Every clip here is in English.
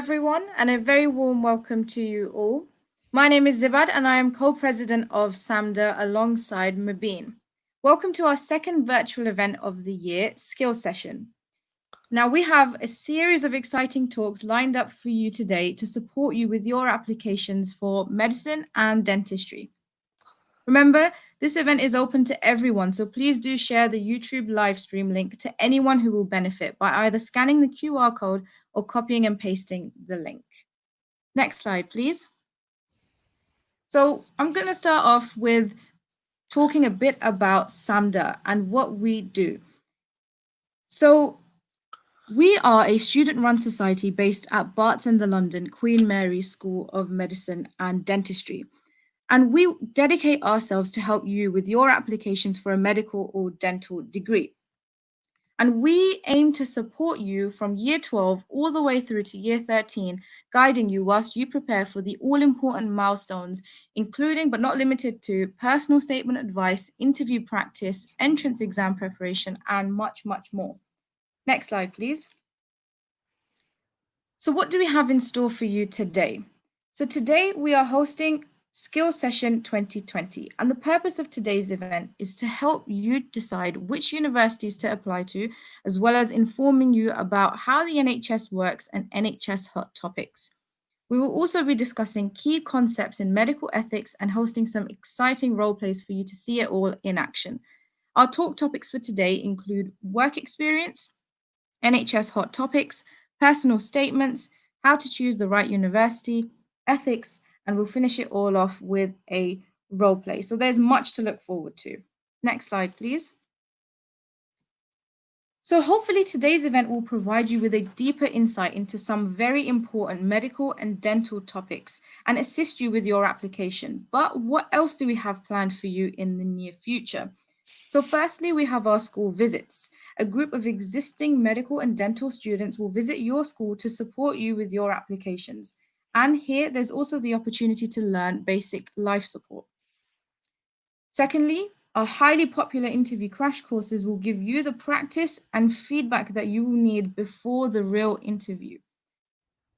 everyone, and a very warm welcome to you all. My name is Zibad, and I am co-president of SAMDA alongside Mubin. Welcome to our second virtual event of the year, Skill Session. Now, we have a series of exciting talks lined up for you today to support you with your applications for medicine and dentistry. Remember, this event is open to everyone, so please do share the YouTube live stream link to anyone who will benefit by either scanning the QR code or copying and pasting the link. Next slide, please. So I'm going to start off with talking a bit about SAMDA and what we do. So we are a student-run society based at Barts and the London Queen Mary School of Medicine and Dentistry. And we dedicate ourselves to help you with your applications for a medical or dental degree. And we aim to support you from year 12 all the way through to year 13, guiding you whilst you prepare for the all-important milestones, including but not limited to personal statement advice, interview practice, entrance exam preparation, and much, much more. Next slide, please. So what do we have in store for you today? So today we are hosting Skill Session 2020, and the purpose of today's event is to help you decide which universities to apply to, as well as informing you about how the NHS works and NHS Hot Topics. We will also be discussing key concepts in medical ethics and hosting some exciting role plays for you to see it all in action. Our talk topics for today include work experience, NHS Hot Topics, personal statements, how to choose the right university, ethics, and we'll finish it all off with a role play. So there's much to look forward to. Next slide, please. So hopefully today's event will provide you with a deeper insight into some very important medical and dental topics and assist you with your application. But what else do we have planned for you in the near future? So firstly, we have our school visits. A group of existing medical and dental students will visit your school to support you with your applications. And here, there's also the opportunity to learn basic life support. Secondly, our highly popular interview crash courses will give you the practice and feedback that you will need before the real interview.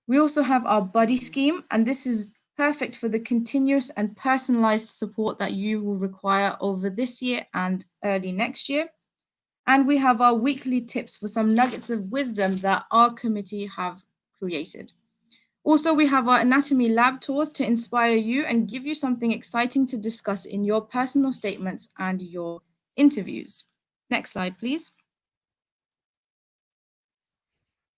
We also have our buddy scheme, and this is perfect for the continuous and personalized support that you will require over this year and early next year. And we have our weekly tips for some nuggets of wisdom that our committee have created. Also, we have our anatomy lab tours to inspire you and give you something exciting to discuss in your personal statements and your interviews. Next slide, please.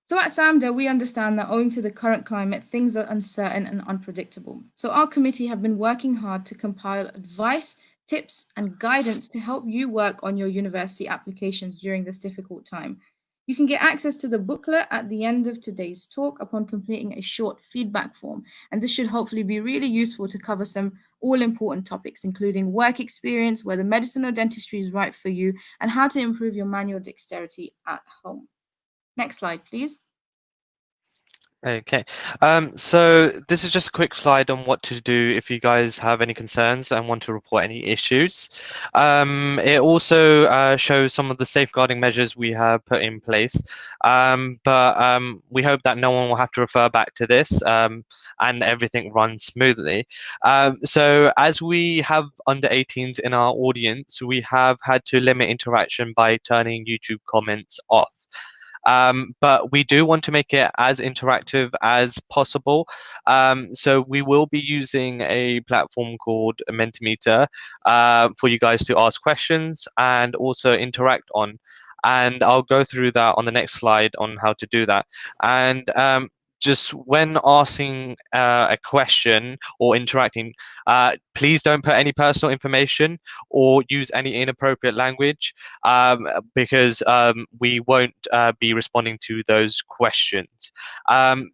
So at SAMDA, we understand that owing to the current climate, things are uncertain and unpredictable. So our committee have been working hard to compile advice, tips, and guidance to help you work on your university applications during this difficult time. You can get access to the booklet at the end of today's talk upon completing a short feedback form. And this should hopefully be really useful to cover some all-important topics, including work experience, whether medicine or dentistry is right for you, and how to improve your manual dexterity at home. Next slide, please. Okay, so this is just a quick slide on what to do if you guys have any concerns and want to report any issues. It also shows some of the safeguarding measures we have put in place, but we hope that no one will have to refer back to this and everything runs smoothly. So as we have under 18s in our audience, we have had to limit interaction by turning YouTube comments off. But we do want to make it as interactive as possible. So we will be using a platform called Mentimeter for you guys to ask questions and also interact on. And I'll go through that on the next slide on how to do that. And just when asking a question or interacting, please don't put any personal information or use any inappropriate language because we won't be responding to those questions.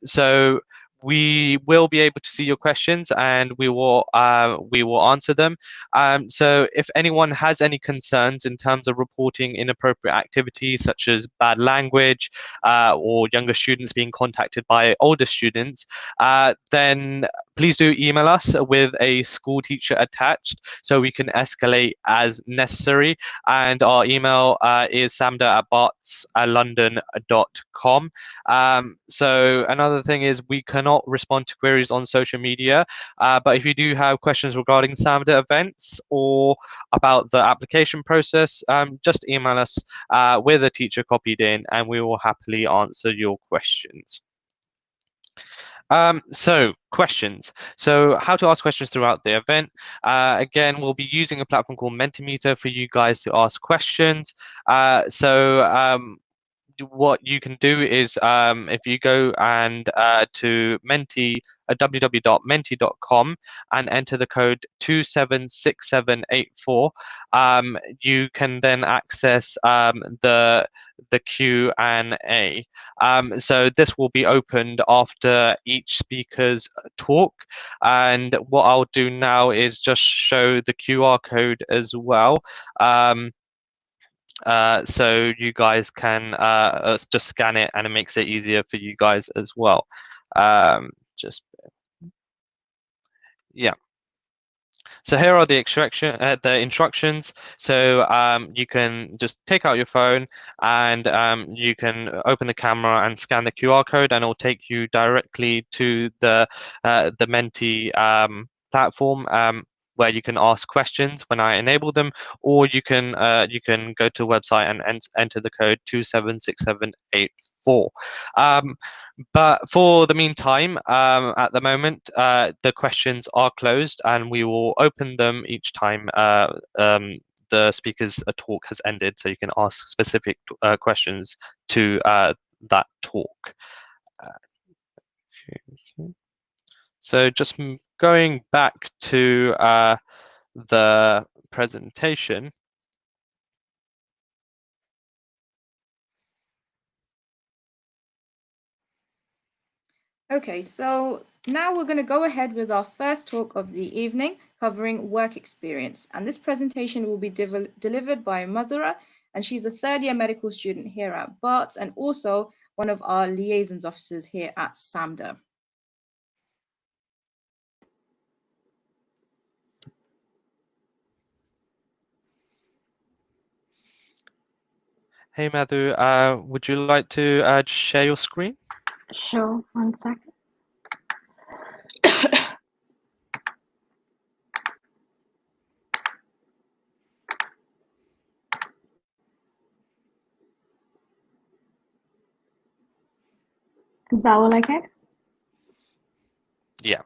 So we will be able to see your questions and we will answer them. So if anyone has any concerns in terms of reporting inappropriate activities such as bad language or younger students being contacted by older students, then please do email us with a school teacher attached so we can escalate as necessary. And our email is samda@bartslondon.com. So another thing is we cannot respond to queries on social media, but if you do have questions regarding SAMDA events or about the application process, just email us with a teacher copied in and we will happily answer your questions. So questions. So how to ask questions throughout the event. Again, we'll be using a platform called Mentimeter for you guys to ask questions. What you can do is if you go and to www.menti.com and enter the code 276784, you can then access the Q&A. So this will be opened after each speaker's talk, and what I'll do now is just show the QR code as well. So you guys can just scan it, and it makes it easier for you guys as well. Just yeah. So here are the instructions. So you can just take out your phone and you can open the camera and scan the QR code, and it will take you directly to the Menti platform. Where you can ask questions when I enable them, or you can go to the website and enter the code 276784. But for the meantime, at the moment, the questions are closed, and we will open them each time the speaker's talk has ended, so you can ask specific questions to that talk. So just going back to the presentation. Okay, so now we're going to go ahead with our first talk of the evening, covering work experience. And this presentation will be delivered by Madhura, and she's a third-year medical student here at Barts and also one of our liaisons officers here at SAMDA. Hey Madhu, would you like to share your screen? Sure, one second. Is that all okay? Yeah.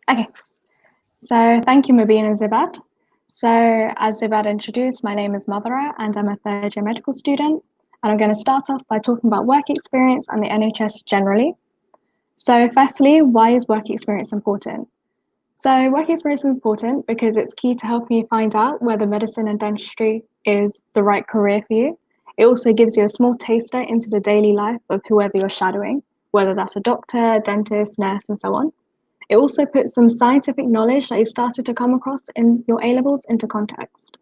Okay. So thank you, Mubin and Zibad. So as Zibad introduced, my name is Madhura and I'm a third-year medical student. And I'm going to start off by talking about work experience and the NHS generally. So firstly, why is work experience important? So work experience is important because it's key to helping you find out whether medicine and dentistry is the right career for you. It also gives you a small taster into the daily life of whoever you're shadowing, whether that's a doctor, dentist, nurse, and so on. It also puts some scientific knowledge that you started to come across in your A-levels into context.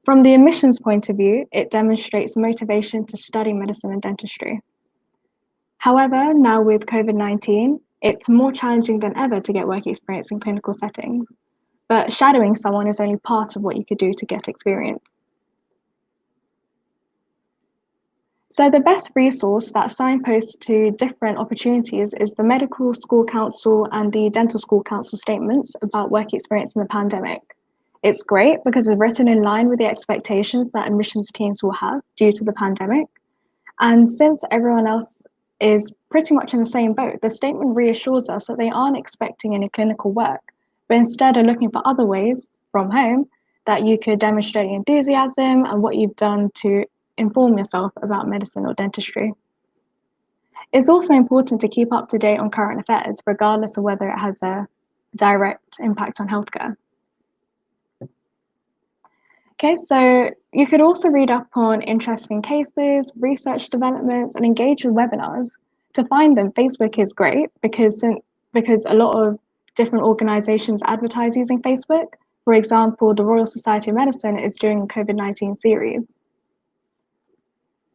From the admissions point of view, it demonstrates motivation to study medicine and dentistry. However, now with COVID-19, it's more challenging than ever to get work experience in clinical settings, but shadowing someone is only part of what you could do to get experience. So the best resource that signposts to different opportunities is the Medical School Council and the Dental School Council statements about work experience in the pandemic. It's great because it's written in line with the expectations that admissions teams will have due to the pandemic. And since everyone else is pretty much in the same boat, the statement reassures us that they aren't expecting any clinical work, but instead are looking for other ways from home that you could demonstrate enthusiasm and what you've done to inform yourself about medicine or dentistry. It's also important to keep up to date on current affairs, regardless of whether it has a direct impact on healthcare. Okay, so you could also read up on interesting cases, research developments, and engage with webinars. To find them, Facebook is great because a lot of different organizations advertise using Facebook. For example, the Royal Society of Medicine is doing a COVID-19 series.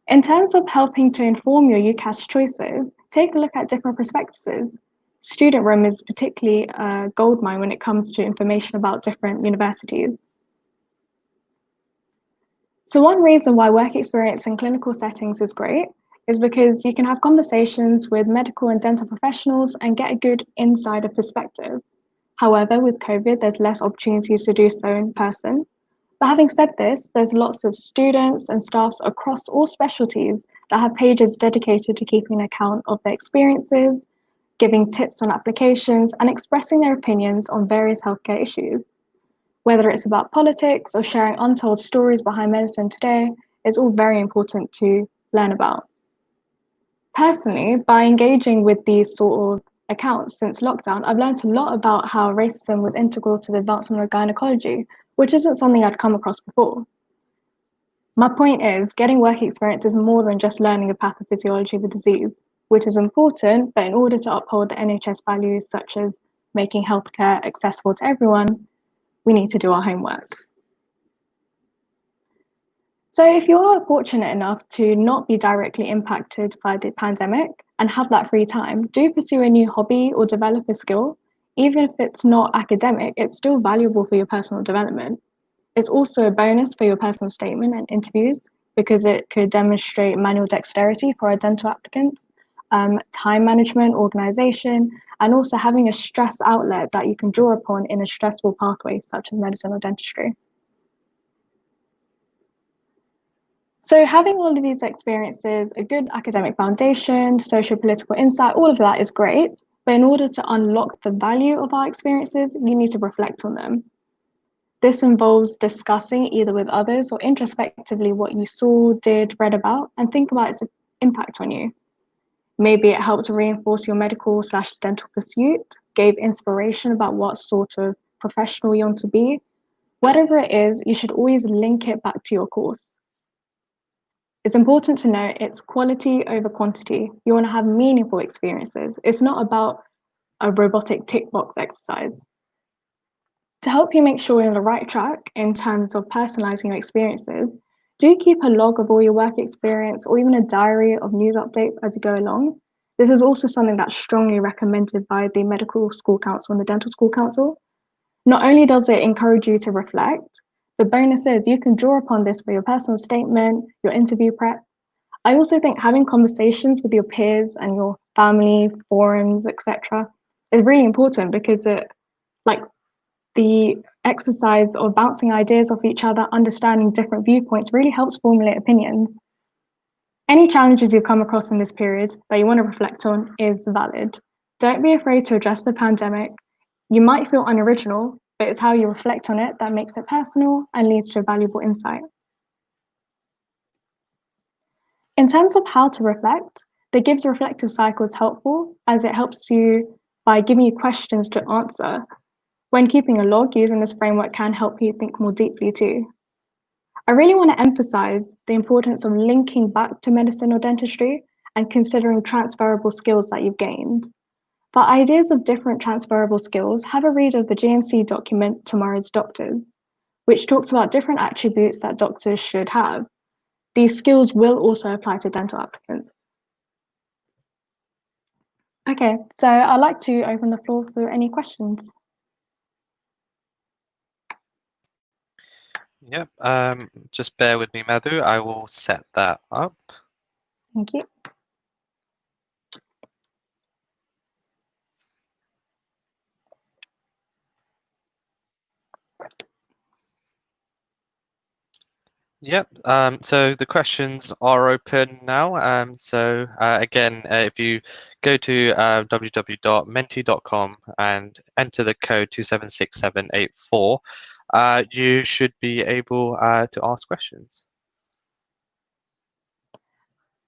In terms of helping to inform your UCAS choices, take a look at different prospectuses. student room is particularly a goldmine when it comes to information about different universities. So one reason why work experience in clinical settings is great is because you can have conversations with medical and dental professionals and get a good insider perspective. However, with COVID, there's less opportunities to do so in person. But having said this, there's lots of students and staffs across all specialties that have pages dedicated to keeping account of their experiences, giving tips on applications, and expressing their opinions on various healthcare issues. Whether it's about politics or sharing untold stories behind medicine today, it's all very important to learn about. Personally, by engaging with these sort of accounts since lockdown, I've learned a lot about how racism was integral to the advancement of gynecology, which isn't something I'd come across before. My point is, getting work experience is more than just learning the pathophysiology of a disease, which is important, but in order to uphold the NHS values such as making healthcare accessible to everyone, we need to do our homework. So if you are fortunate enough to not be directly impacted by the pandemic and have that free time, do pursue a new hobby or develop a skill. Even if it's not academic, it's still valuable for your personal development. It's also a bonus for your personal statement and interviews because it could demonstrate manual dexterity for our dental applicants, time management, organization, and also having a stress outlet that you can draw upon in a stressful pathway such as medicine or dentistry. So having all of these experiences, a good academic foundation, socio-political insight, all of that is great. But in order to unlock the value of our experiences, you need to reflect on them. This involves discussing either with others or introspectively what you saw, did, read about, and think about its impact on you. Maybe it helped to reinforce your medical/dental pursuit, gave inspiration about what sort of professional you want to be. Whatever it is, you should always link it back to your course. It's important to note it's quality over quantity. You want to have meaningful experiences. It's not about a robotic tick box exercise. To help you make sure you're on the right track in terms of personalizing your experiences, do keep a log of all your work experience or even a diary of news updates as you go along. This is also something that's strongly recommended by the Medical School Council and the Dental School Council. Not only does it encourage you to reflect, the bonus is you can draw upon this for your personal statement, your interview prep. I also think having conversations with your peers and your family, forums, etc., is really important because the exercise of bouncing ideas off each other, understanding different viewpoints really helps formulate opinions. Any challenges you've come across in this period that you want to reflect on is valid. Don't be afraid to address the pandemic. You might feel unoriginal, but it's how you reflect on it that makes it personal and leads to a valuable insight. In terms of how to reflect, the Gibbs reflective cycle is helpful as it helps you by giving you questions to answer. When keeping a log, using this framework can help you think more deeply too. I really want to emphasize the importance of linking back to medicine or dentistry and considering transferable skills that you've gained. For ideas of different transferable skills, have a read of the GMC document, Tomorrow's Doctors, which talks about different attributes that doctors should have. These skills will also apply to dental applicants. Okay, so I'd like to open the floor for any questions. Yep, just bear with me, Madhu. I will set that up. Thank you. Yep, so the questions are open now. Again, if you go to www.menti.com and enter the code 276784, you should be able to ask questions.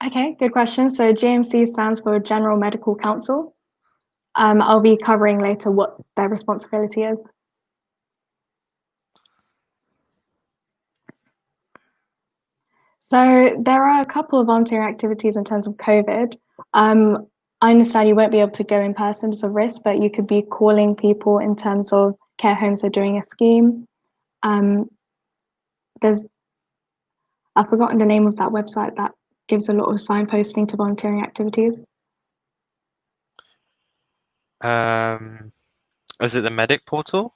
Okay, good question. So GMC stands for General Medical Council. I'll be covering later what their responsibility is. So there are a couple of volunteering activities in terms of COVID. I understand you won't be able to go in person because of risk, but you could be calling people in terms of care homes are doing a scheme. I've forgotten the name of that website that gives a lot of signposting to volunteering activities. Is it the medic portal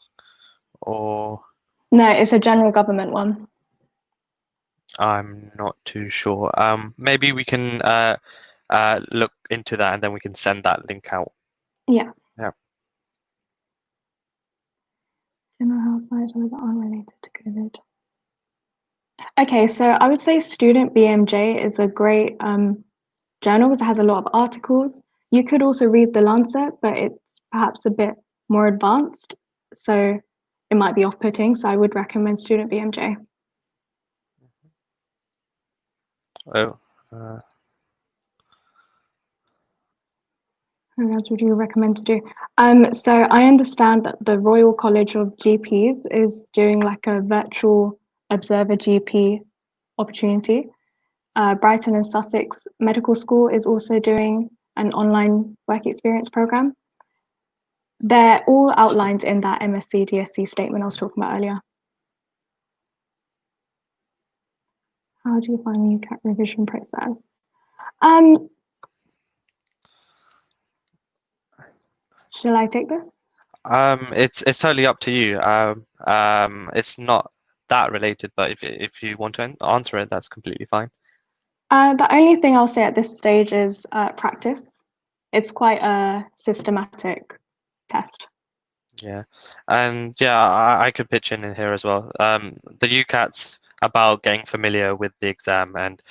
or? No, it's a general government one. I'm not too sure. Maybe we can look into that and then we can send that link out. Yeah. Yeah. General health science that aren't related to COVID. Okay, so I would say Student BMJ is a great journal because it has a lot of articles. You could also read The Lancet, but it's perhaps a bit more advanced, so it might be off-putting. So I would recommend Student BMJ. Oh. What else would you recommend to do? So I understand that the Royal College of GPs is doing like a virtual observer GP opportunity. Brighton and Sussex Medical School is also doing an online work experience program. They're all outlined in that MSc DSc statement I was talking about earlier. How do you find the UCAT revision process? Shall I take this? It's totally up to you. It's not that related, but if you want to answer it, that's completely fine. The only thing I'll say at this stage is practice. It's quite a systematic test. Yeah, and yeah, I could pitch in here as well. The UCAT's about getting familiar with the exam, and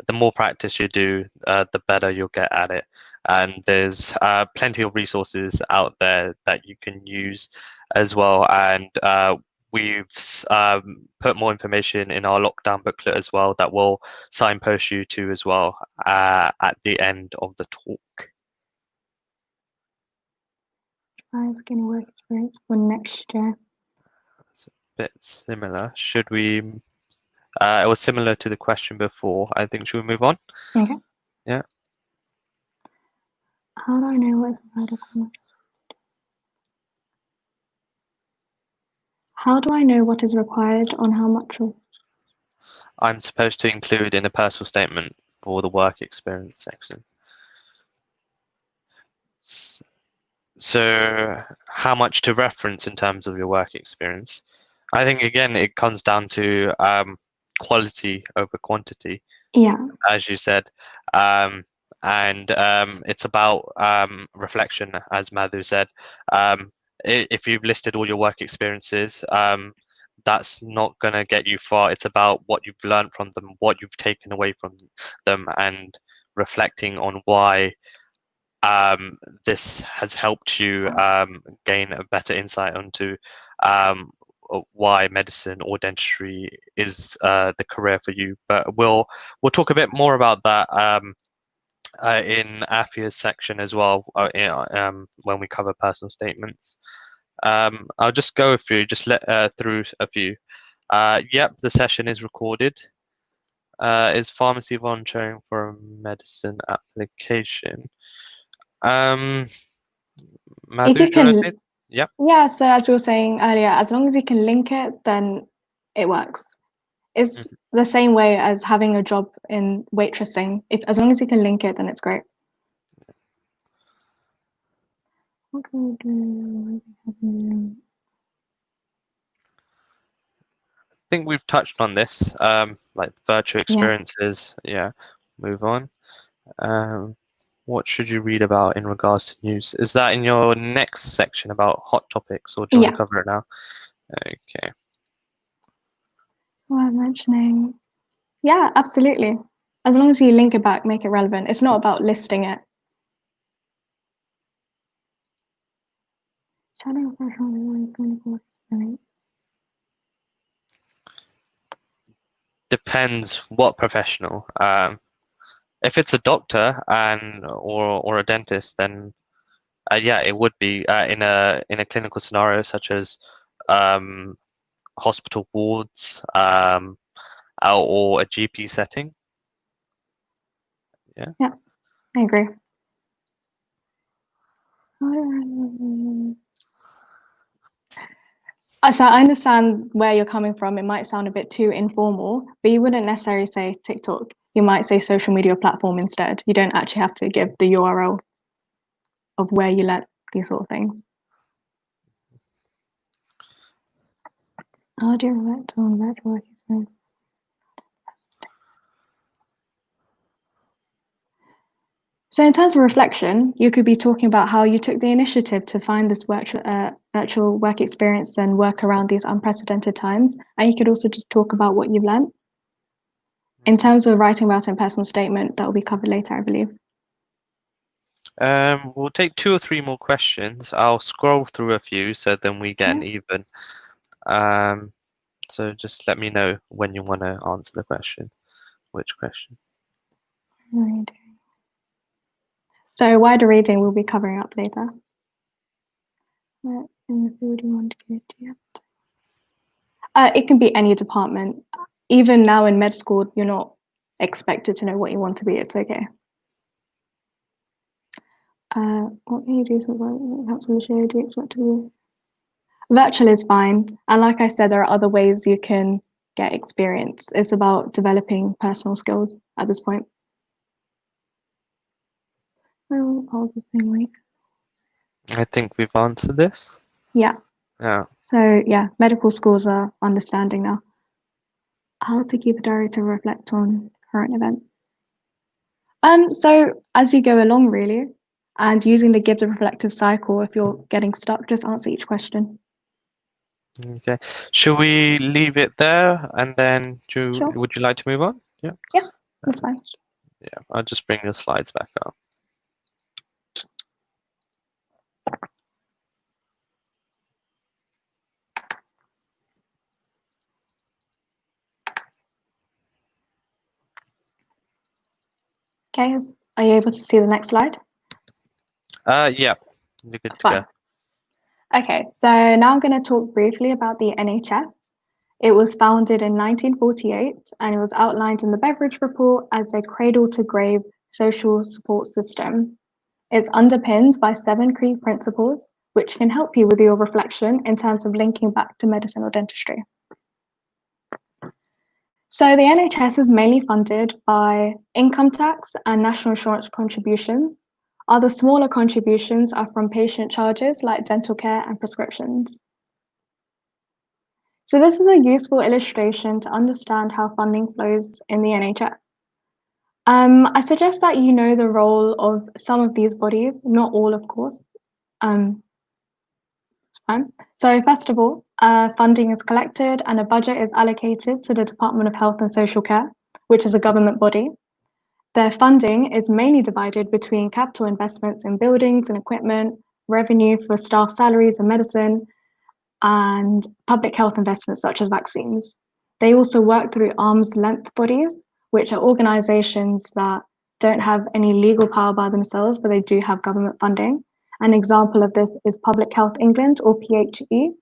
the more practice you do, the better you'll get at it. And there's plenty of resources out there that you can use as well. And we've put more information in our lockdown booklet as well that will signpost you to as well at the end of the talk. Getting work experience for next year. It's a bit similar. Should we? It was similar to the question before. I think should we move on? Okay. Yeah. How do I know what's required of how much? How do I know what is required on how much of? I'm supposed to include in a personal statement for the work experience section. So how much to reference in terms of your work experience? I think again it comes down to quality over quantity. Yeah. As you said, and it's about reflection, as Madhu said. If you've listed all your work experiences, that's not going to get you far. It's about what you've learned from them, what you've taken away from them, and reflecting on why this has helped you gain a better insight onto why medicine or dentistry is the career for you. But we'll talk a bit more about that in Afia's section as well when we cover personal statements. I'll just go through a few. Yep, the session is recorded. Is pharmacy volunteering for a medicine application? Madhu, If you can, yep. Yeah, so as we were saying earlier, as long as you can link it, then it works. It's the same way as having a job in waitressing. As long as you can link it, then it's great. What can we do? I think we've touched on this, like virtual experiences. Yeah, move on. What should you read about in regards to news? Is that in your next section about hot topics, or do you want to cover it now? Okay. What I'm mentioning. Yeah, absolutely. As long as you link it back, make it relevant. It's not about listing it. Depends what professional. If it's a doctor or a dentist, then yeah, it would be in a clinical scenario such as hospital wards or a GP setting. Yeah. Yeah, I agree. So I understand where you're coming from. It might sound a bit too informal, but you wouldn't necessarily say TikTok. You might say social media platform instead. You don't actually have to give the URL of where you learnt these sort of things. How do you reflect on virtual work experience? So in terms of reflection, you could be talking about how you took the initiative to find this virtual work experience and work around these unprecedented times. And you could also just talk about what you've learned. In terms of writing about it in personal statement, that will be covered later, I believe. We'll take 2 or 3 more questions. I'll scroll through a few so then we get an even. So just let me know when you want to answer the question. Which question? Reading. So wider reading we'll be covering up later. In the field you want to go to, it can be any department. Even now in med school, you're not expected to know what you want to be. It's okay. What can you do to help with share? Do you expect to do? Virtual is fine. And like I said, there are other ways you can get experience. It's about developing personal skills at this point. All the same week. I think we've answered this. Yeah. Yeah. So yeah, medical schools are understanding now. How to keep a diary to reflect on current events. So as you go along, really, and using the give the reflective cycle, if you're getting stuck, just answer each question. Okay. Should we leave it there and then Sure. would you like to move on? Yeah. Yeah, that's fine. Yeah, I'll just bring the slides back up. Okay, are you able to see the next slide? Yeah, you're good to go. Okay, so now I'm going to talk briefly about the NHS. It was founded in 1948 and it was outlined in the Beveridge Report as a cradle-to-grave social support system. It's underpinned by 7 key principles, which can help you with your reflection in terms of linking back to medicine or dentistry. So the NHS is mainly funded by income tax and national insurance contributions. Other smaller contributions are from patient charges like dental care and prescriptions. So this is a useful illustration to understand how funding flows in the NHS. I suggest that you know the role of some of these bodies, not all, of course. It's fine. So first of all, funding is collected and a budget is allocated to the Department of Health and Social Care, which is a government body. Their funding is mainly divided between capital investments in buildings and equipment, revenue for staff salaries and medicine, and public health investments such as vaccines. They also work through arm's length bodies, which are organizations that don't have any legal power by themselves, but they do have government funding. An example of this is Public Health England, or PHE.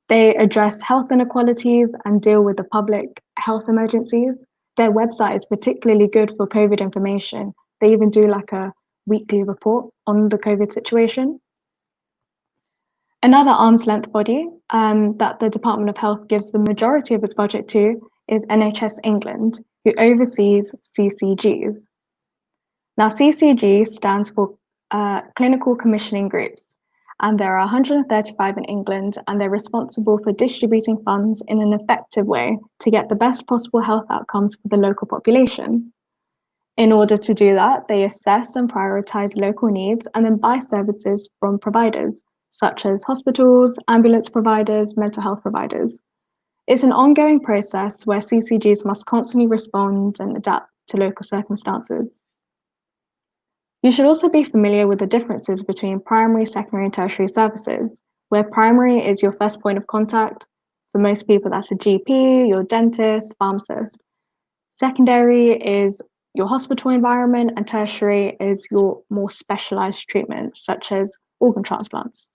They address health inequalities and deal with the public health emergencies. Their website is particularly good for COVID information. They even do like a weekly report on the COVID situation. Another arm's length body that the Department of Health gives the majority of its budget to is NHS England, who oversees CCGs. Now, CCG stands for Clinical Commissioning Groups, and there are 135 in England, and they're responsible for distributing funds in an effective way to get the best possible health outcomes for the local population. In order to do that, they assess and prioritize local needs and then buy services from providers, such as hospitals, ambulance providers, mental health providers. It's an ongoing process where CCGs must constantly respond and adapt to local circumstances. You should also be familiar with the differences between primary, secondary, and tertiary services, where primary is your first point of contact. For most people, that's a GP, your dentist, pharmacist. Secondary is your hospital environment, and tertiary is your more specialized treatments, such as organ transplants.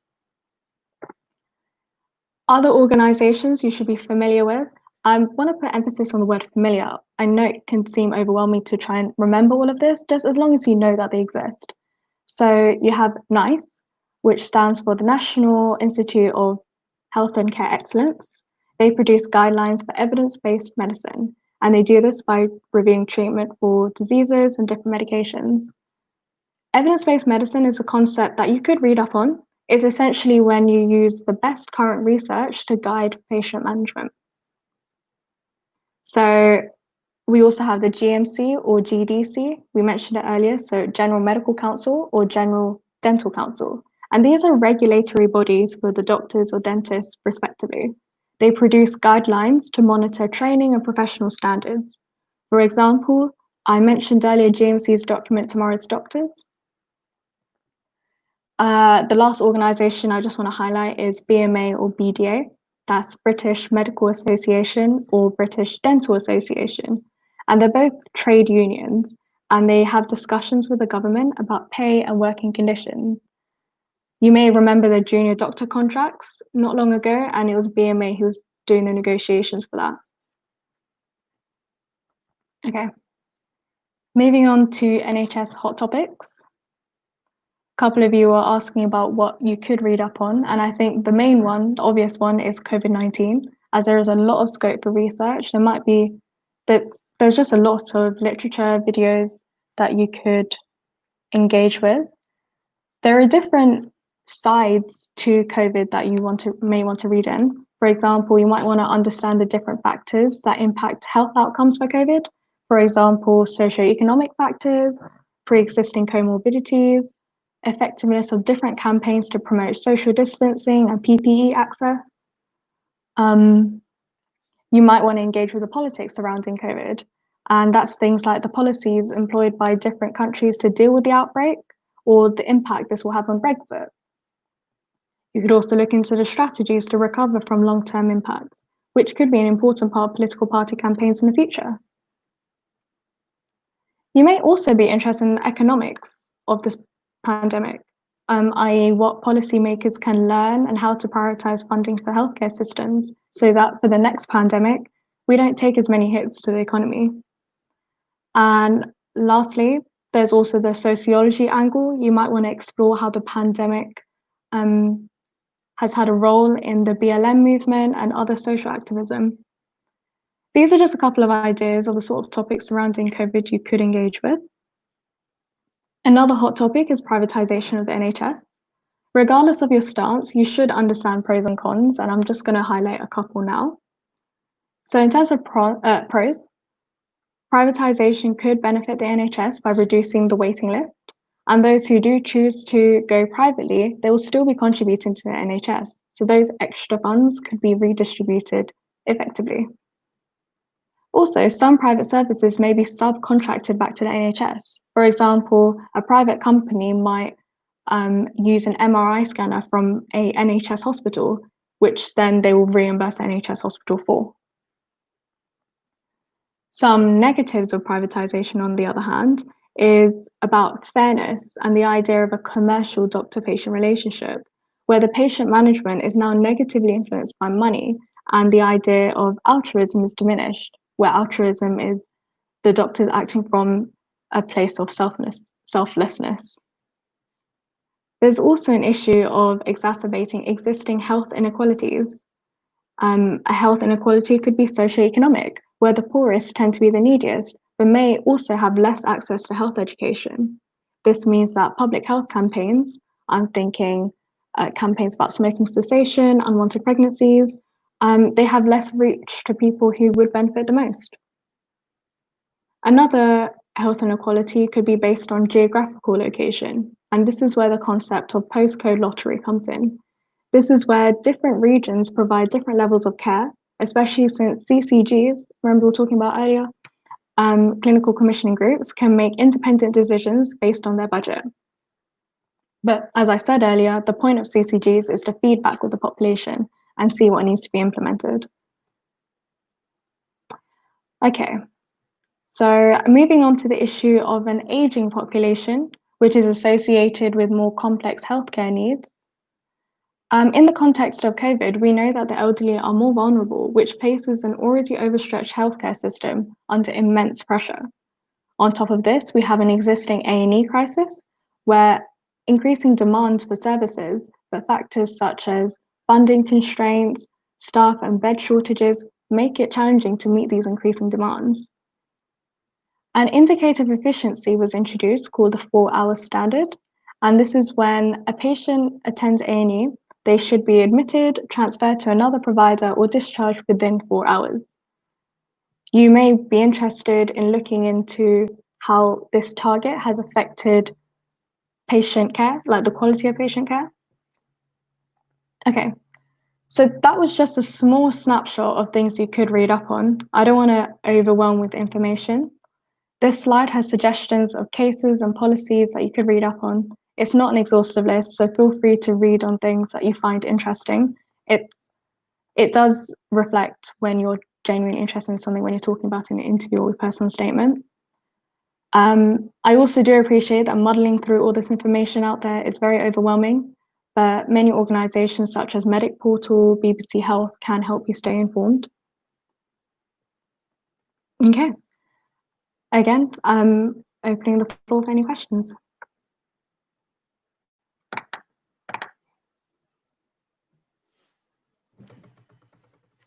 Other organizations you should be familiar with. I want to put emphasis on the word familiar. I know it can seem overwhelming to try and remember all of this, just as long as you know that they exist. So you have NICE, which stands for the National Institute of Health and Care Excellence. They produce guidelines for evidence-based medicine, and they do this by reviewing treatment for diseases and different medications. Evidence-based medicine is a concept that you could read up on. is essentially when you use the best current research to guide patient management. So we also have the GMC or GDC, we mentioned it earlier, so General Medical Council or General Dental Council. And these are regulatory bodies for the doctors or dentists, respectively. They produce guidelines to monitor training and professional standards. For example, I mentioned earlier GMC's document Tomorrow's Doctors. The last organisation I just want to highlight is BMA or BDA. That's British Medical Association or British Dental Association. And they're both trade unions, and they have discussions with the government about pay and working conditions. You may remember the junior doctor contracts not long ago, and it was BMA who was doing the negotiations for that. Okay. Moving on to NHS Hot Topics. A couple of you are asking about what you could read up on, and I think the main one, the obvious one, is COVID-19, as there is a lot of scope for research. There's just a lot of literature, videos that you could engage with. There are different sides to COVID that you may want to read in. For example, you might want to understand the different factors that impact health outcomes for COVID. For example, socioeconomic factors, pre-existing comorbidities, effectiveness of different campaigns to promote social distancing and PPE access. You might want to engage with the politics surrounding COVID, and that's things like the policies employed by different countries to deal with the outbreak or the impact this will have on Brexit. You could also look into the strategies to recover from long-term impacts, which could be an important part of political party campaigns in the future. You may also be interested in the economics of this pandemic, i.e. what policymakers can learn and how to prioritize funding for healthcare systems so that for the next pandemic, we don't take as many hits to the economy. And lastly, there's also the sociology angle. You might want to explore how the pandemic has had a role in the BLM movement and other social activism. These are just a couple of ideas of the sort of topics surrounding COVID you could engage with. Another hot topic is privatization of the NHS. Regardless of your stance, you should understand pros and cons, and I'm just going to highlight a couple now. So in terms of pros, privatization could benefit the NHS by reducing the waiting list, and those who do choose to go privately, they will still be contributing to the NHS, so those extra funds could be redistributed effectively. Also, some private services may be subcontracted back to the NHS. For example, a private company might use an MRI scanner from a NHS hospital, which then they will reimburse the NHS hospital for. Some negatives of privatization, on the other hand, is about fairness and the idea of a commercial doctor-patient relationship, where the patient management is now negatively influenced by money, and the idea of altruism is diminished, where altruism is the doctors acting from a place of selflessness. There's also an issue of exacerbating existing health inequalities. A health inequality could be socioeconomic, where the poorest tend to be the neediest, but may also have less access to health education. This means that public health campaigns, I'm thinking campaigns about smoking cessation, unwanted pregnancies, they have less reach to people who would benefit the most. Another health inequality could be based on geographical location, and this is where the concept of postcode lottery comes in. This is where different regions provide different levels of care, especially since CCGs, remember we were talking about earlier, clinical commissioning groups can make independent decisions based on their budget. But as I said earlier, the point of CCGs is to feedback with the population and see what needs to be implemented. Okay, so moving on to the issue of an aging population, which is associated with more complex healthcare needs. In the context of COVID, we know that the elderly are more vulnerable, which places an already overstretched healthcare system under immense pressure. On top of this, we have an existing A&E crisis, where increasing demand for services, but factors such as funding constraints, staff and bed shortages make it challenging to meet these increasing demands. An indicator of efficiency was introduced called the 4-hour standard, And this is when a patient attends A&E, they should be admitted, transferred to another provider, or discharged within 4 hours. You may be interested in looking into how this target has affected patient care, like the quality of patient care. Okay, so that was just a small snapshot of things you could read up on. I don't want to overwhelm with information. This slide has suggestions of cases and policies that you could read up on. It's not an exhaustive list, so feel free to read on things that you find interesting. It does reflect when you're genuinely interested in something when you're talking about in an interview or a personal statement. I also do appreciate that muddling through all this information out there is very overwhelming, but many organisations such as Medic Portal, BBC Health can help you stay informed. Okay. Again, I'm opening the floor for any questions.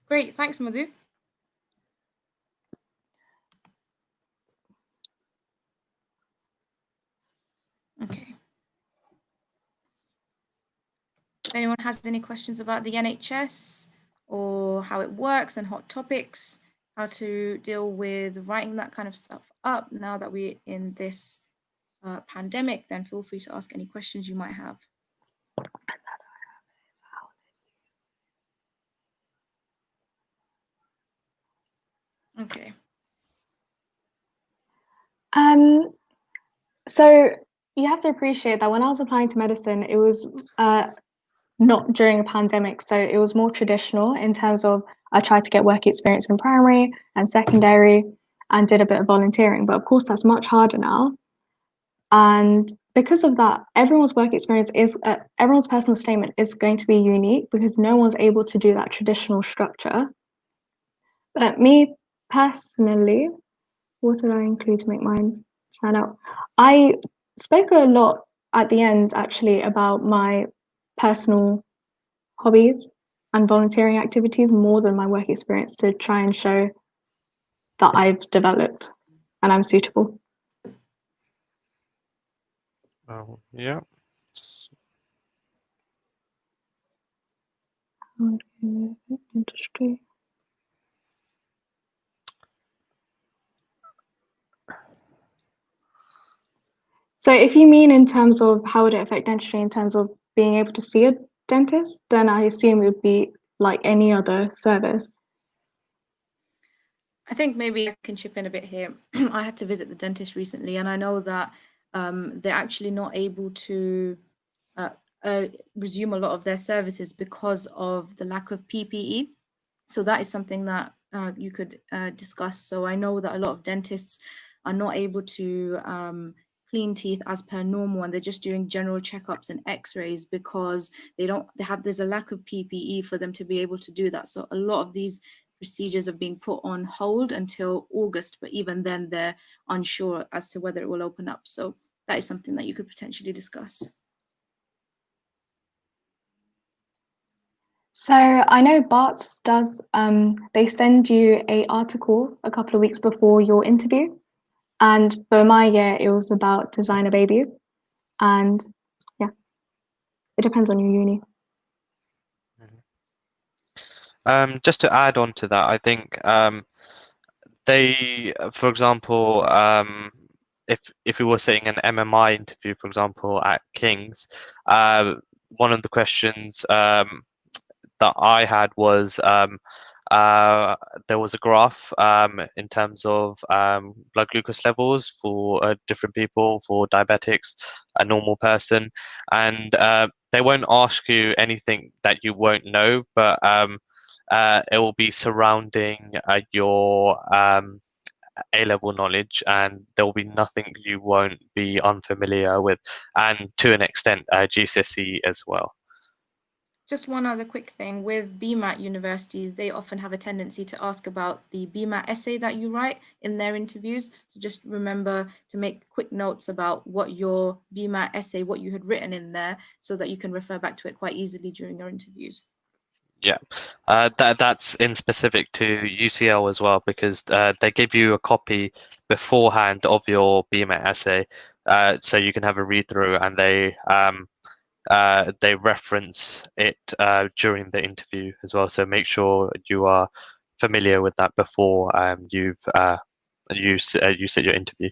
Great, thanks, Madhu. Okay. If anyone has any questions about the NHS or how it works and hot topics, how to deal with writing that kind of stuff up now that we're in this pandemic, then feel free to ask any questions you might have. Okay. So you have to appreciate that when I was applying to medicine, it was not during a pandemic. So it was more traditional in terms of I tried to get work experience in primary and secondary and did a bit of volunteering. But of course, that's much harder now. And because of that, everyone's work experience is, everyone's personal statement is going to be unique because no one's able to do that traditional structure. But me personally, what did I include to make mine stand out? I spoke a lot at the end actually about my personal hobbies and volunteering activities more than my work experience to try and show that I've developed and I'm suitable. Oh, yeah. Industry. So if you mean in terms of how would it affect dentistry in terms of being able to see a dentist, then I assume it would be like any other service. I think maybe I can chip in a bit here. I had to visit the dentist recently, and I know that they're actually not able to resume a lot of their services because of the lack of PPE. So that is something that you could discuss. So I know that a lot of dentists are not able to clean teeth as per normal, and they're just doing general checkups and x-rays because there's a lack of PPE for them to be able to do that. So a lot of these procedures are being put on hold until August, but even then they're unsure as to whether it will open up. So that is something that you could potentially discuss. So I know Bart's does, they send you an article a couple of weeks before your interview. And for my year, it was about designer babies. And yeah, it depends on your uni. Just to add on to that, I think they, for example, if we were sitting an MMI interview, for example, at King's, one of the questions that I had was there was a graph in terms of blood glucose levels for different people, for diabetics, a normal person, and they won't ask you anything that you won't know, but it will be surrounding your A-level knowledge, and there will be nothing you won't be unfamiliar with, and to an extent GCSE as well. Just one other quick thing, with BMAT universities, they often have a tendency to ask about the BMAT essay that you write in their interviews. So just remember to make quick notes about what your BMAT essay, what you had written in there, so that you can refer back to it quite easily during your interviews. Yeah, that's in specific to UCL as well, because they give you a copy beforehand of your BMAT essay, so you can have a read through, and they reference it during the interview as well. So make sure you are familiar with that before you sit your interview.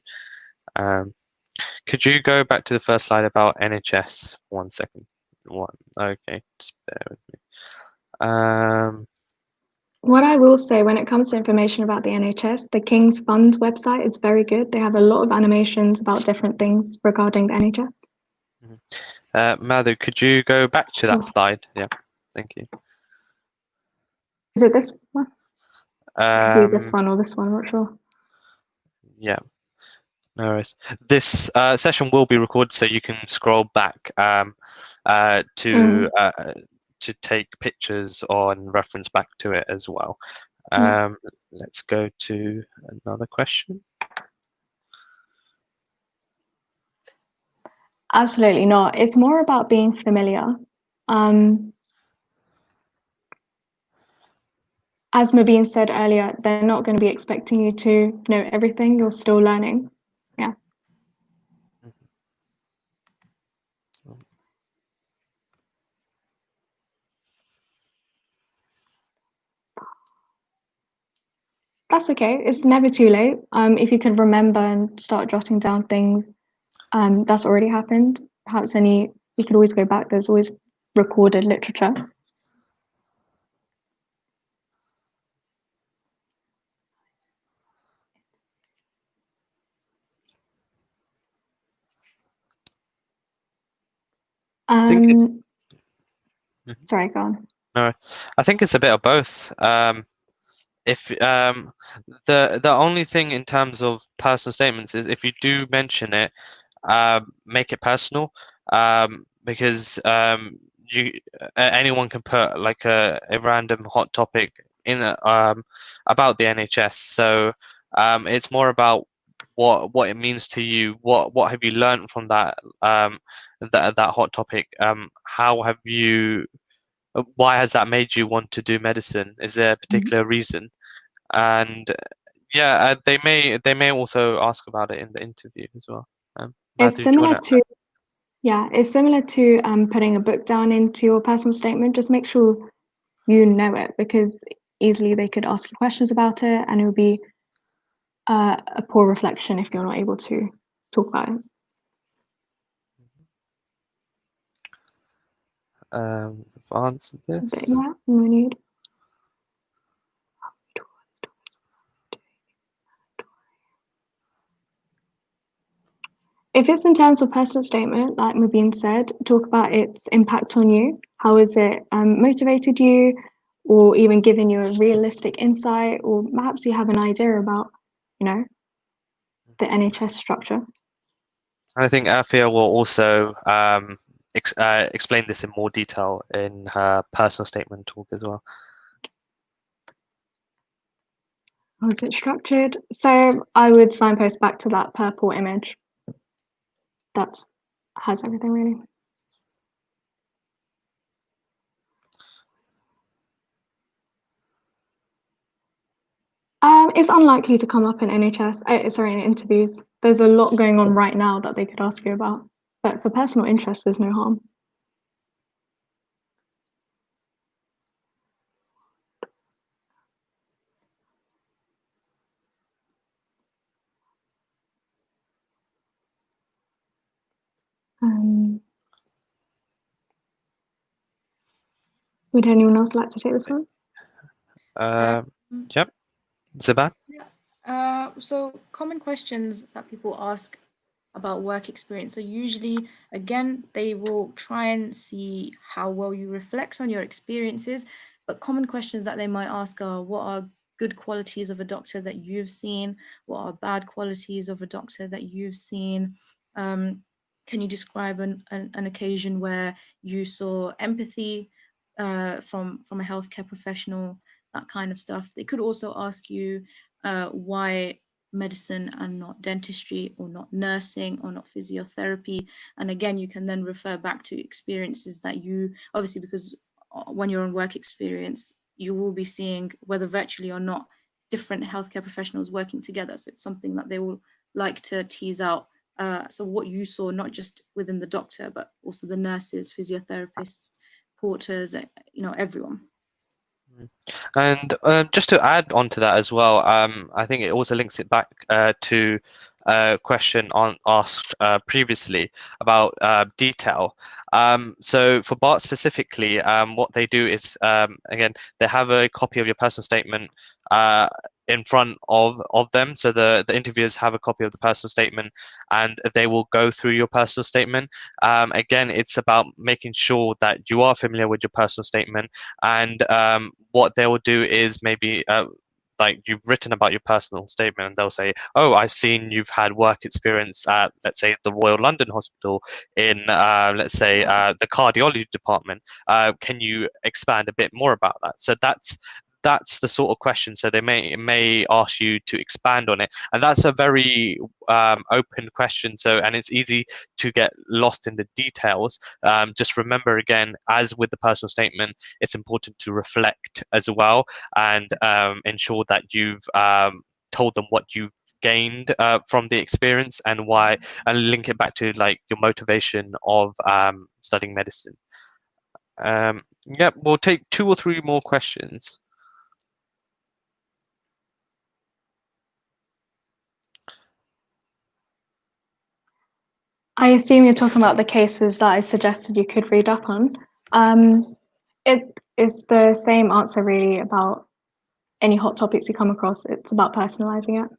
Could you go back to the first slide about NHS? 1 second. Okay, just bear with me. What I will say when it comes to information about the NHS, the King's Fund website is very good. They have a lot of animations about different things regarding the NHS. Madhu, could you go back to that Sure. slide? Yeah, thank you. Is it this one? Maybe this one or this one, I'm not sure. Yeah, no worries. This session will be recorded, so you can scroll back to take pictures or and reference back to it as well. Let's go to another question. Absolutely not. It's more about being familiar. As Mubin said earlier, they're not going to be expecting you to know everything. You're still learning. Yeah. That's okay. It's never too late. If you could remember and start jotting down things, that's already happened. Perhaps you could always go back. There's always recorded literature. Sorry, go on. No, I think it's a bit of both. If the only thing in terms of personal statements is if you do mention it, make it personal, because anyone can put like a random hot topic in about the NHS. So it's more about what it means to you. What have you learned from that that hot topic? How have you? Why has that made you want to do medicine? Is there a particular reason? And yeah, they may also ask about it in the interview as well. It's Madhu, similar to it's similar to putting a book down into your personal statement. Just make sure you know it, because easily they could ask you questions about it, and it would be a poor reflection if you're not able to talk about it. I've answered this. But yeah, we need. If it's in terms of personal statement, like Mubin said, talk about its impact on you. How has it motivated you, or even given you a realistic insight, or perhaps you have an idea about, the NHS structure. I think Afia will also explain this in more detail in her personal statement talk as well. How is it structured? So I would signpost back to that purple image. That has everything really. It's unlikely to come up in in interviews. There's a lot going on right now that they could ask you about. But for personal interest, there's no harm. Would anyone else like to take this one? Yep. Zibat? So common questions that people ask about work experience. So usually, again, they will try and see how well you reflect on your experiences. But common questions that they might ask are, what are good qualities of a doctor that you've seen? What are bad qualities of a doctor that you've seen? Can you describe an occasion where you saw empathy from a healthcare professional? That kind of stuff. They could also ask you why medicine and not dentistry, or not nursing, or not physiotherapy. And again, you can then refer back to experiences that you, obviously, because when you're on work experience, you will be seeing, whether virtually or not, different healthcare professionals working together. So it's something that they will like to tease out So what you saw, not just within the doctor, but also the nurses, physiotherapists, porters, everyone. And just to add on to that as well, I think it also links it back to a question asked previously about detail. So for BART specifically, what they do is, again, they have a copy of your personal statement in front of them. So the interviewers have a copy of the personal statement, and they will go through your personal statement. Again, it's about making sure that you are familiar with your personal statement, and what they will do is maybe like you've written about your personal statement, and they'll say, oh, I've seen you've had work experience at, let's say, the Royal London Hospital in, let's say, the cardiology department. Can you expand a bit more about that? So that's the sort of question. So they may ask you to expand on it, and that's a very open question. So, and it's easy to get lost in the details. Just remember, again, as with the personal statement, it's important to reflect as well, and ensure that you've told them what you've gained from the experience and why, and link it back to like your motivation of studying medicine. Yeah, we'll take 2 or 3 more questions. I assume you're talking about the cases that I suggested you could read up on. It is the same answer really about any hot topics you come across. It's about personalizing it.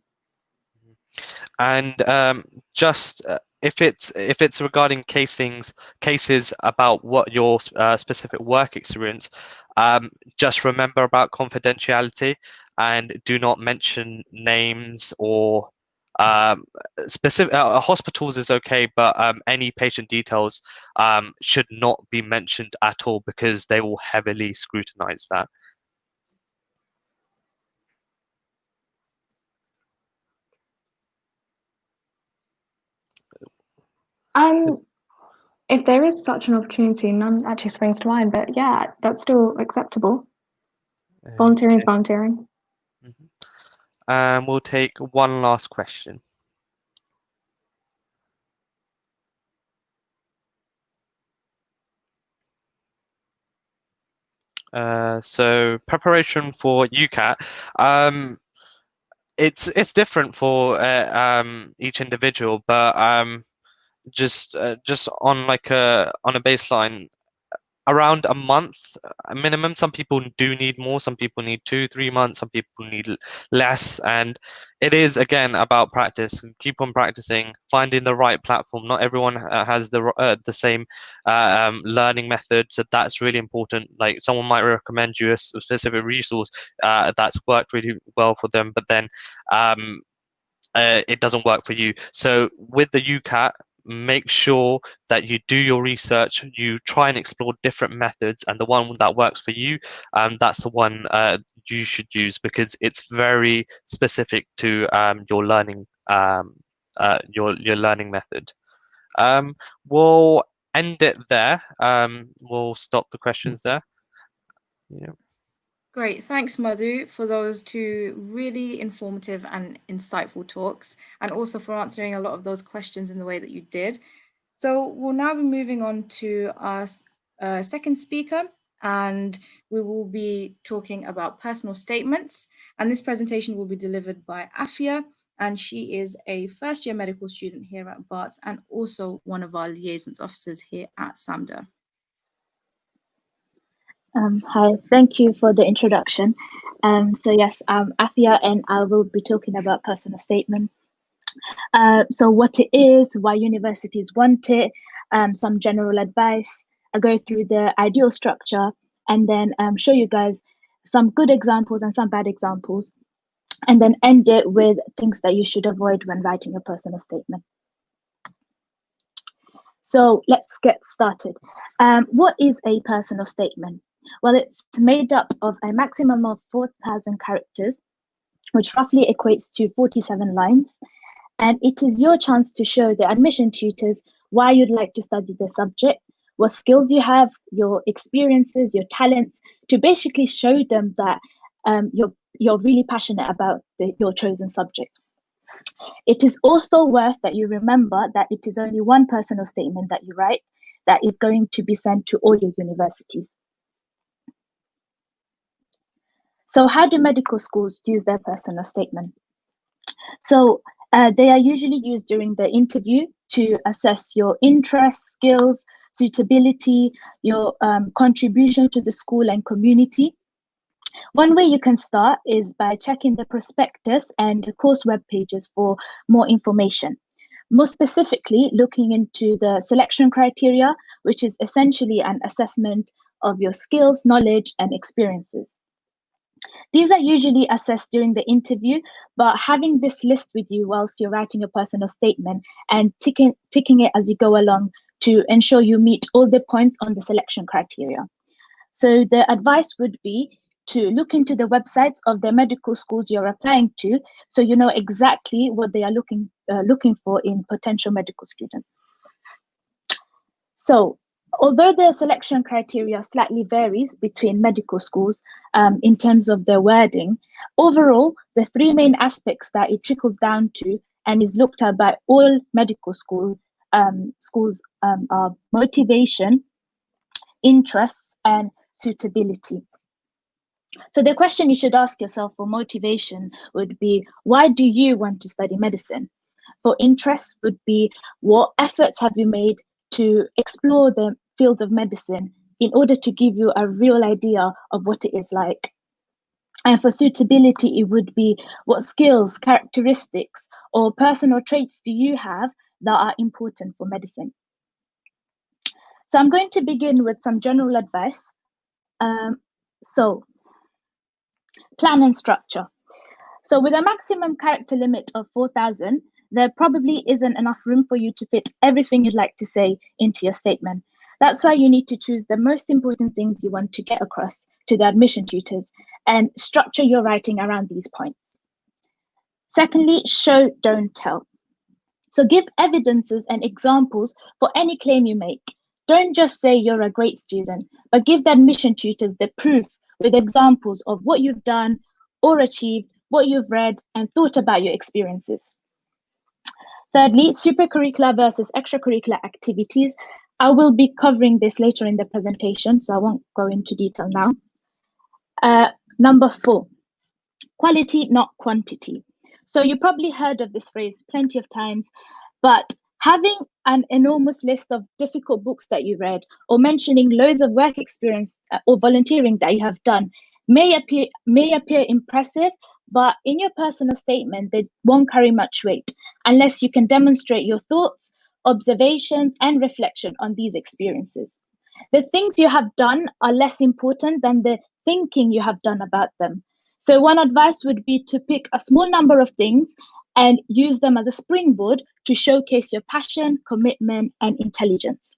And just if it's regarding cases about what your specific work experience, just remember about confidentiality, and do not mention names or specific hospitals is okay, but any patient details should not be mentioned at all, because they will heavily scrutinize that. If there is such an opportunity, none actually springs to mind, but yeah, that's still acceptable. Volunteering is volunteering. We'll take one last question. So preparation for UCAT, it's different for each individual, but just on like on a baseline, around a month minimum. Some people do need more, some people need 2-3 months, some people need less, and it is again about practice. Keep on practicing, finding the right platform. Not everyone has the same learning method, so that's really important. Like someone might recommend you a specific resource that's worked really well for them, but then it doesn't work for you. So with the UCAT, make sure that you do your research, you try and explore different methods, and the one that works for you, that's the one you should use, because it's very specific to your learning your learning method. We'll end it there. We'll stop the questions there. Yeah. Great. Thanks, Madhu, for those 2 really informative and insightful talks, and also for answering a lot of those questions in the way that you did. So we'll now be moving on to our second speaker, and we will be talking about personal statements. And this presentation will be delivered by Afia, and she is a first-year medical student here at BART and also one of our liaisons officers here at SAMDA. Hi, thank you for the introduction. So yes, I'm Afia, and I will be talking about personal statement. So what it is, why universities want it, some general advice. I go through the ideal structure, and then show you guys some good examples and some bad examples, and then end it with things that you should avoid when writing a personal statement. So let's get started. What is a personal statement? Well, it's made up of a maximum of 4,000 characters, which roughly equates to 47 lines. And it is your chance to show the admission tutors why you'd like to study the subject, what skills you have, your experiences, your talents, to basically show them that you're really passionate about your chosen subject. It is also worth that you remember that it is only one personal statement that you write that is going to be sent to all your universities. So how do medical schools use their personal statement? So they are usually used during the interview to assess your interests, skills, suitability, your contribution to the school and community. One way you can start is by checking the prospectus and the course web pages for more information. More specifically, looking into the selection criteria, which is essentially an assessment of your skills, knowledge, and experiences. These are usually assessed during the interview, but having this list with you whilst you're writing a personal statement and ticking it as you go along to ensure you meet all the points on the selection criteria. So the advice would be to look into the websites of the medical schools you're applying to, so you know exactly what they are looking for in potential medical students. So, although the selection criteria slightly varies between medical schools in terms of their wording, overall, the three main aspects that it trickles down to and is looked at by all medical schools are motivation, interests, and suitability. So the question you should ask yourself for motivation would be, why do you want to study medicine? For interest would be, what efforts have you made to explore the field of medicine in order to give you a real idea of what it is like? And for suitability, it would be, what skills, characteristics, or personal traits do you have that are important for medicine? So I'm going to begin with some general advice. So plan and structure. So with a maximum character limit of 4,000, there probably isn't enough room for you to fit everything you'd like to say into your statement. That's why you need to choose the most important things you want to get across to the admission tutors and structure your writing around these points. Secondly, show, don't tell. So give evidences and examples for any claim you make. Don't just say you're a great student, but give the admission tutors the proof with examples of what you've done or achieved, what you've read and thought about your experiences. Thirdly, supercurricular versus extracurricular activities. I will be covering this later in the presentation, so I won't go into detail now. Number 4, quality, not quantity. So you probably heard of this phrase plenty of times, but having an enormous list of difficult books that you read or mentioning loads of work experience or volunteering that you have done may appear impressive, but in your personal statement, they won't carry much weight unless you can demonstrate your thoughts, observations, and reflection on these experiences. The things you have done are less important than the thinking you have done about them. So one advice would be to pick a small number of things and use them as a springboard to showcase your passion, commitment, and intelligence.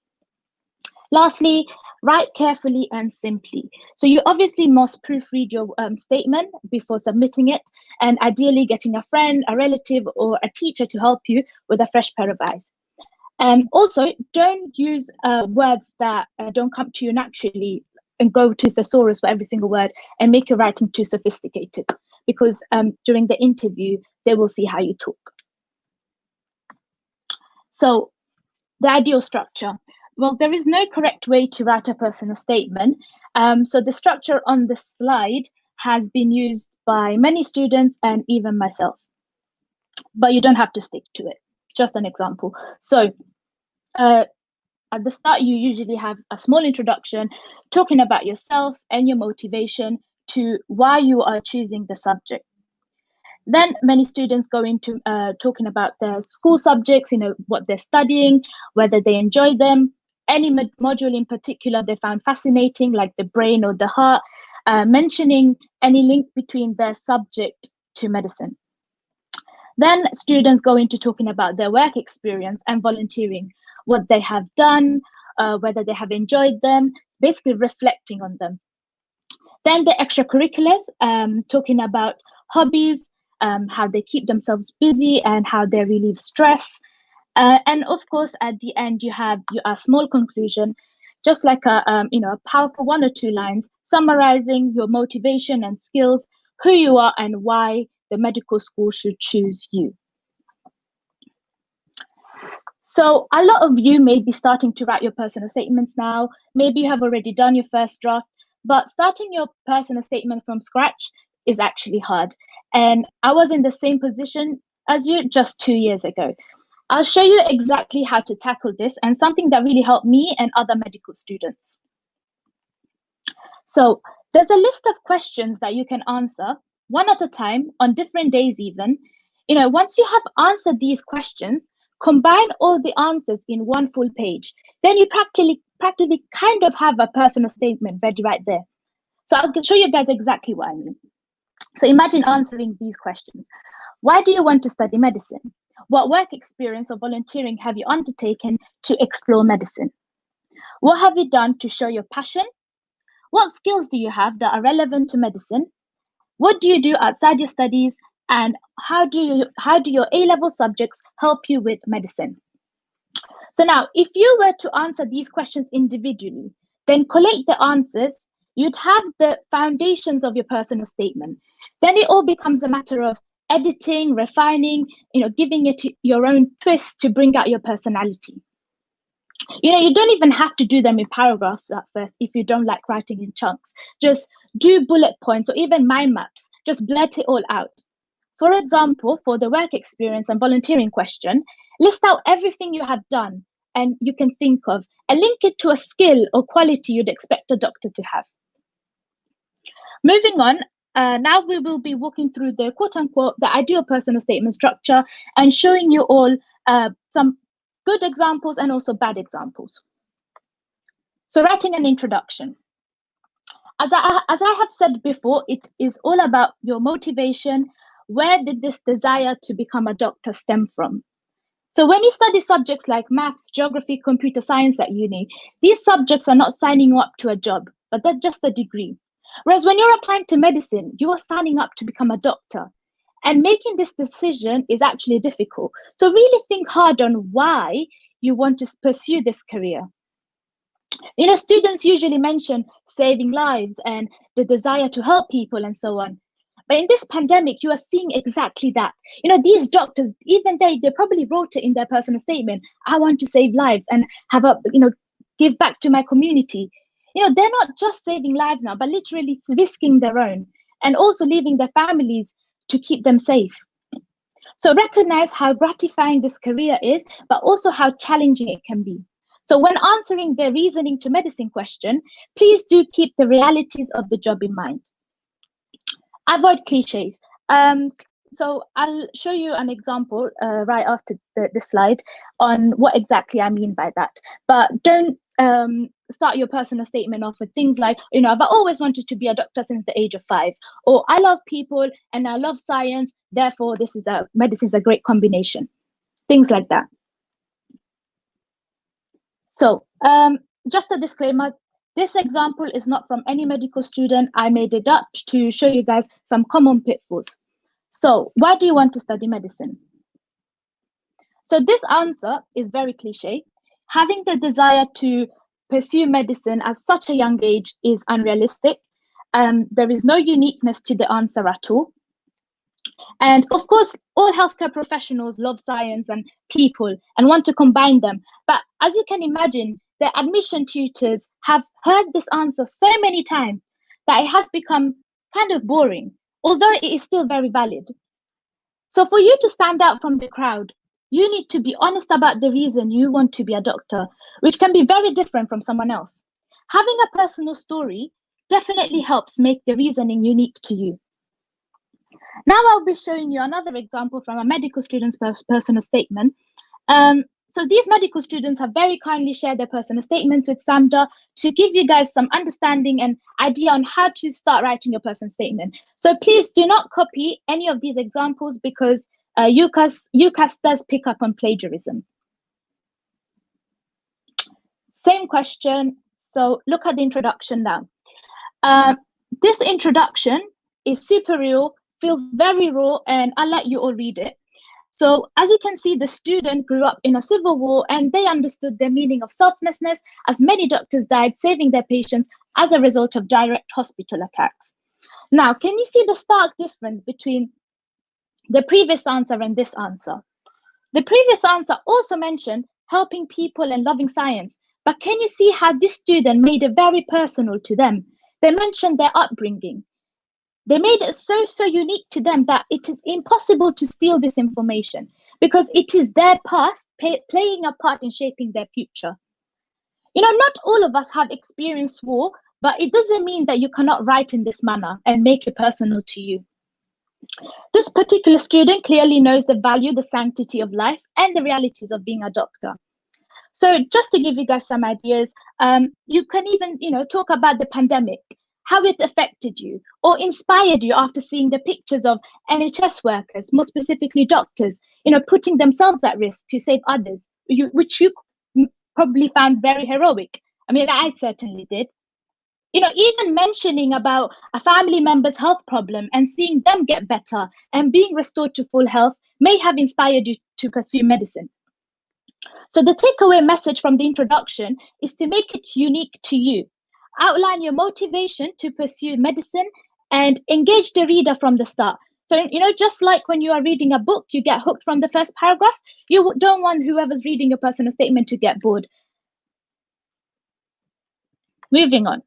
Lastly, write carefully and simply. So you obviously must proofread your statement before submitting it, and ideally getting a friend, a relative, or a teacher to help you with a fresh pair of eyes. Also, don't use words that don't come to you naturally and go to thesaurus for every single word and make your writing too sophisticated, because during the interview, they will see how you talk. So the ideal structure. Well, there is no correct way to write a personal statement. So the structure on the slide has been used by many students and even myself, but you don't have to stick to it. Just an example. So at the start, you usually have a small introduction talking about yourself and your motivation to why you are choosing the subject. Then many students go into talking about their school subjects, what they're studying, whether they enjoy them, any module in particular they found fascinating, like the brain or the heart, mentioning any link between their subject to medicine. Then students go into talking about their work experience and volunteering, what they have done, whether they have enjoyed them, basically reflecting on them. Then the extracurriculars, talking about hobbies, how they keep themselves busy and how they relieve stress. And of course, at the end, you have a small conclusion, just like a powerful 1 or 2 lines summarizing your motivation and skills, who you are and why the medical school should choose you. So a lot of you may be starting to write your personal statements now. Maybe you have already done your first draft, but starting your personal statement from scratch is actually hard. And I was in the same position as you just 2 years ago. I'll show you exactly how to tackle this and something that really helped me and other medical students. So there's a list of questions that you can answer one at a time on different days even. Once you have answered these questions, combine all the answers in one full page. Then you practically kind of have a personal statement ready right there. So I'll show you guys exactly what I mean. So imagine answering these questions. Why do you want to study medicine? What work experience or volunteering have you undertaken to explore medicine? What have you done to show your passion? What skills do you have that are relevant to medicine? What do you do outside your studies? And how do your A-level subjects help you with medicine? So now, if you were to answer these questions individually, then collate the answers, you'd have the foundations of your personal statement. Then it all becomes a matter of editing, refining, giving it your own twist to bring out your personality. You don't even have to do them in paragraphs at first if you don't like writing in chunks. Just do bullet points or even mind maps. Just blurt it all out. For example, for the work experience and volunteering question, list out everything you have done and you can think of and link it to a skill or quality you'd expect a doctor to have. Moving on, now we will be walking through the quote-unquote, the ideal personal statement structure and showing you all some good examples and also bad examples. So writing an introduction. As I have said before, it is all about your motivation. Where did this desire to become a doctor stem from? So when you study subjects like maths, geography, computer science at uni, these subjects are not signing you up to a job, but they're just a degree. Whereas when you're applying to medicine, you are signing up to become a doctor. And making this decision is actually difficult. So really think hard on why you want to pursue this career. Students usually mention saving lives and the desire to help people and so on. But in this pandemic, you are seeing exactly that. These doctors, even they probably wrote it in their personal statement. I want to save lives and give back to my community. They're not just saving lives now, but literally risking their own and also leaving their families to keep them safe. So recognize how gratifying this career is, but also how challenging it can be. So when answering the reasoning to medicine question, please do keep the realities of the job in mind. Avoid cliches. So I'll show you an example right after this slide on what exactly I mean by that. But don't start your personal statement off with things like, I've always wanted to be a doctor since the age of 5, or I love people and I love science, therefore medicine is a great combination. Things like that. So just a disclaimer, this example is not from any medical student. I made it up to show you guys some common pitfalls. So why do you want to study medicine? So this answer is very cliche. Having the desire to pursue medicine at such a young age is unrealistic. There is no uniqueness to the answer at all. And of course, all healthcare professionals love science and people and want to combine them. But as you can imagine, the admission tutors have heard this answer so many times that it has become kind of boring, although it is still very valid. So for you to stand out from the crowd, you need to be honest about the reason you want to be a doctor, which can be very different from someone else. Having a personal story definitely helps make the reasoning unique to you. Now I'll be showing you another example from a medical student's personal statement. So these medical students have very kindly shared their personal statements with SAMDA to give you guys some understanding and idea on how to start writing your personal statement. So please do not copy any of these examples because UCAS does pick up on plagiarism. Same question. So look at the introduction now. This introduction is super real, feels very raw, and I'll let you all read it. So as you can see, the student grew up in a civil war and they understood the meaning of selflessness as many doctors died saving their patients as a result of direct hospital attacks. Now, can you see the stark difference between the previous answer and this answer? The previous answer also mentioned helping people and loving science. But can you see how this student made it very personal to them? They mentioned their upbringing. They made it so unique to them that it is impossible to steal this information because it is their past playing a part in shaping their future. Not all of us have experienced war, but it doesn't mean that you cannot write in this manner and make it personal to you. This particular student clearly knows the value, the sanctity of life, and the realities of being a doctor. So just to give you guys some ideas, you can even, talk about the pandemic, how it affected you or inspired you after seeing the pictures of NHS workers, more specifically doctors, putting themselves at risk to save others, which you probably found very heroic. I mean, I certainly did. Even mentioning about a family member's health problem and seeing them get better and being restored to full health may have inspired you to pursue medicine. So the takeaway message from the introduction is to make it unique to you. Outline your motivation to pursue medicine and engage the reader from the start. So, just like when you are reading a book, you get hooked from the first paragraph. You don't want whoever's reading your personal statement to get bored. Moving on.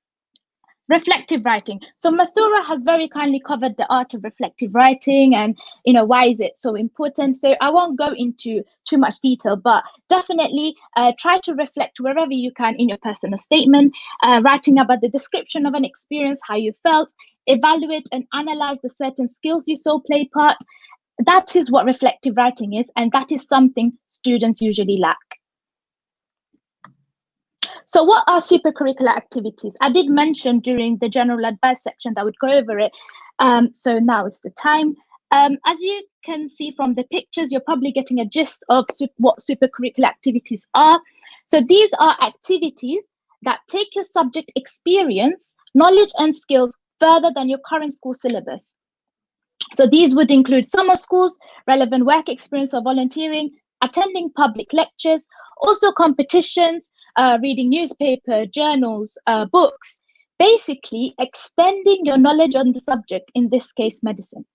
Reflective writing. So Mathura has very kindly covered the art of reflective writing and why is it so important. So I won't go into too much detail, but definitely try to reflect wherever you can in your personal statement, writing about the description of an experience, how you felt, evaluate and analyze the certain skills you saw play part. That is what reflective writing is, and that is something students usually lack. So what are supercurricular activities? I did mention during the general advice section that I would go over it. So now is the time. As you can see from the pictures, you're probably getting a gist of what supercurricular activities are. So these are activities that take your subject experience, knowledge and skills further than your current school syllabus. So these would include summer schools, relevant work experience or volunteering, attending public lectures, also competitions, reading newspaper, journals, books, basically extending your knowledge on the subject, in this case, medicine.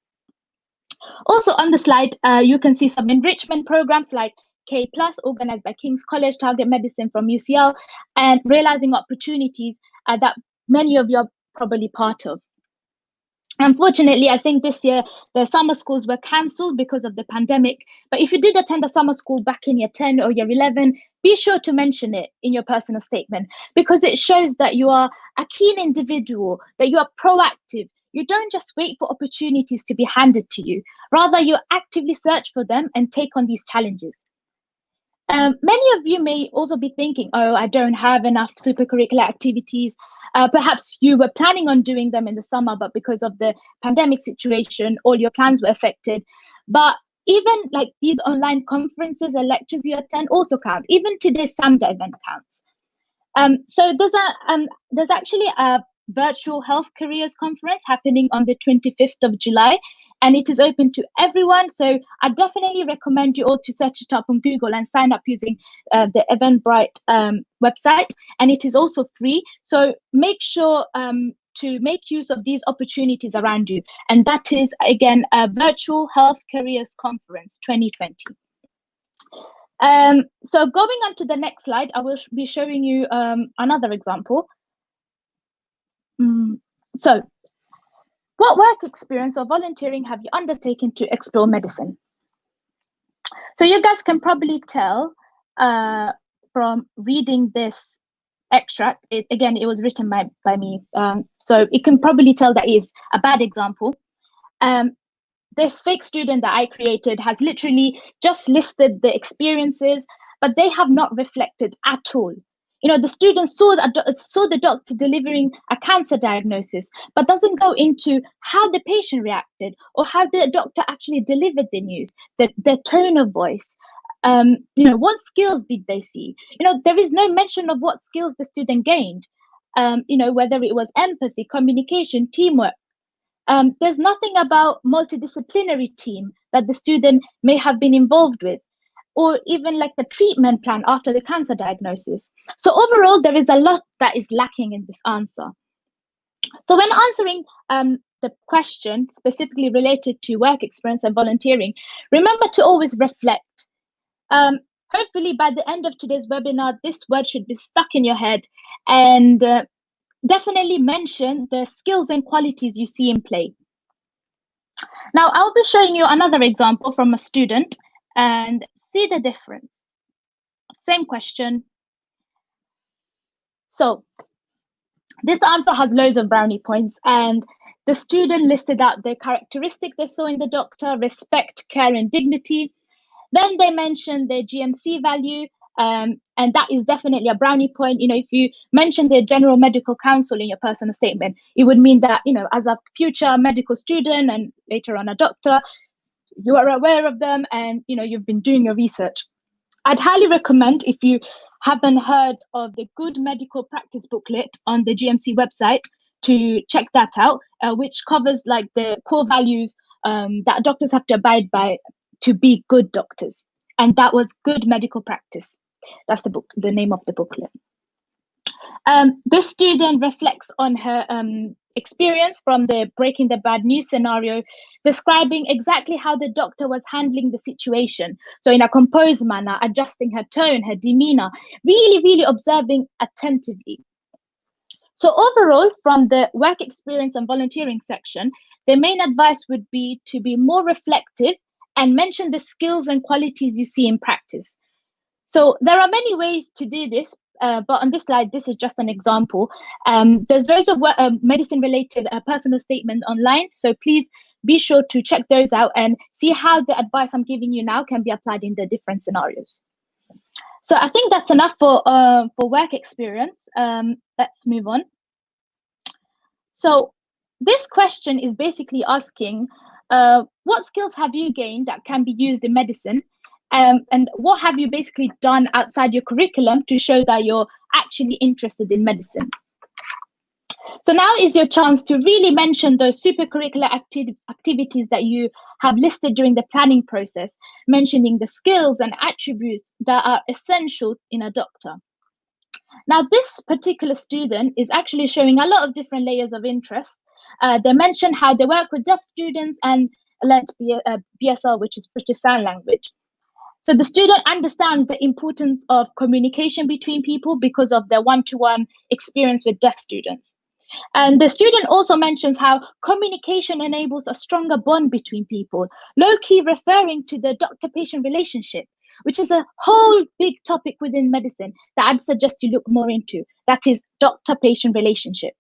Also on the slide, you can see some enrichment programs like K+, organized by King's College, Target Medicine from UCL, and realizing opportunities that many of you are probably part of. Unfortunately, I think this year the summer schools were cancelled because of the pandemic. But if you did attend a summer school back in year 10 or year 11, be sure to mention it in your personal statement because it shows that you are a keen individual, that you are proactive. You don't just wait for opportunities to be handed to you. Rather, you actively search for them and take on these challenges. Many of you may also be thinking, oh, I don't have enough supercurricular activities. Perhaps you were planning on doing them in the summer, but because of the pandemic situation, all your plans were affected. But even like these online conferences and lectures you attend also count. Even today's SAMDA event counts. So there's actually a virtual health careers conference happening on the 25th of July, and it is open to everyone. So I definitely recommend you all to search it up on Google and sign up using the Eventbrite website, and it is also free. So make sure to make use of these opportunities around you. And that is, again, a virtual health careers conference 2020. So going on to the next slide, I will be showing you another example. So what work experience or volunteering have you undertaken to explore medicine? So you guys can probably tell from reading this extract, it was written by me. So you can probably tell that is a bad example. This fake student that I created has literally just listed the experiences, but they have not reflected at all. The student saw the doctor delivering a cancer diagnosis, but doesn't go into how the patient reacted or how the doctor actually delivered the news, the tone of voice. What skills did they see? There is no mention of what skills the student gained. Whether it was empathy, communication, teamwork. There's nothing about multidisciplinary team that the student may have been involved with, or even like the treatment plan after the cancer diagnosis. So overall, there is a lot that is lacking in this answer. So when answering the question specifically related to work experience and volunteering, remember to always reflect. hopefully by the end of today's webinar, this word should be stuck in your head, and definitely mention the skills and qualities you see in play. Now, I'll be showing you another example from a student and see the difference. Same question. So this answer has loads of brownie points, and the student listed out the characteristic they saw in the doctor: respect, care, and dignity. Then they mentioned their GMC value, and that is definitely a brownie point. You know, if you mention the general medical counsel in your personal statement, it would mean that, you know, as a future medical student and later on a doctor, you are aware of them and, you know, you've been doing your research. I'd highly recommend, if you haven't heard of the Good Medical Practice booklet on the GMC website, to check that out, which covers like the core values that doctors have to abide by to be good doctors. And that was Good Medical Practice. That's the name of the booklet. This student reflects on her experience from the breaking the bad news scenario, describing exactly how the doctor was handling the situation. So in a composed manner, adjusting her tone, her demeanor, really observing attentively. So overall, from the work experience and volunteering section, the main advice would be to be more reflective and mention the skills and qualities you see in practice. So there are many ways to do this, but on this slide, this is just an example. There's loads of medicine-related personal statements online, so please be sure to check those out and see how the advice I'm giving you now can be applied in the different scenarios. So I think that's enough for work experience. Let's move on. So this question is basically asking, what skills have you gained that can be used in medicine? And what have you basically done outside your curriculum to show that you're actually interested in medicine? So now is your chance to really mention those supercurricular activities that you have listed during the planning process, mentioning the skills and attributes that are essential in a doctor. Now, this particular student is actually showing a lot of different layers of interest. They mentioned how they work with deaf students and learned BSL, which is British Sign Language. So the student understands the importance of communication between people because of their one-to-one experience with deaf students. And the student also mentions how communication enables a stronger bond between people, low-key referring to the doctor-patient relationship, which is a whole big topic within medicine that I'd suggest you look more into. That is doctor-patient relationship.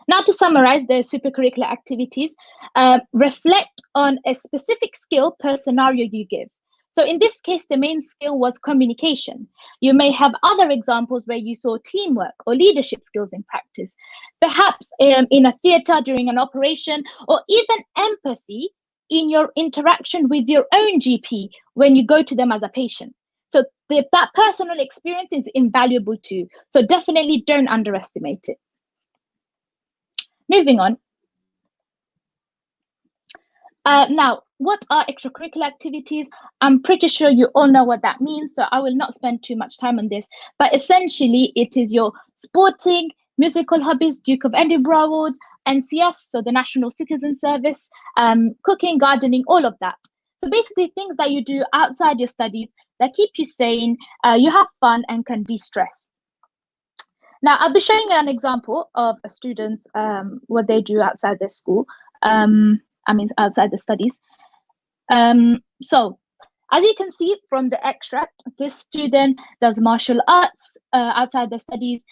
Now, to summarize the supercurricular activities, reflect on a specific skill per scenario you give. So in this case, the main skill was communication. You may have other examples where you saw teamwork or leadership skills in practice, perhaps in a theatre during an operation, or even empathy in your interaction with your own GP when you go to them as a patient. So that personal experience is invaluable too. So definitely don't underestimate it. Moving on. Now, what are extracurricular activities? I'm pretty sure you all know what that means, so I will not spend too much time on this. But essentially, it is your sporting, musical hobbies, Duke of Edinburgh Awards, NCS, so the National Citizen Service, cooking, gardening, all of that. So basically, things that you do outside your studies that keep you sane, you have fun, and can de-stress. Now, I'll be showing you an example of a student, what they do outside their school. Outside the studies. So, as you can see from the extract, this student does martial arts outside their studies.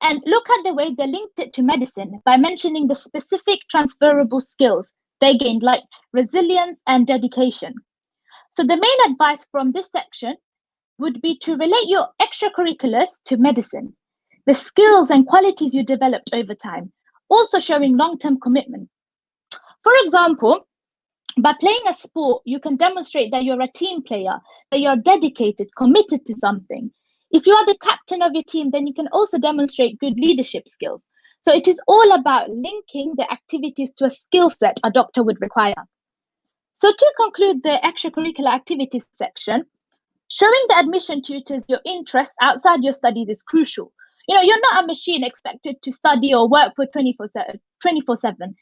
And look at the way they linked it to medicine by mentioning the specific transferable skills they gained, like resilience and dedication. So the main advice from this section would be to relate your extracurriculars to medicine, the skills and qualities you developed over time, also showing long-term commitment. For example, by playing a sport, you can demonstrate that you're a team player, that you're dedicated, committed to something. If you are the captain of your team, then you can also demonstrate good leadership skills. So it is all about linking the activities to a skill set a doctor would require. So to conclude the extracurricular activities section, showing the admission tutors your interest outside your studies is crucial. You know, you're not a machine expected to study or work for 24/7.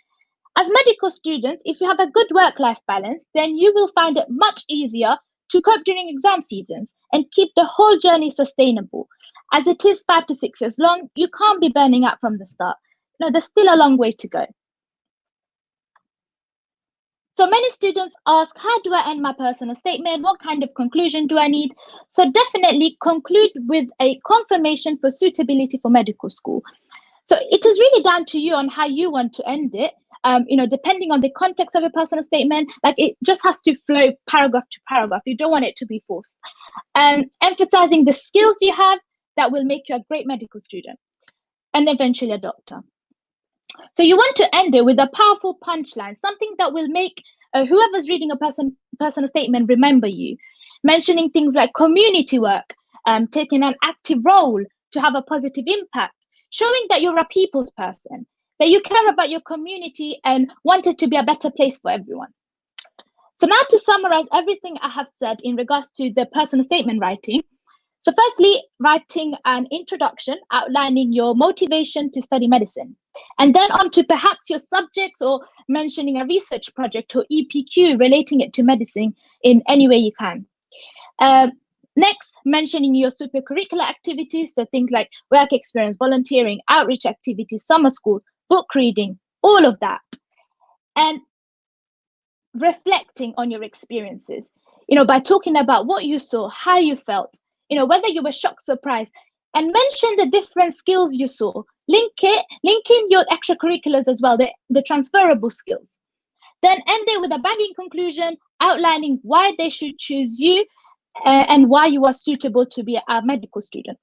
As medical students, if you have a good work-life balance, then you will find it much easier to cope during exam seasons and keep the whole journey sustainable. As it is 5 to 6 years long, you can't be burning out from the start. No, there's still a long way to go. So many students ask, how do I end my personal statement? What kind of conclusion do I need? So definitely conclude with a confirmation for suitability for medical school. So it is really down to you on how you want to end it. Depending on the context of a personal statement, like it just has to flow paragraph to paragraph. You don't want it to be forced. And emphasizing the skills you have that will make you a great medical student and eventually a doctor. So you want to end it with a powerful punchline, something that will make whoever's reading a personal statement remember you. Mentioning things like community work, taking an active role to have a positive impact, showing that you're a people's person, that you care about your community and want it to be a better place for everyone. So now to summarize everything I have said in regards to the personal statement writing. So firstly, writing an introduction outlining your motivation to study medicine, and then on to perhaps your subjects or mentioning a research project or EPQ relating it to medicine in any way you can. Next, mentioning your supercurricular activities, so things like work experience, volunteering, outreach activities, summer schools, book reading, all of that. And reflecting on your experiences, by talking about what you saw, how you felt, whether you were shocked, surprised, and mention the different skills you saw. Link in your extracurriculars as well, the transferable skills. Then end it with a banging conclusion, outlining why they should choose you and why you are suitable to be a medical student.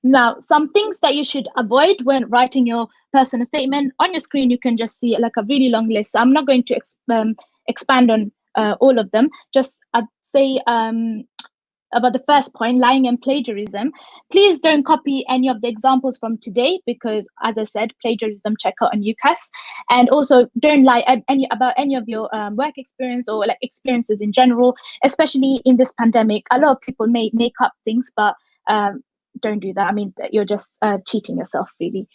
Now, some things that you should avoid when writing your personal statement. On your screen, you can just see like a really long list. So I'm not going to expand on all of them. Just I'd say about the first point, lying and plagiarism. Please don't copy any of the examples from today because, as I said, plagiarism check out on UCAS. And also don't lie about any of your work experience or like experiences in general, especially in this pandemic. A lot of people may make up things, but don't do that. I mean, you're just cheating yourself, really.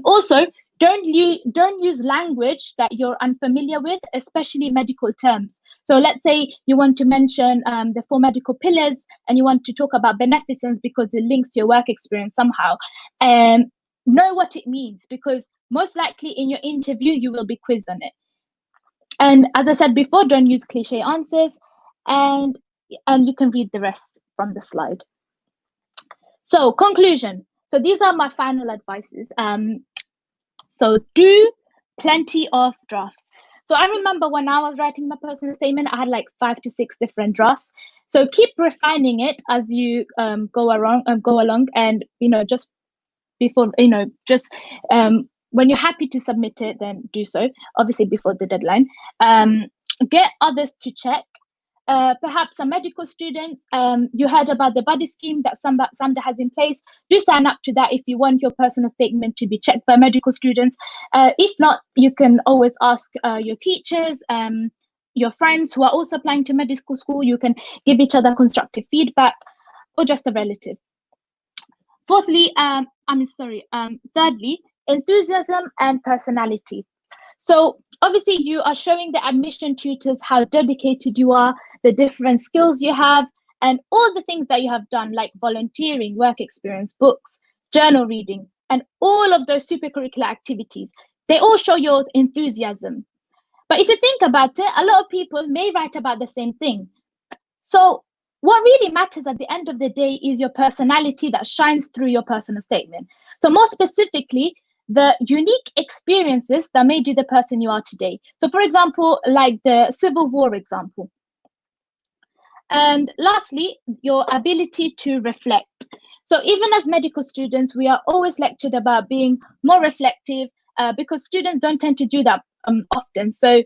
Also, don't use language that you're unfamiliar with, especially medical terms. So let's say you want to mention the 4 medical pillars and you want to talk about beneficence because it links to your work experience somehow. Know what it means, because most likely in your interview, you will be quizzed on it. And as I said before, don't use cliche answers, and you can read the rest from the slide. So conclusion. So these are my final advices. So do plenty of drafts. So I remember when I was writing my personal statement, I had like 5 to 6 different drafts. So keep refining it as you go along, and just before when you're happy to submit it, then do so. Obviously before the deadline. Get others to check. Perhaps some medical students, you heard about the buddy scheme that SAMDA has in place. Do sign up to that if you want your personal statement to be checked by medical students. If not, you can always ask your teachers, your friends who are also applying to medical school. You can give each other constructive feedback, or just a relative. Thirdly, enthusiasm and personality. So obviously you are showing the admission tutors how dedicated you are, the different skills you have, and all the things that you have done, like volunteering, work experience, books, journal reading, and all of those supercurricular activities. They all show your enthusiasm. But if you think about it, a lot of people may write about the same thing. So what really matters at the end of the day is your personality that shines through your personal statement. So more specifically, the unique experiences that made you the person you are today. So for example, like the Civil War example. And lastly, your ability to reflect. So even as medical students, we are always lectured about being more reflective because students don't tend to do that often. So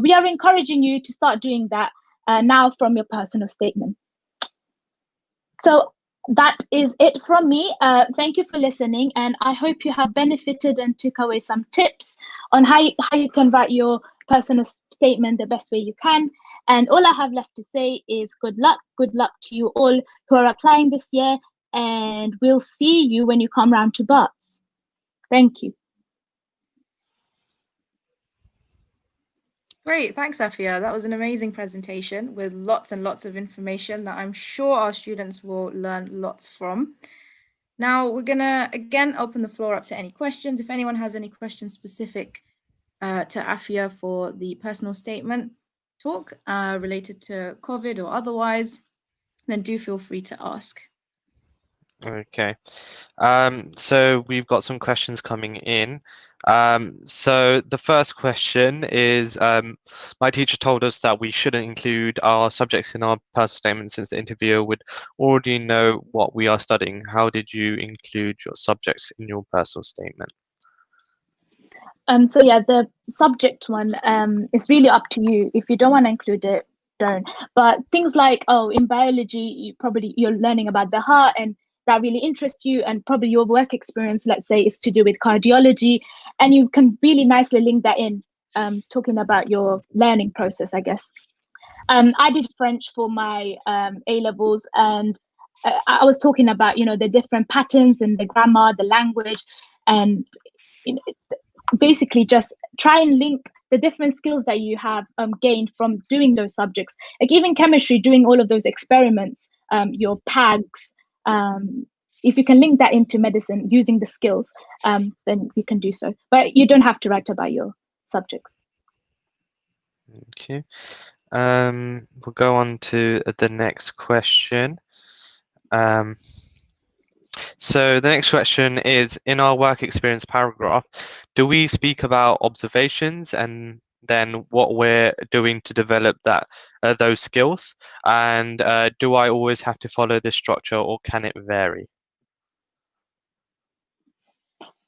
we are encouraging you to start doing that now from your personal statement. So that is it from me. Thank you for listening, and I hope you have benefited and took away some tips on how you can write your personal statement the best way you can. And all I have left to say is good luck to you all who are applying this year, and we'll see you when you come round to Barts. Thank you. Great, thanks, Afia. That was an amazing presentation with lots and lots of information that I'm sure our students will learn lots from. Now we're gonna again open the floor up to any questions. If anyone has any questions specific to Afia for the personal statement talk related to COVID or otherwise, then do feel free to ask. Okay, so we've got some questions coming in. So the first question is, my teacher told us that we shouldn't include our subjects in our personal statement since the interviewer would already know what we are studying. How did you include your subjects in your personal statement? So yeah, the subject one is really up to you. If you don't want to include it, don't. But things like, oh, in biology, you're learning about the heart, and that really interests you, and probably your work experience, let's say, is to do with cardiology, and you can really nicely link that in, talking about your learning process, I guess. I did French for my A levels, and I was talking about, you know, the different patterns and the grammar, the language, and you know, basically just try and link the different skills that you have gained from doing those subjects. Like even chemistry, doing all of those experiments, your PAGs, if you can link that into medicine using the skills, then you can do so. But you don't have to write about your subjects. Okay. We'll go on to the next question. So the next question is, in our work experience paragraph, do we speak about observations and then what we're doing to develop those skills? And do I always have to follow this structure, or can it vary?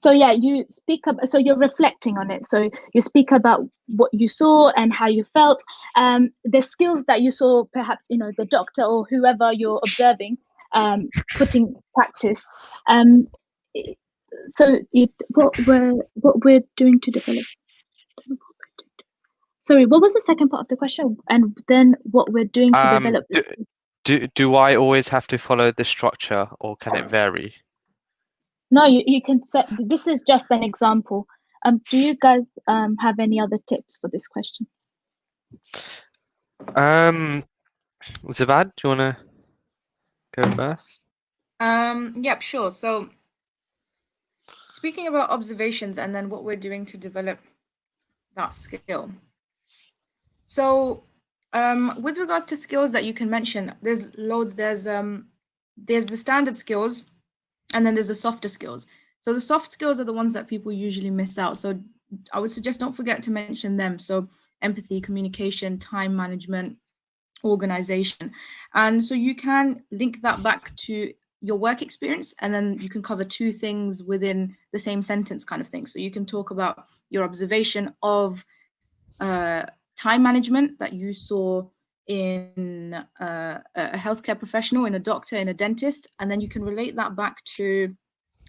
So yeah, you speak up. So you're reflecting on it. So you speak about what you saw and how you felt. The skills that you saw, perhaps the doctor or whoever you're observing, putting practice. So what we're doing to develop. Sorry, what was the second part of the question? And then what we're doing to develop. Do I always have to follow the structure, or can it vary? No, you can set. This is just an example. Do you guys have any other tips for this question? Zabad, do you want to go first? Yep, sure. So speaking about observations and then what we're doing to develop that skill. So with regards to skills that you can mention, there's loads. There's the standard skills, and then there's the softer skills. So the soft skills are the ones that people usually miss out. So I would suggest don't forget to mention them. So empathy, communication, time management, organization. And so you can link that back to your work experience, and then you can cover two things within the same sentence kind of thing. So you can talk about your observation of time management that you saw in a healthcare professional, in a doctor, in a dentist, and then you can relate that back to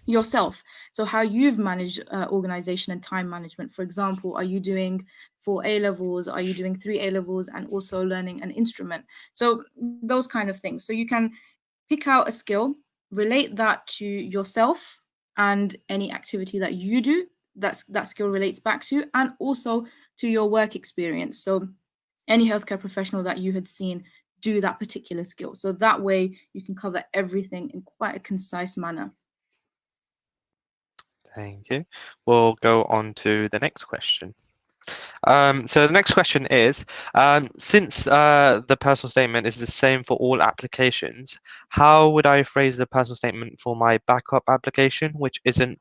yourself. So how you've managed organization and time management. For example, are you doing 4 A levels? Are you doing 3 A levels and also learning an instrument? So those kind of things. So you can pick out a skill, relate that to yourself and any activity that you do that skill relates back to, and also to your work experience. So any healthcare professional that you had seen do that particular skill. So that way you can cover everything in quite a concise manner. Thank you. We'll go on to the next question. So the next question is, since the personal statement is the same for all applications, how would I phrase the personal statement for my backup application, which isn't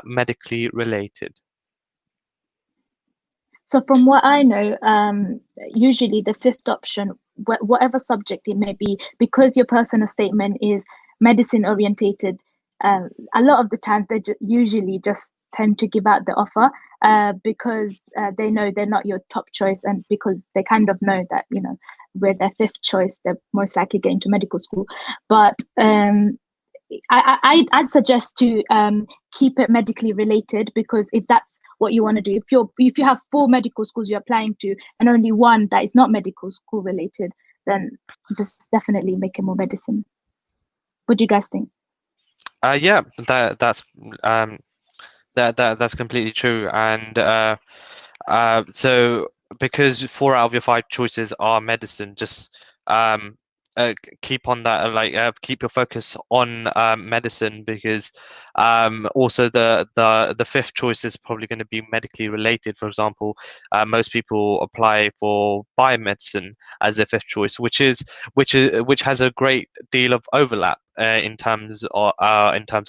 medically related? So from what I know, usually the fifth option, whatever subject it may be, because your personal statement is medicine orientated, a lot of the times they usually just tend to give out the offer because they know they're not your top choice, and because they kind of know that we're their fifth choice, they're most likely getting to medical school. But I'd suggest to keep it medically related, because if that's what you want to do, if you have 4 medical schools you're applying to and only one that is not medical school related, then just definitely make it more medicine. What do you guys think? Yeah, that's completely true. And so because 4 out of your 5 choices are medicine, just keep on that, keep your focus on medicine, because also the fifth choice is probably going to be medically related. For example, most people apply for biomedicine as their fifth choice, which has a great deal of overlap in terms of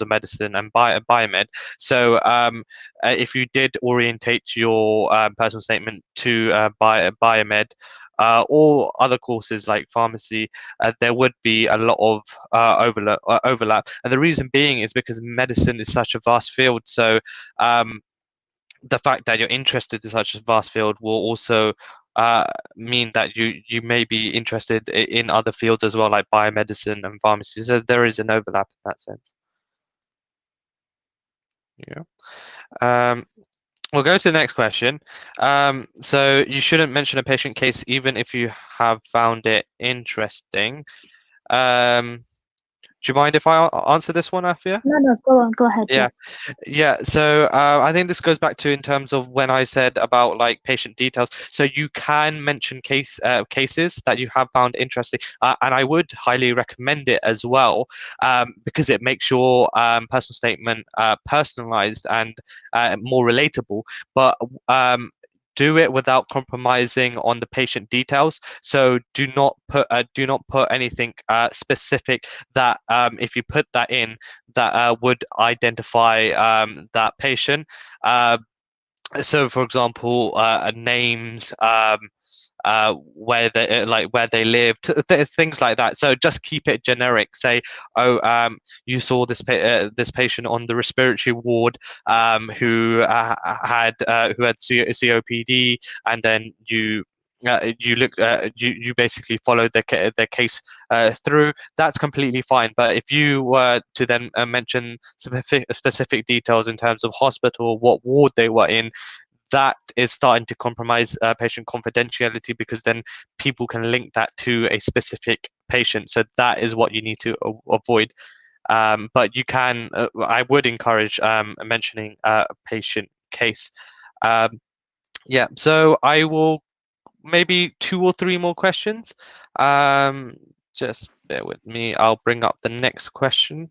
medicine and biomed. So if you did orientate your personal statement to biomed, or other courses like pharmacy, there would be a lot of overlap. And the reason being is because medicine is such a vast field. So the fact that you're interested in such a vast field will also mean that you may be interested in other fields as well, like biomedicine and pharmacy. So there is an overlap in that sense. Yeah. We'll go to the next question. So you shouldn't mention a patient case even if you have found it interesting. Do you mind if I answer this one, Afia? No, go on, go ahead. Yeah. So I think this goes back to in terms of when I said about like patient details. So you can mention cases that you have found interesting, and I would highly recommend it as well, because it makes your personal statement personalized and more relatable. But do it without compromising on the patient details. So do not put anything specific that if you put that in, that would identify that patient. So, for example, names, where they lived, things like that. So just keep it generic. Say, oh, you saw this patient on the respiratory ward, who had COPD, and then you basically followed their case through. That's completely fine. But if you were to then mention specific details in terms of hospital, what ward they were in, that is starting to compromise patient confidentiality, because then people can link that to a specific patient. So that is what you need to avoid. But you can, I would encourage mentioning a patient case. Yeah, so I will maybe 2 or 3 more questions. Just bear with me. I'll bring up the next question.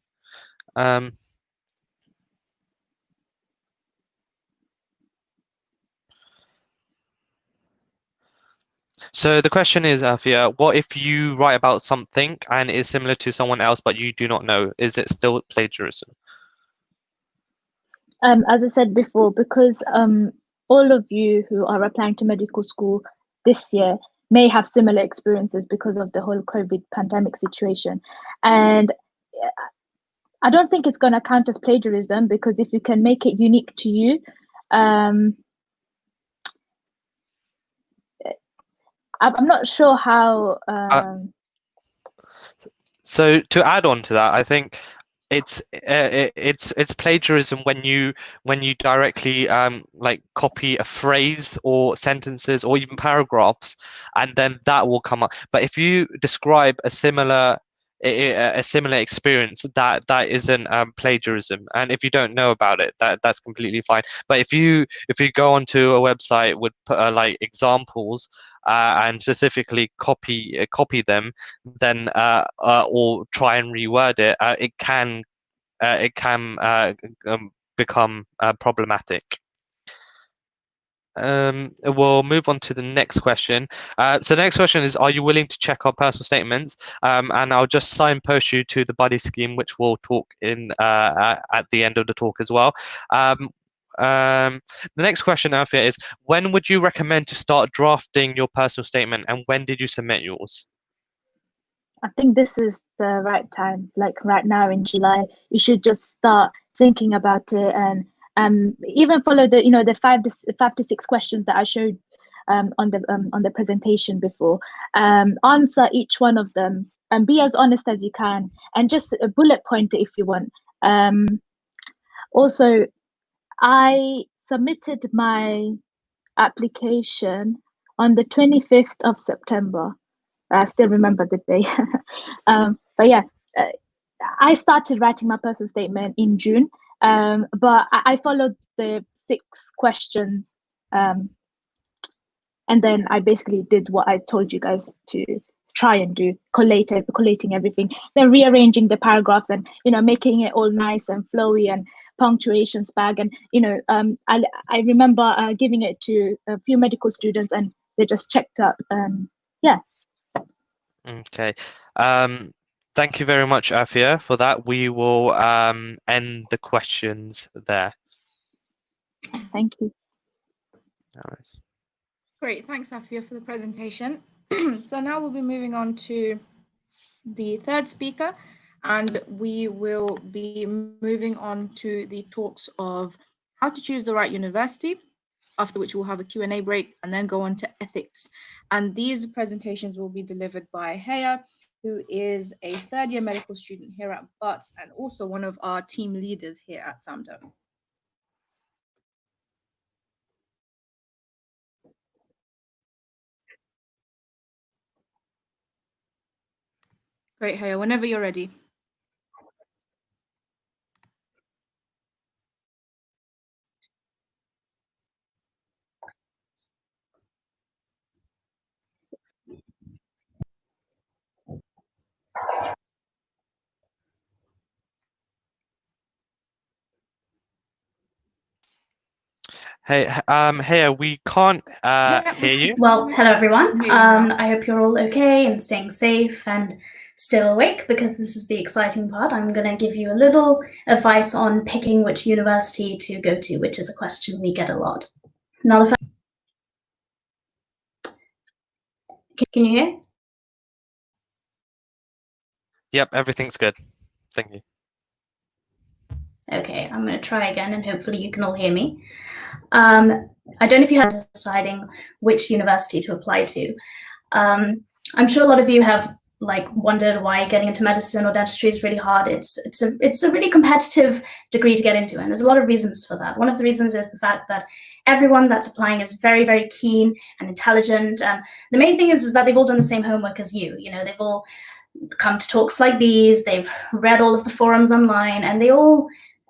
So the question is, Afia, what if you write about something and it's similar to someone else, but you do not know? Is it still plagiarism? As I said before, because all of you who are applying to medical school this year may have similar experiences because of the whole COVID pandemic situation. And I don't think it's going to count as plagiarism, because if you can make it unique to you, I'm not sure how. So to add on to that, I think it's plagiarism when you directly like copy a phrase or sentences or even paragraphs, and then that will come up. But if you describe a similar experience, that isn't plagiarism. And if you don't know about it, that's completely fine. But if you go onto a website with like examples and specifically copy them, then or try and reword it, it can become problematic. We'll move on to the next question. So the next question is, are you willing to check our personal statements? And I'll just signpost you to the buddy scheme, which we'll talk in at the end of the talk as well. The next question, Afia, is, when would you recommend to start drafting your personal statement, and when did you submit yours? I think this is the right time, like right now in July. You should just start thinking about it, and even follow the the 5 to 6 questions that I showed on the presentation before. Answer each one of them and be as honest as you can, and just a bullet point if you want. Also, I submitted my application on the 25th of September. I still remember the day. But yeah, I started writing my personal statement in June, but I followed the 6 questions And then I basically did what I told you guys to try and do, collating everything, then rearranging the paragraphs and, making it all nice and flowy and punctuations back. And, I remember giving it to a few medical students and they just checked up. Yeah. Okay. Thank you very much, Afia, for that. We will end the questions there. Thank you. No worries. Great, thanks, Afia, for the presentation. So now we'll be moving on to the third speaker, and we will be moving on to the talks of how to choose the right university, after which we'll have a Q&A break and then go on to ethics. And these presentations will be delivered by Heya, who is a third-year medical student here at Butts and also one of our team leaders here at SAMDA. Great, Heya, whenever you're ready. Hey, Heya, we can't hear you. Well, hello everyone. Hear you now. I hope you're all okay and staying safe and still awake, because this is the exciting part. I'm going to give you a little advice on picking which university to go to, which is a question we get a lot. Now, can you hear? Yep, everything's good. Thank you. Okay, I'm going to try again and hopefully you can all hear me. I don't know if you had deciding which university to apply to. I'm sure a lot of you have wondered why getting into medicine or dentistry is really hard. It's a really competitive degree to get into, and there's a lot of reasons for that. One of the reasons is the fact that everyone that's applying is very, very keen and intelligent, and the main thing is that they've all done the same homework as you. They've all come to talks like these, they've read all of the forums online, and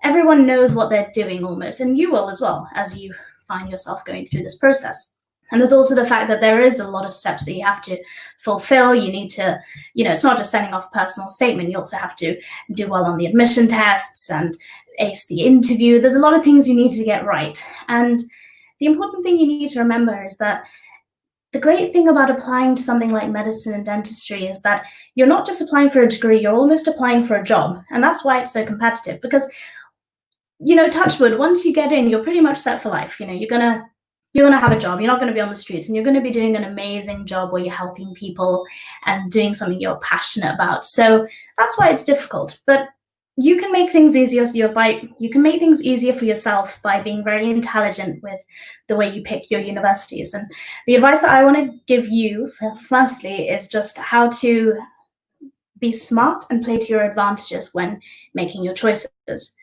everyone knows what they're doing almost, and you will as well as you find yourself going through this process. And there's also the fact that there is a lot of steps that you have to fulfill. You need to, it's not just sending off a personal statement. You also have to do well on the admission tests and ace the interview. There's a lot of things you need to get right. And the important thing you need to remember is that the great thing about applying to something like medicine and dentistry is that you're not just applying for a degree, you're almost applying for a job. And that's why it's so competitive, because touch wood, once you get in, you're pretty much set for life. You're gonna have a job. You're not gonna be on the streets, and you're gonna be doing an amazing job where you're helping people and doing something you're passionate about. So that's why it's difficult. But you can make things easier. You can make things easier for yourself by being very intelligent with the way you pick your universities. And the advice that I want to give you, firstly, is just how to be smart and play to your advantages when making your choices.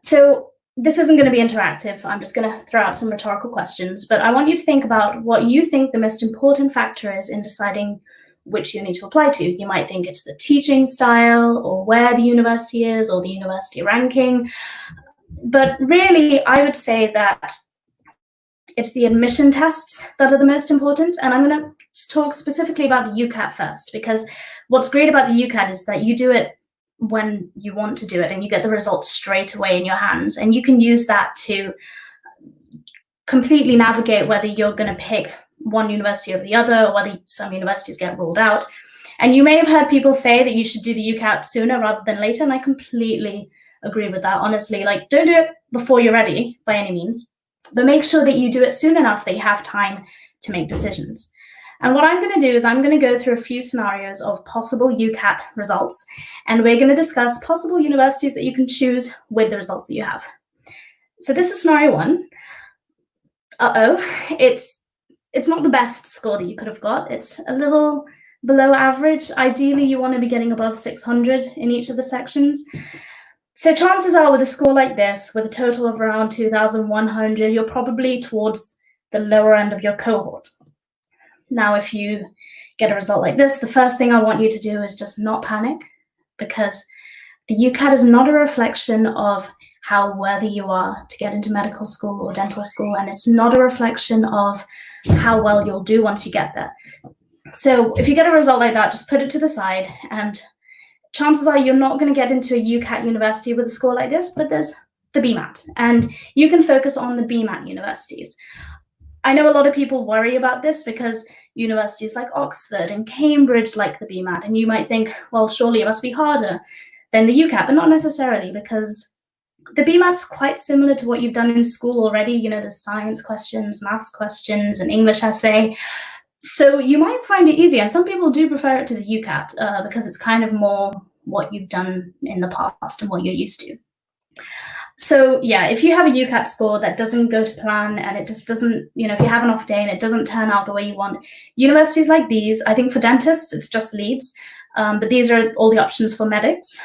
So this isn't going to be interactive. I'm just going to throw out some rhetorical questions, but I want you to think about what you think the most important factor is in deciding which uni to apply to. You might think it's the teaching style or where the university is or the university ranking, but really I would say that it's the admission tests that are the most important. And I'm going to talk specifically about the UCAT first, because what's great about the UCAT is that you do it when you want to do it and you get the results straight away in your hands, and you can use that to completely navigate whether you're going to pick one university over the other or whether some universities get ruled out. And you may have heard people say that you should do the UCAT sooner rather than later, and I completely agree with that. Honestly, don't do it before you're ready by any means, but make sure that you do it soon enough that you have time to make decisions. And what I'm going to do is I'm going to go through a few scenarios of possible UCAT results, and we're going to discuss possible universities that you can choose with the results that you have. So this is scenario one. It's not the best score that you could have got. It's a little below average. Ideally, you want to be getting above 600 in each of the sections. So chances are with a score like this, with a total of around 2,100, you're probably towards the lower end of your cohort. Now, if you get a result like this, the first thing I want you to do is just not panic, because the UCAT is not a reflection of how worthy you are to get into medical school or dental school, and it's not a reflection of how well you'll do once you get there. So if you get a result like that, just put it to the side, and chances are you're not going to get into a UCAT university with a score like this, but there's the BMAT, and you can focus on the BMAT universities. I know a lot of people worry about this because universities like Oxford and Cambridge like the BMAT, and you might think, well, surely it must be harder than the UCAT, but not necessarily, because the BMAT's quite similar to what you've done in school already. You know, there's science questions, maths questions, an English essay. So you might find it easier. And some people do prefer it to the UCAT because it's kind of more what you've done in the past and what you're used to. So yeah, if you have a UCAT score that doesn't go to plan and it just doesn't, you know, if you have an off day and it doesn't turn out the way you want, universities like these, I think for dentists, it's just Leeds, but these are all the options for medics.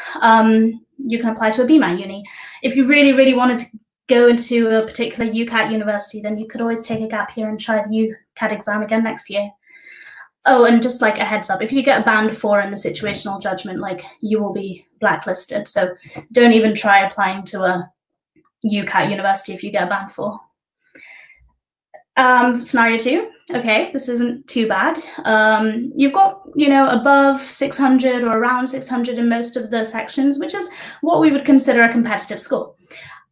You can apply to a BMAT uni. If you really, really wanted to go into a particular UCAT university, then you could always take a gap year and try the UCAT exam again next year. Oh, and just like a heads up, if you get a band 4 in the situational judgment, like, you will be blacklisted. So don't even try applying to a UCAT university if you get a band 4. Scenario 2, okay, this isn't too bad. You've got, you know, above 600 or around 600 in most of the sections, which is what we would consider a competitive score.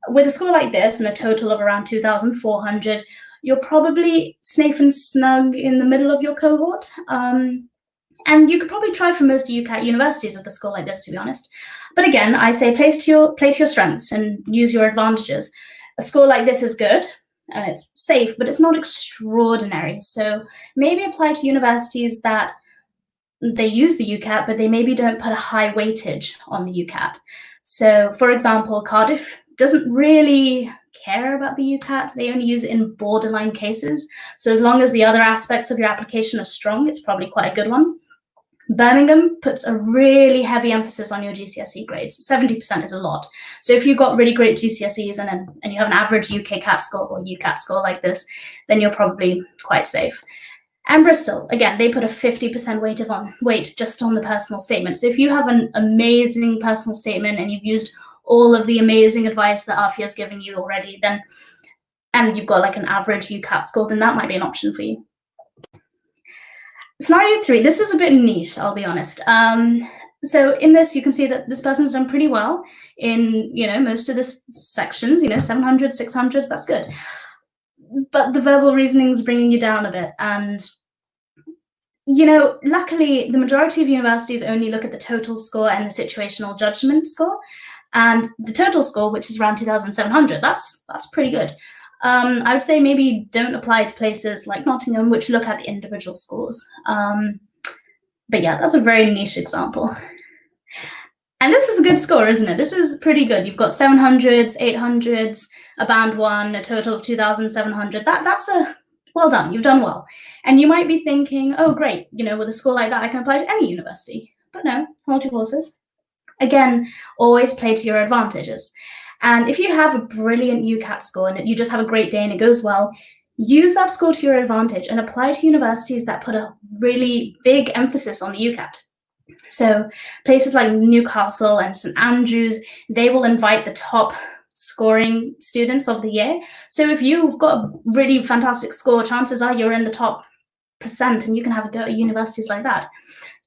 With a score like this and a total of around 2,400, you're probably safe and snug in the middle of your cohort. And you could probably try for most UCAT universities with a score like this, to be honest. But again, I say play to your strengths and use your advantages. A score like this is good and it's safe, but it's not extraordinary. So maybe apply to universities that they use the UCAT, but they maybe don't put a high weightage on the UCAT. So for example, Cardiff doesn't really care about the UCAT. They only use it in borderline cases. So as long as the other aspects of your application are strong, it's probably quite a good one. Birmingham puts a really heavy emphasis on your GCSE grades. 70% is a lot. So if you've got really great GCSEs and you have an average UK CAT score or UCAT score like this, then you're probably quite safe. And Bristol, again, they put a 50% weight just on the personal statement. So if you have an amazing personal statement and you've used all of the amazing advice that Afia's given you already, then, and you've got like an average UCAT score, then that might be an option for you. Scenario 3, this is a bit niche, I'll be honest. So in this, you can see that this person's done pretty well in, you know, most of the sections, you know, 700, 600s, that's good. But the verbal reasoning is bringing you down a bit. And, you know, luckily, the majority of universities only look at the total score and the situational judgment score. And the total score, which is around 2,700, that's pretty good. I would say maybe don't apply to places like Nottingham, which look at the individual scores. But yeah, that's a very niche example. And this is a good score, isn't it? This is pretty good. You've got 700s, 800s, a band 1, a total of 2,700. That's a well done. You've done well. And you might be thinking, oh, great, you know, with a score like that, I can apply to any university. But no, hold your horses. Again, always play to your advantages. And if you have a brilliant UCAT score and you just have a great day and it goes well, use that score to your advantage and apply to universities that put a really big emphasis on the UCAT. So places like Newcastle and St Andrews, they will invite the top scoring students of the year. So if you've got a really fantastic score, chances are you're in the top % and you can have a go at universities like that.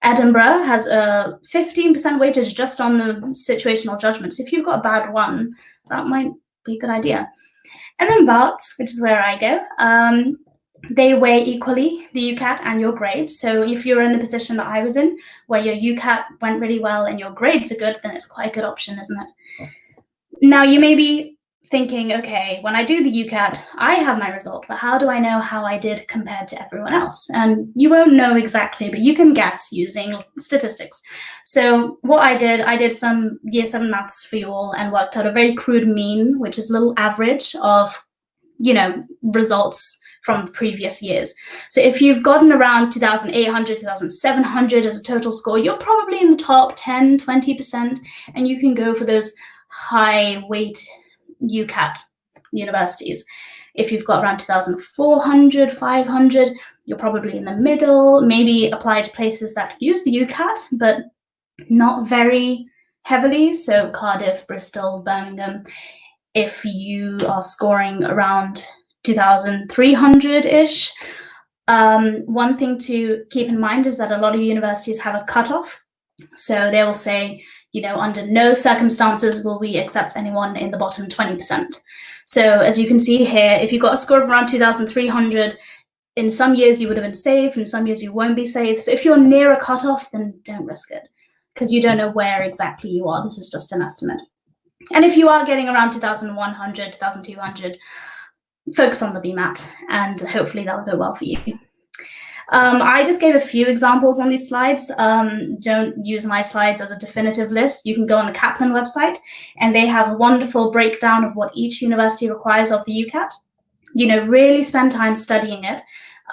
Edinburgh has a 15% weightage just on the situational judgment. So if you've got a bad one, that might be a good idea. And then Barts, which is where I go, they weigh equally the UCAT and your grades. So if you're in the position that I was in, where your UCAT went really well and your grades are good, then it's quite a good option, isn't it? Now, you may be thinking, okay, when I do the UCAT, I have my result, but how do I know how I did compared to everyone else? And you won't know exactly, but you can guess using statistics. So what I did some year 7 maths for you all and worked out a very crude mean, which is a little average of, you know, results from the previous years. So if you've gotten around 2,800, 2,700 as a total score, you're probably in the top 10, 20%, and you can go for those high weight UCAT universities. If you've got around 2,400, 500, you're probably in the middle. Maybe apply to places that use the UCAT, but not very heavily. So Cardiff, Bristol, Birmingham. if you are scoring around 2,300-ish. One thing to keep in mind is that a lot of universities have a cutoff. So they will say, under no circumstances will we accept anyone in the bottom 20%. So as you can see here, if you got a score of around 2,300, in some years you would have been safe, in some years you won't be safe. So if you're near a cutoff, then don't risk it, because you don't know where exactly you are. This is just an estimate. And if you are getting around 2,100, 2,200, focus on the BMAT, and hopefully that'll go well for you. I just gave a few examples on these slides. Don't use my slides as a definitive list. You can go on the Kaplan website, and they have a wonderful breakdown of what each university requires of the UCAT. Really spend time studying it.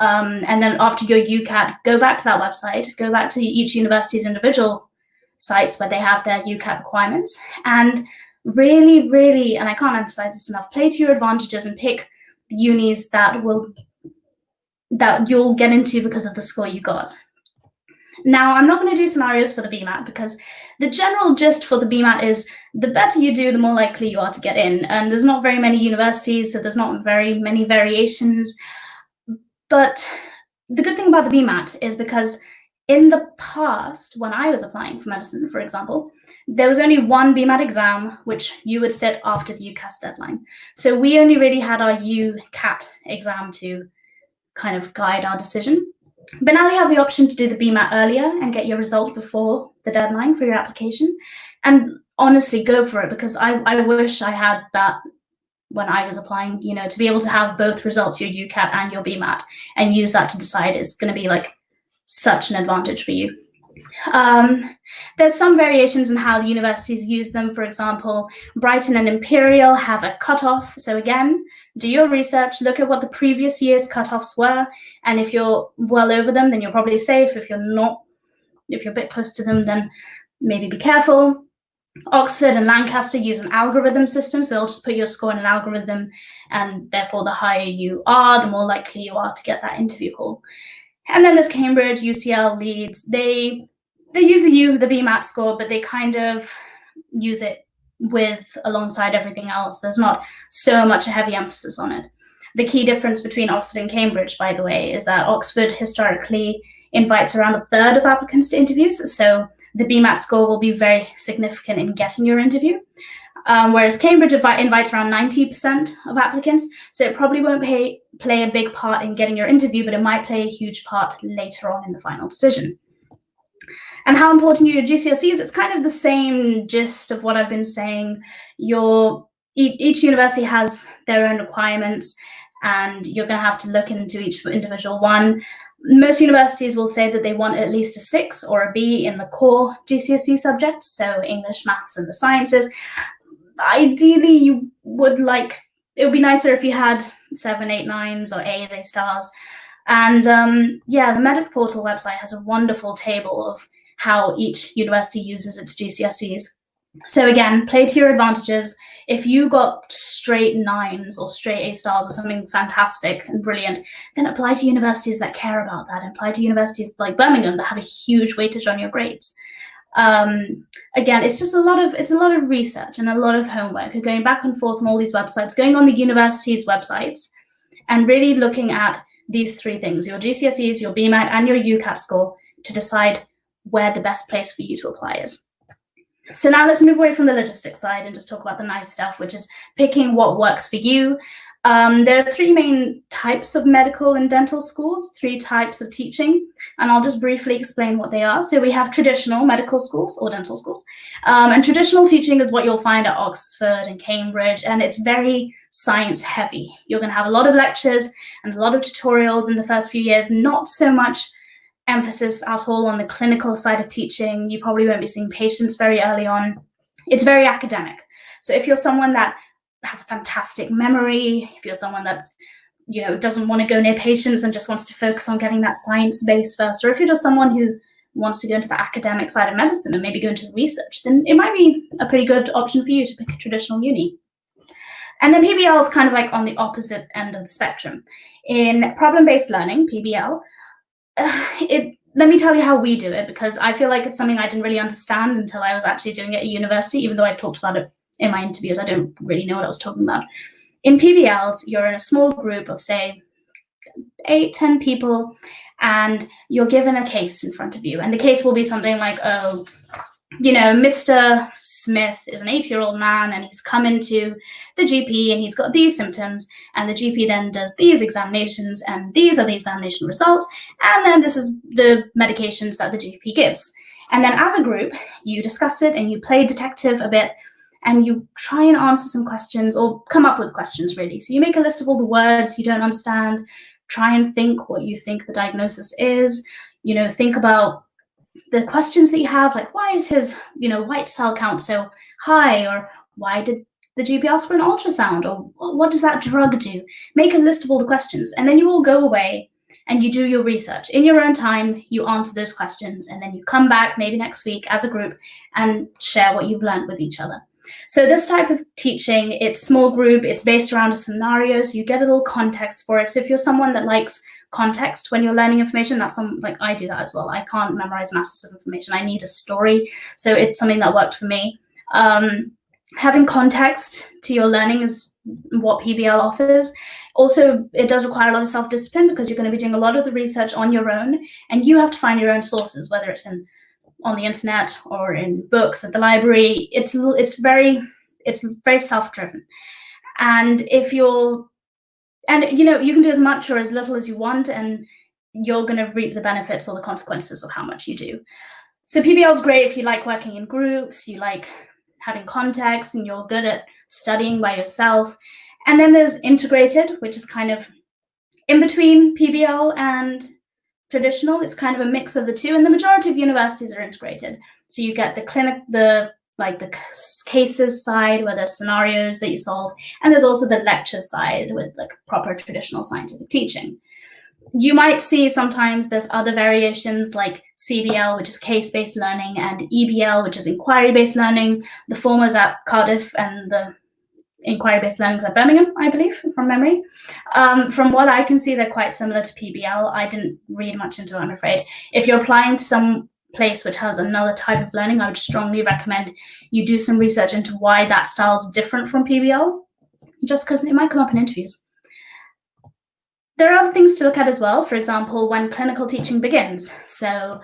And then after your UCAT, go back to that website, go back to each university's individual sites where they have their UCAT requirements, and really, really, and I can't emphasize this enough, play to your advantages and pick the unis that you'll get into because of the score you got. Now, I'm not going to do scenarios for the BMAT, because the general gist for the BMAT is the better you do, the more likely you are to get in. And there's not very many universities, so there's not very many variations. But the good thing about the BMAT is because in the past, when I was applying for medicine, for example, there was only one BMAT exam, which you would sit after the UCAS deadline. So we only really had our UCAT exam to kind of guide our decision. But now you have the option to do the BMAT earlier and get your result before the deadline for your application. And honestly, go for it, because I wish I had that when I was applying, to be able to have both results, your UCAT and your BMAT, and use that to decide is going to be like such an advantage for you. There's some variations in how the universities use them. For example, Brighton and Imperial have a cutoff. So again, do your research, look at what the previous year's cutoffs were, and if you're well over them, then you're probably safe. If you're not, if you're a bit close to them, then maybe be careful. Oxford and Lancaster use an algorithm system, so they'll just put your score in an algorithm, and therefore the higher you are, the more likely you are to get that interview call. And then there's Cambridge, UCL, Leeds. They use the BMAT score, but they kind of use it alongside everything else. There's not so much a heavy emphasis on it. The key difference between Oxford and Cambridge, by the way, is that Oxford historically invites around a third of applicants to interviews, so the BMAT score will be very significant in getting your interview. Whereas Cambridge invites around 90% of applicants, so it probably won't play a big part in getting your interview, but it might play a huge part later on in the final decision. And how important are your GCSEs? It's kind of the same gist of what I've been saying. Each university has their own requirements, and you're going to have to look into each individual one. Most universities will say that they want at least a 6 or a B in the core GCSE subjects, so English, maths, and the sciences. Ideally, it would be nicer if you had 7, 8, 9s or A's, A stars. And the Medic Portal website has a wonderful table of how each university uses its GCSEs. So again, play to your advantages. If you got straight 9s or straight A stars or something fantastic and brilliant, then apply to universities that care about that. Apply to universities like Birmingham that have a huge weightage on your grades. Again, it's a lot of research and a lot of homework, going back and forth on all these websites, going on the university's websites, and really looking at these 3 things: your GCSEs, your BMAT, and your UCAT score, to decide where the best place for you to apply is. So now let's move away from the logistics side and just talk about the nice stuff, which is picking what works for you. There are 3 main types of medical and dental schools, 3 types of teaching, and I'll just briefly explain what they are. So we have traditional medical schools or dental schools, and traditional teaching is what you'll find at Oxford and Cambridge, and it's very science heavy. You're going to have a lot of lectures and a lot of tutorials in the first few years, not so much emphasis at all on the clinical side of teaching. You probably won't be seeing patients very early on. It's very academic. So if you're someone that has a fantastic memory, if you're someone that's, doesn't want to go near patients and just wants to focus on getting that science base first, or if you're just someone who wants to go into the academic side of medicine and maybe go into research, then it might be a pretty good option for you to pick a traditional uni. And then PBL is kind of like on the opposite end of the spectrum. In problem-based learning, PBL, let me tell you how we do it, because I feel like it's something I didn't really understand until I was actually doing it at university, even though I've talked about it in my interviews, I don't really know what I was talking about. In PBLs, you're in a small group of, say, 8-10 people, and you're given a case in front of you. And the case will be something like, oh, you know, Mr. Smith is an 80-year-old man and he's come into the GP and he's got these symptoms, and the GP then does these examinations and these are the examination results, and then this is the medications that the GP gives. And then as a group, you discuss it and you play detective a bit, and you try and answer some questions or come up with questions, really. So you make a list of all the words you don't understand, try and think what you think the diagnosis is, you know, think about the questions that you have, like, why is his, you know, white cell count so high, or why did the GP ask for an ultrasound, or what does that drug do? Make a list of all the questions, and then you all go away and you do your research in your own time. You answer those questions, and then you come back maybe next week as a group and share what you've learned with each other. So this type of teaching, it's small group, it's based around a scenario, so you get a little context for it. So if you're someone that likes context when you're learning information, that's like I do that as well. I can't memorize masses of information. I need a story. So it's something that worked for me. Having context to your learning is what PBL offers. Also, it does require a lot of self-discipline, because you're going to be doing a lot of the research on your own, and you have to find your own sources, whether it's on the internet or in books at the library. It's very self-driven. And you know, you can do as much or as little as you want, and you're going to reap the benefits or the consequences of how much you do. So PBL is great if you like working in groups, you like having context, and you're good at studying by yourself. And then there's integrated, which is kind of in between PBL and traditional. It's kind of a mix of the two, and the majority of universities are integrated. So you get the cases side, where there's scenarios that you solve, and there's also the lecture side with like proper traditional scientific teaching. You might see sometimes there's other variations like CBL, which is case-based learning, and EBL, which is inquiry-based learning. The former is at Cardiff, and the inquiry-based learning is at Birmingham, I believe, from memory. From what I can see, they're quite similar to PBL. I didn't read much into it, I'm afraid. If you're applying to some place which has another type of learning, I would strongly recommend you do some research into why that style is different from PBL, just because it might come up in interviews. There are other things to look at as well. For example, when clinical teaching begins. So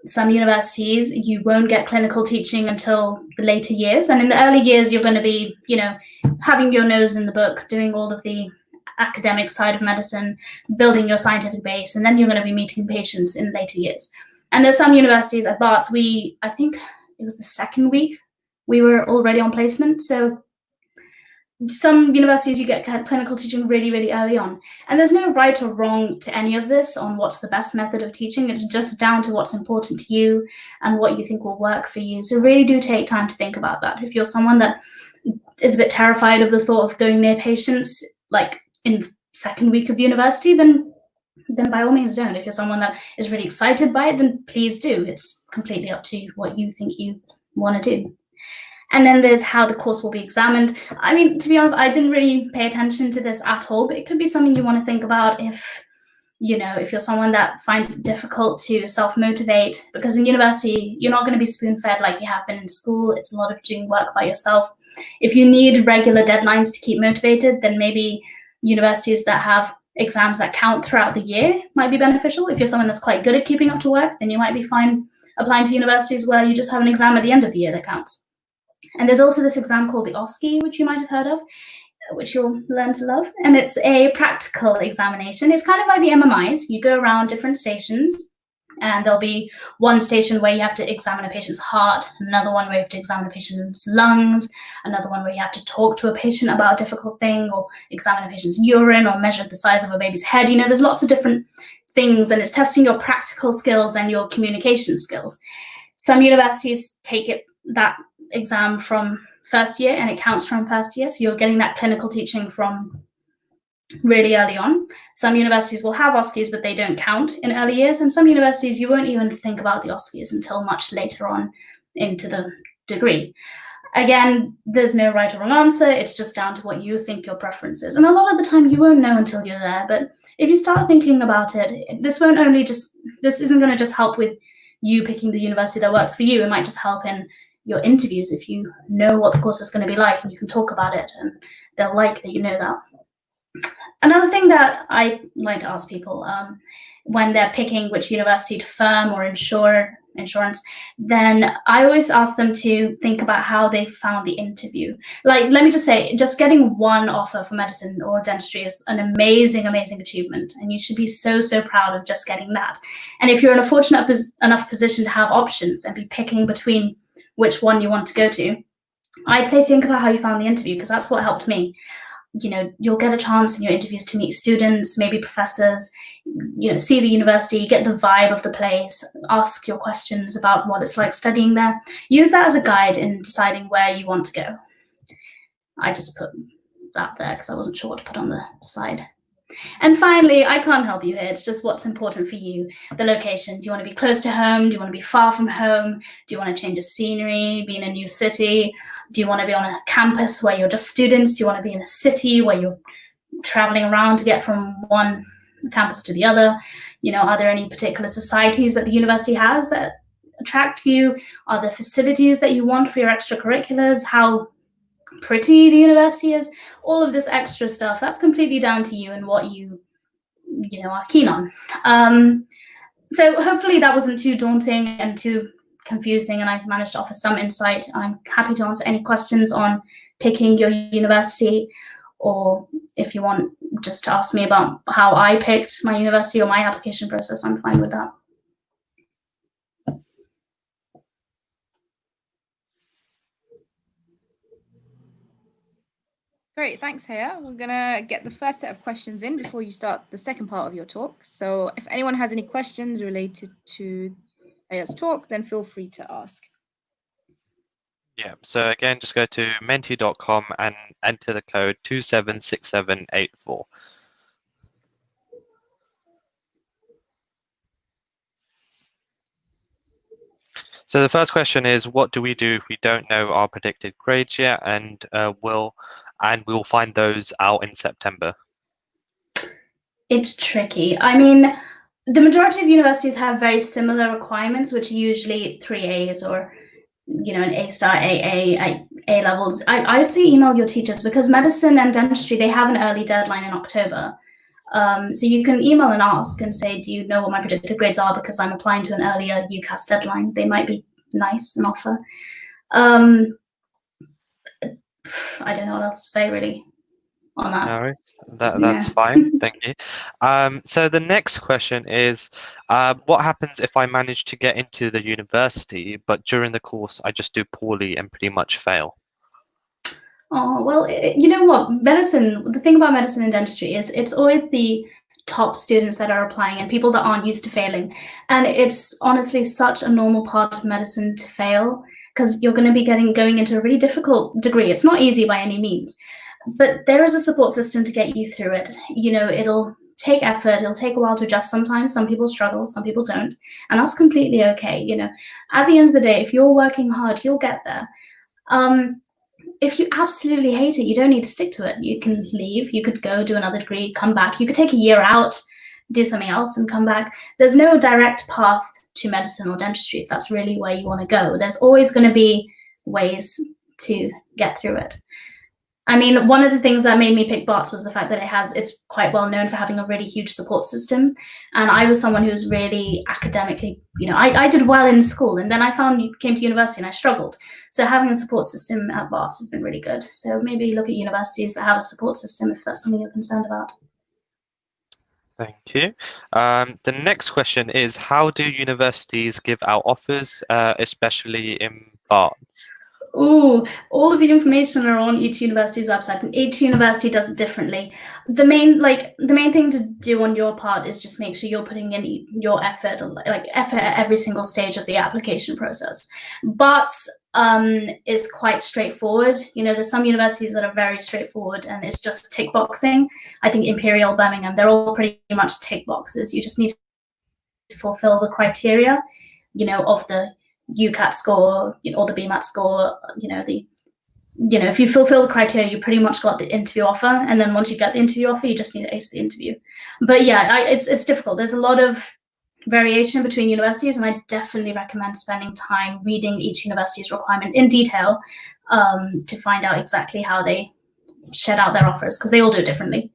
some universities, you won't get clinical teaching until the later years. And in the early years, you're going to be, you know, having your nose in the book, doing all of the academic side of medicine, building your scientific base, and then you're going to be meeting patients in later years. And there's some universities at Barts, I think it was the second week, we were already on placement. So some universities, you get clinical teaching really, really early on. And there's no right or wrong to any of this on what's the best method of teaching. It's just down to what's important to you and what you think will work for you. So really do take time to think about that. If you're someone that is a bit terrified of the thought of going near patients, like in second week of university, then by all means don't. If you're someone that is really excited by it, then please do. It's completely up to what you think you want to do. And then there's how the course will be examined. I mean, to be honest, I didn't really pay attention to this at all, but it could be something you want to think about if you're someone that finds it difficult to self-motivate, because in university, you're not going to be spoon-fed like you have been in school. It's a lot of doing work by yourself. If you need regular deadlines to keep motivated, then maybe universities that have exams that count throughout the year might be beneficial. If you're someone that's quite good at keeping up to work, then you might be fine applying to universities where you just have an exam at the end of the year that counts. And there's also this exam called the OSCE, which you might have heard of, which you'll learn to love. And it's a practical examination. It's kind of like the MMIs. You go around different stations, and there'll be one station where you have to examine a patient's heart, another one where you have to examine a patient's lungs, another one where you have to talk to a patient about a difficult thing, or examine a patient's urine, or measure the size of a baby's head. There's lots of different things, and it's testing your practical skills and your communication skills. Some universities take that exam from first year, and it counts from first year, so you're getting that clinical teaching from really early on. Some universities will have OSCEs, but they don't count in early years, and some universities you won't even think about the OSCEs until much later on into the degree. Again, there's no right or wrong answer. It's just down to what you think your preference is, and a lot of the time you won't know until you're there. But if you start thinking about it, this isn't going to just help with you picking the university that works for you. It might just help in your interviews if you know what the course is going to be like and you can talk about it and they'll like that you know that. Another thing that I like to ask people when they're picking which university to firm or insurance, then I always ask them to think about how they found the interview. Like, let me just say, just getting one offer for medicine or dentistry is an amazing, amazing achievement. And you should be so, so proud of just getting that. And if you're in a fortunate enough position to have options and be picking between which one you want to go to, I'd say think about how you found the interview, because that's what helped me. You know, you'll get a chance in your interviews to meet students, maybe professors, you know, see the university, get the vibe of the place, ask your questions about what it's like studying there. Use that as a guide in deciding where you want to go. I just put that there because I wasn't sure what to put on the slide. And finally, I can't help you here. It's just what's important for you. The location. Do you want to be close to home? Do you want to be far from home? Do you want to change of scenery, be in a new city? Do you want to be on a campus where you're just students? Do you want to be in a city where you're traveling around to get from one campus to the other? You know, are there any particular societies that the university has that attract you? Are there facilities that you want for your extracurriculars? How pretty the university is? All of this extra stuff, that's completely down to you and what you know, are keen on. So hopefully that wasn't too daunting and too confusing, and I've managed to offer some insight. I'm happy to answer any questions on picking your university, or if you want just to ask me about how I picked my university or my application process, I'm fine with that. Great, thanks, Haya. We're gonna get the first set of questions in before you start the second part of your talk. So if anyone has any questions related to Haya's talk, then feel free to ask. Yeah, so again, just go to menti.com and enter the code 276784. So the first question is, what do we do if we don't know our predicted grades yet, and we'll find those out in September? It's tricky. I mean, the majority of universities have very similar requirements, which are usually 3 A's or, you know, an A star, A levels. I would say email your teachers, because medicine and dentistry, they have an early deadline in October. So you can email and ask and say, do you know what my predicted grades are, because I'm applying to an earlier UCAS deadline. They might be nice and offer. I don't know what else to say really on that. No, that's fine. Thank you. So the next question is, what happens if I manage to get into the university, but during the course I just do poorly and pretty much fail? Oh, well, you know what? Medicine, the thing about medicine and dentistry is it's always the top students that are applying and people that aren't used to failing. And it's honestly such a normal part of medicine to fail, because you're going to be going into a really difficult degree. It's not easy by any means, but there is a support system to get you through it. You know, it'll take effort. It'll take a while to adjust sometimes. Some people struggle, some people don't. And that's completely okay. You know, at the end of the day, if you're working hard, you'll get there. If you absolutely hate it, you don't need to stick to it. You can leave. You could go do another degree, come back. You could take a year out, do something else and come back. There's no direct path to medicine or dentistry if that's really where you want to go. There's always going to be ways to get through it. I mean, one of the things that made me pick Barts was the fact that it's quite well known for having a really huge support system. And I was someone who was really academically, you know, I did well in school, and then I came to university and I struggled. So having a support system at Barts has been really good. So maybe look at universities that have a support system if that's something you're concerned about. Thank you. The next question is, how do universities give out offers, especially in Barts? Ooh, all of the information are on each university's website, and each university does it differently. The main thing to do on your part is just make sure you're putting in your effort, effort at every single stage of the application process. But is quite straightforward. You know, there's some universities that are very straightforward and it's just tick boxing. I think Imperial, Birmingham, they're all pretty much tick boxes. You just need to fulfill the criteria, you know, of the UCAT score, you know, or the BMAT score, if you fulfill the criteria, you pretty much got the interview offer. And then once you get the interview offer, you just need to ace the interview. But yeah, it's difficult. There's a lot of variation between universities, and I definitely recommend spending time reading each university's requirement in detail to find out exactly how they shed out their offers, because they all do it differently.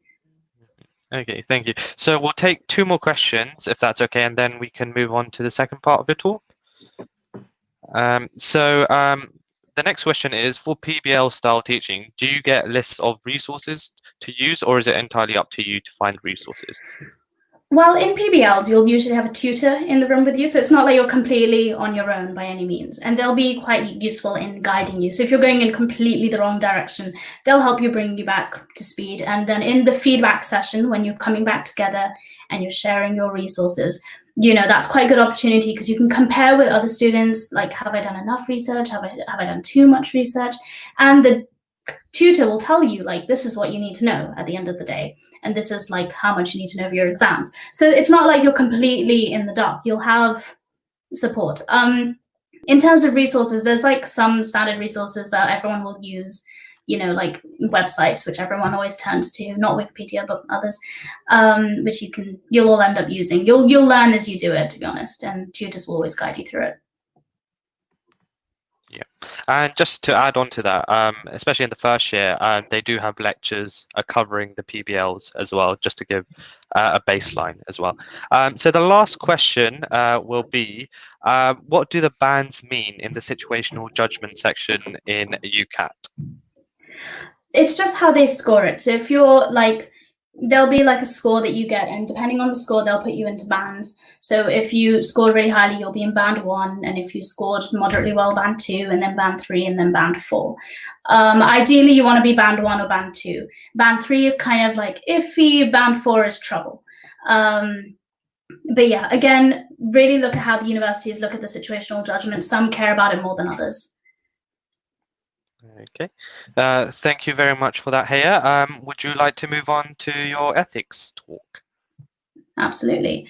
Okay, thank you. So we'll take 2 more questions, if that's okay, and then we can move on to the second part of the talk. The next question is, for PBL style teaching, do you get lists of resources to use, or is it entirely up to you to find resources? Well, in PBLs, you'll usually have a tutor in the room with you, so it's not like you're completely on your own by any means, and they'll be quite useful in guiding you. So if you're going in completely the wrong direction, they'll help you bring you back to speed. And then in the feedback session, when you're coming back together and you're sharing your resources, that's quite a good opportunity, because you can compare with other students, like, have I done enough research? Have I done too much research? And the tutor will tell you, like, this is what you need to know at the end of the day, and this is like how much you need to know for your exams. So it's not like you're completely in the dark. You'll have support. In terms of resources, there's like some standard resources that everyone will use, like websites, which everyone always turns to, not Wikipedia, but others, which you'll all end up using. You'll learn as you do it, to be honest, and tutors will always guide you through it. Yeah, and just to add on to that, especially in the first year, they do have lectures covering the PBLs as well, just to give a baseline as well. So the last question will be, what do the bands mean in the situational judgment section in UCAT? It's just how they score it. So if you're like, there'll be like a score that you get, and depending on the score, they'll put you into bands. So if you scored really highly, you'll be in band 1, and if you scored moderately well, band 2, and then band 3, and then band 4. Ideally, you want to be band 1 or band 2. Band 3 is kind of like iffy. Band 4 is trouble. But yeah, again, really look at how the universities look at the situational judgment. Some care about it more than others. Okay, thank you very much for that, Haya. Would you like to move on to your ethics talk? Absolutely.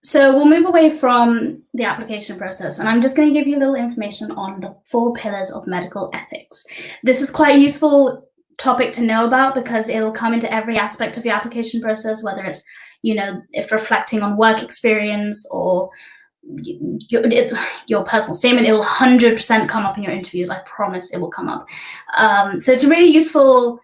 So we'll move away from the application process, and I'm just going to give you a little information on the 4 pillars of medical ethics. This is quite a useful topic to know about, because it'll come into every aspect of your application process, whether it's, if reflecting on work experience or your personal statement. It will 100% come up in your interviews. I promise it will come up. So it's a really useful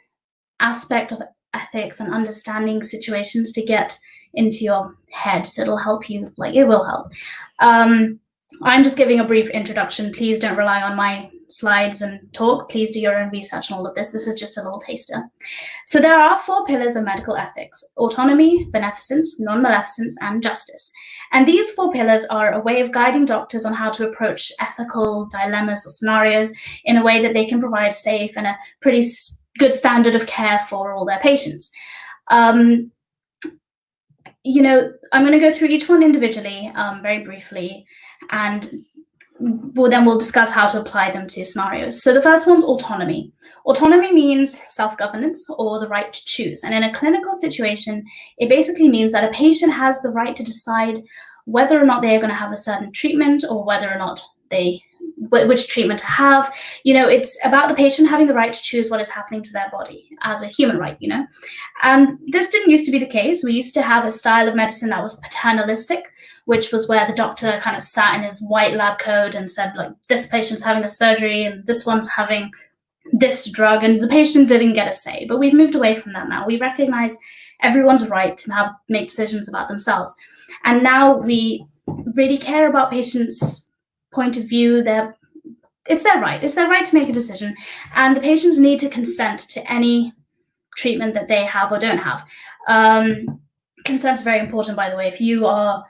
aspect of ethics and understanding situations to get into your head. So it'll help you, it will help. I'm just giving a brief introduction. Please don't rely on my slides and talk. Please do your own research on all of this. This is just a little taster. So there are 4 pillars of medical ethics: autonomy, beneficence, non-maleficence, and justice. And these 4 pillars are a way of guiding doctors on how to approach ethical dilemmas or scenarios in a way that they can provide safe and a pretty good standard of care for all their patients. I'm going to go through each one individually, very briefly, and we'll discuss how to apply them to scenarios. So the first one's autonomy. Autonomy means self-governance, or the right to choose. And in a clinical situation, it basically means that a patient has the right to decide whether or not they are going to have a certain treatment, or whether or not which treatment to have. It's about the patient having the right to choose what is happening to their body as a human right, And this didn't used to be the case. We used to have a style of medicine that was paternalistic, which was where the doctor kind of sat in his white lab coat and said, like, this patient's having a surgery and this one's having this drug, and the patient didn't get a say. But we've moved away from that now. We recognize everyone's right to make decisions about themselves. And now we really care about patients' point of view. It's their right. It's their right to make a decision. And the patients need to consent to any treatment that they have or don't have. Consent's very important, by the way. If you are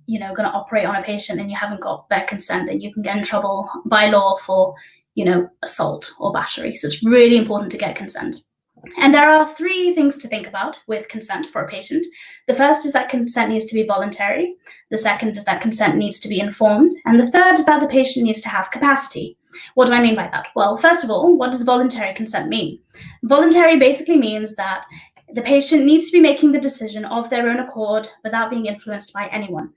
going to operate on a patient and you haven't got their consent, then you can get in trouble by law for, assault or battery. So it's really important to get consent. And there are 3 things to think about with consent for a patient. The first is that consent needs to be voluntary. The second is that consent needs to be informed. And the third is that the patient needs to have capacity. What do I mean by that? Well, first of all, what does voluntary consent mean? Voluntary basically means that the patient needs to be making the decision of their own accord without being influenced by anyone.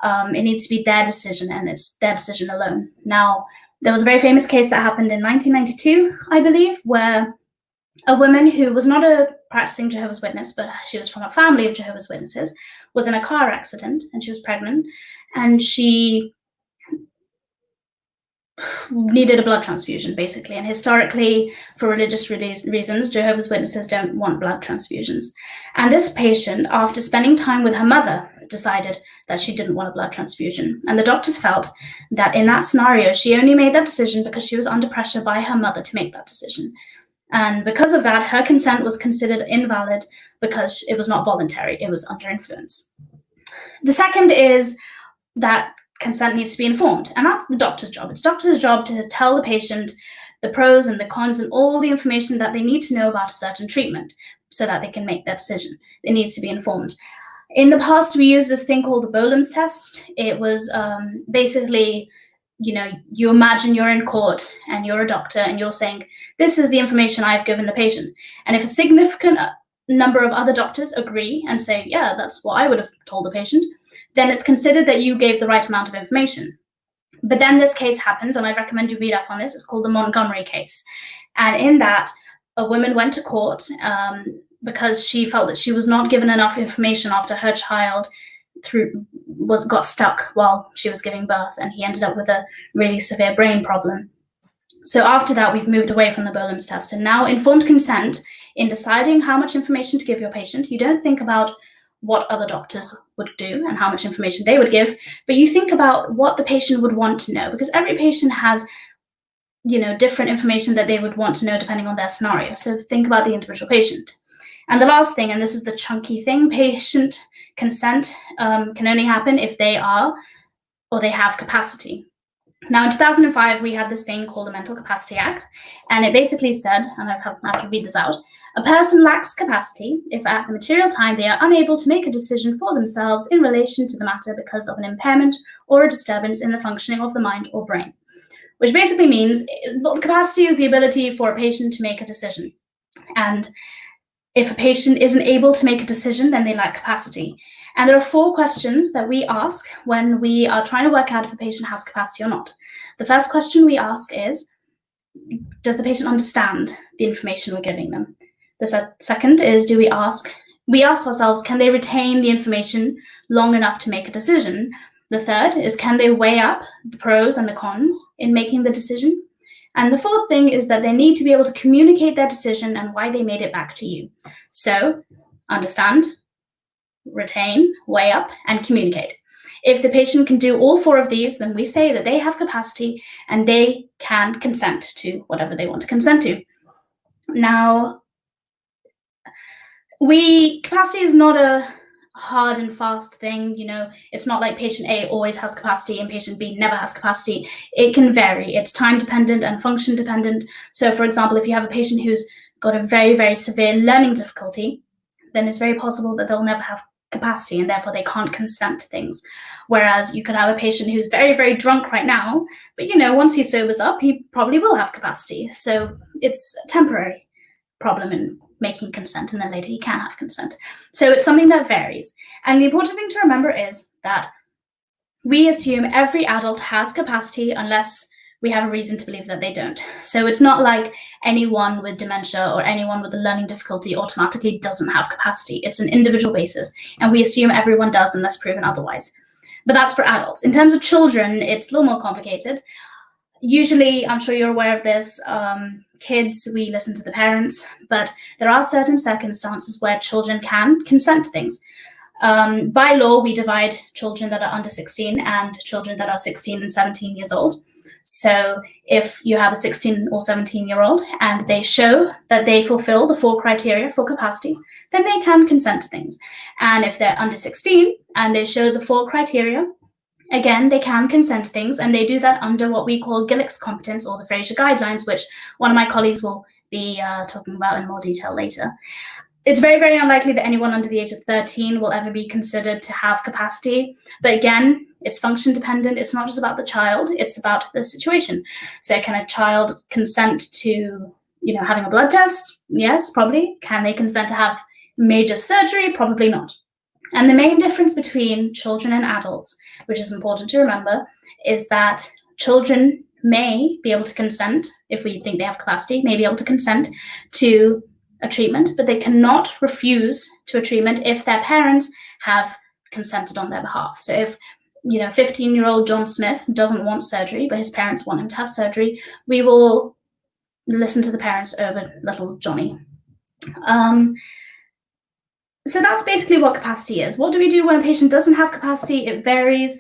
It needs to be their decision, and it's their decision alone. Now, there was a very famous case that happened in 1992, I believe, where a woman who was not a practicing Jehovah's Witness, but she was from a family of Jehovah's Witnesses, was in a car accident, and she was pregnant. and she needed a blood transfusion, basically. And historically, for religious reasons, Jehovah's Witnesses don't want blood transfusions. And this patient, after spending time with her mother, decided that she didn't want a blood transfusion. And the doctors felt that in that scenario, she only made that decision because she was under pressure by her mother to make that decision. And because of that, her consent was considered invalid because it was not voluntary, it was under influence. The second is that consent needs to be informed, and that's the doctor's job. It's doctor's job to tell the patient the pros and the cons and all the information that they need to know about a certain treatment so that they can make their decision. It needs to be informed. In the past, we used this thing called the Boehm's test. It was basically, you imagine you're in court and you're a doctor and you're saying, this is the information I've given the patient. And if a significant number of other doctors agree and say, yeah, that's what I would have told the patient, then it's considered that you gave the right amount of information. But then this case happened, and I recommend you read up on this. It's called the Montgomery case. And in that, a woman went to court because she felt that she was not given enough information after her child got stuck while she was giving birth, and he ended up with a really severe brain problem. So after that, we've moved away from the Boehm's test, and now informed consent, in deciding how much information to give your patient, you don't think about what other doctors would do and how much information they would give, but you think about what the patient would want to know, because every patient has, different information that they would want to know depending on their scenario. So think about the individual patient. And the last thing, and this is the chunky thing, patient consent can only happen if they are or they have capacity. Now, in 2005, we had this thing called the Mental Capacity Act, and it basically said, and I have to read this out, a person lacks capacity if at the material time they are unable to make a decision for themselves in relation to the matter because of an impairment or a disturbance in the functioning of the mind or brain. Which basically means capacity is the ability for a patient to make a decision. And if a patient isn't able to make a decision, then they lack capacity. And there are 4 questions that we ask when we are trying to work out if a patient has capacity or not. The first question we ask is, does the patient understand the information we're giving them? The second is, we ask ourselves, can they retain the information long enough to make a decision? The third is, can they weigh up the pros and the cons in making the decision? And the fourth thing is that they need to be able to communicate their decision and why they made it back to you. So, understand, retain, weigh up, and communicate. If the patient can do all 4 of these, then we say that they have capacity and they can consent to whatever they want to consent to. Now, capacity is not a hard and fast thing, it's not like patient A always has capacity and patient B never has capacity. It can vary. It's time dependent and function dependent. So for example, if you have a patient who's got a very, very severe learning difficulty, then it's very possible that they'll never have capacity and therefore they can't consent to things. Whereas you could have a patient who's very, very drunk right now, but once he sobers up, he probably will have capacity. So it's a temporary problem in making consent, and then later he can have consent. So it's something that varies. And the important thing to remember is that we assume every adult has capacity unless we have a reason to believe that they don't. So it's not like anyone with dementia or anyone with a learning difficulty automatically doesn't have capacity. It's an individual basis, and we assume everyone does unless proven otherwise. But that's for adults. In terms of children, it's a little more complicated. Usually, I'm sure you're aware of this, kids, we listen to the parents, but there are certain circumstances where children can consent to things. By law, we divide children that are under 16 and children that are 16 and 17 years old. So if you have a 16 or 17-year-old and they show that they fulfill the 4 criteria for capacity, then they can consent to things. And if they're under 16 and they show the 4 criteria, again, they can consent to things, and they do that under what we call Gillick's competence or the Fraser guidelines, which one of my colleagues will be talking about in more detail later. It's very, very unlikely that anyone under the age of 13 will ever be considered to have capacity. But again, it's function dependent. It's not just about the child, it's about the situation. So can a child consent to, having a blood test? Yes, probably. Can they consent to have major surgery? Probably not. And the main difference between children and adults, which is important to remember, is that children may be able to consent, if we think they have capacity, may be able to consent to a treatment, but they cannot refuse to a treatment if their parents have consented on their behalf. So if 15-year-old John Smith doesn't want surgery, but his parents want him to have surgery, we will listen to the parents over little Johnny. So that's basically what capacity is. What do we do when a patient doesn't have capacity? It varies.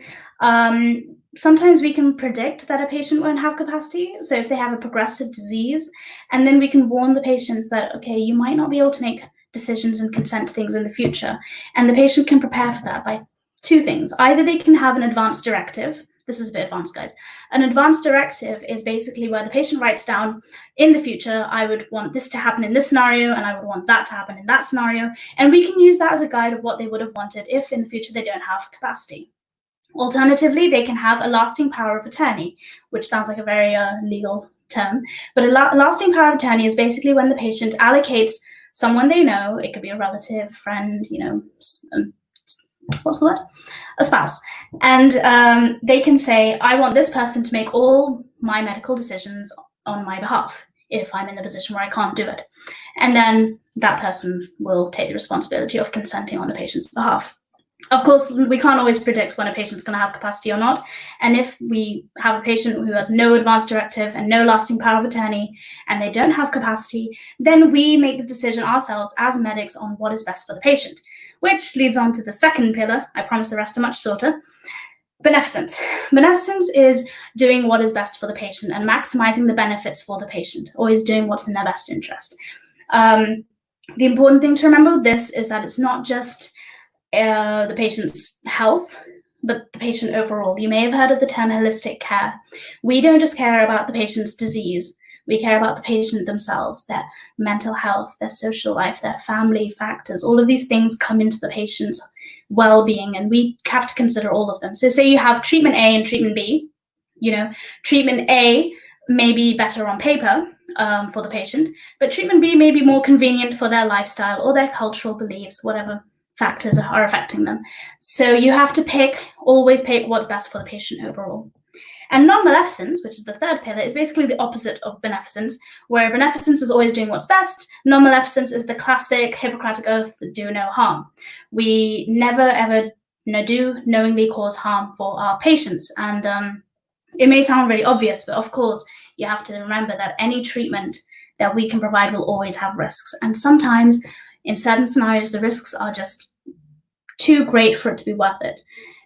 Sometimes we can predict that a patient won't have capacity. So if they have a progressive disease, and then we can warn the patients that, okay, you might not be able to make decisions and consent to things in the future. And the patient can prepare for that by two things. Either they can have an advance directive. This is a bit advanced, guys. An advance directive is basically where the patient writes down, in the future, I would want this to happen in this scenario, and I would want that to happen in that scenario. And we can use that as a guide of what they would have wanted if in the future they don't have capacity. Alternatively, they can have a lasting power of attorney, which sounds like a very legal term. But a lasting power of attorney is basically when the patient allocates someone they know, it could be a relative, friend, what's the word? A spouse. And they can say, I want this person to make all my medical decisions on my behalf if I'm in the position where I can't do it. And then that person will take the responsibility of consenting on the patient's behalf. Of course, we can't always predict when a patient's going to have capacity or not. And if we have a patient who has no advance directive and no lasting power of attorney, and they don't have capacity, then we make the decision ourselves as medics on what is best for the patient, which leads on to the second pillar. I promise the rest are much shorter. Beneficence. Beneficence is doing what is best for the patient and maximizing the benefits for the patient, always doing what's in their best interest. The important thing to remember with this is that it's not just the patient's health, but the patient overall. You may have heard of the term holistic care. We don't just care about the patient's disease. We care about the patient themselves, their mental health, their social life, their family factors. All of these things come into the patient's well-being, and we have to consider all of them. So say you have treatment A and treatment B. Treatment A may be better on paper for the patient, but treatment B may be more convenient for their lifestyle or their cultural beliefs, whatever factors are affecting them. So you have to always pick what's best for the patient overall. And non-maleficence, which is the third pillar, is basically the opposite of beneficence, where beneficence is always doing what's best. Non-maleficence is the classic Hippocratic oath, do no harm. We never ever do knowingly cause harm for our patients. And it may sound really obvious, but of course, you have to remember that any treatment that we can provide will always have risks. And sometimes, in certain scenarios, the risks are just too great for it to be worth it.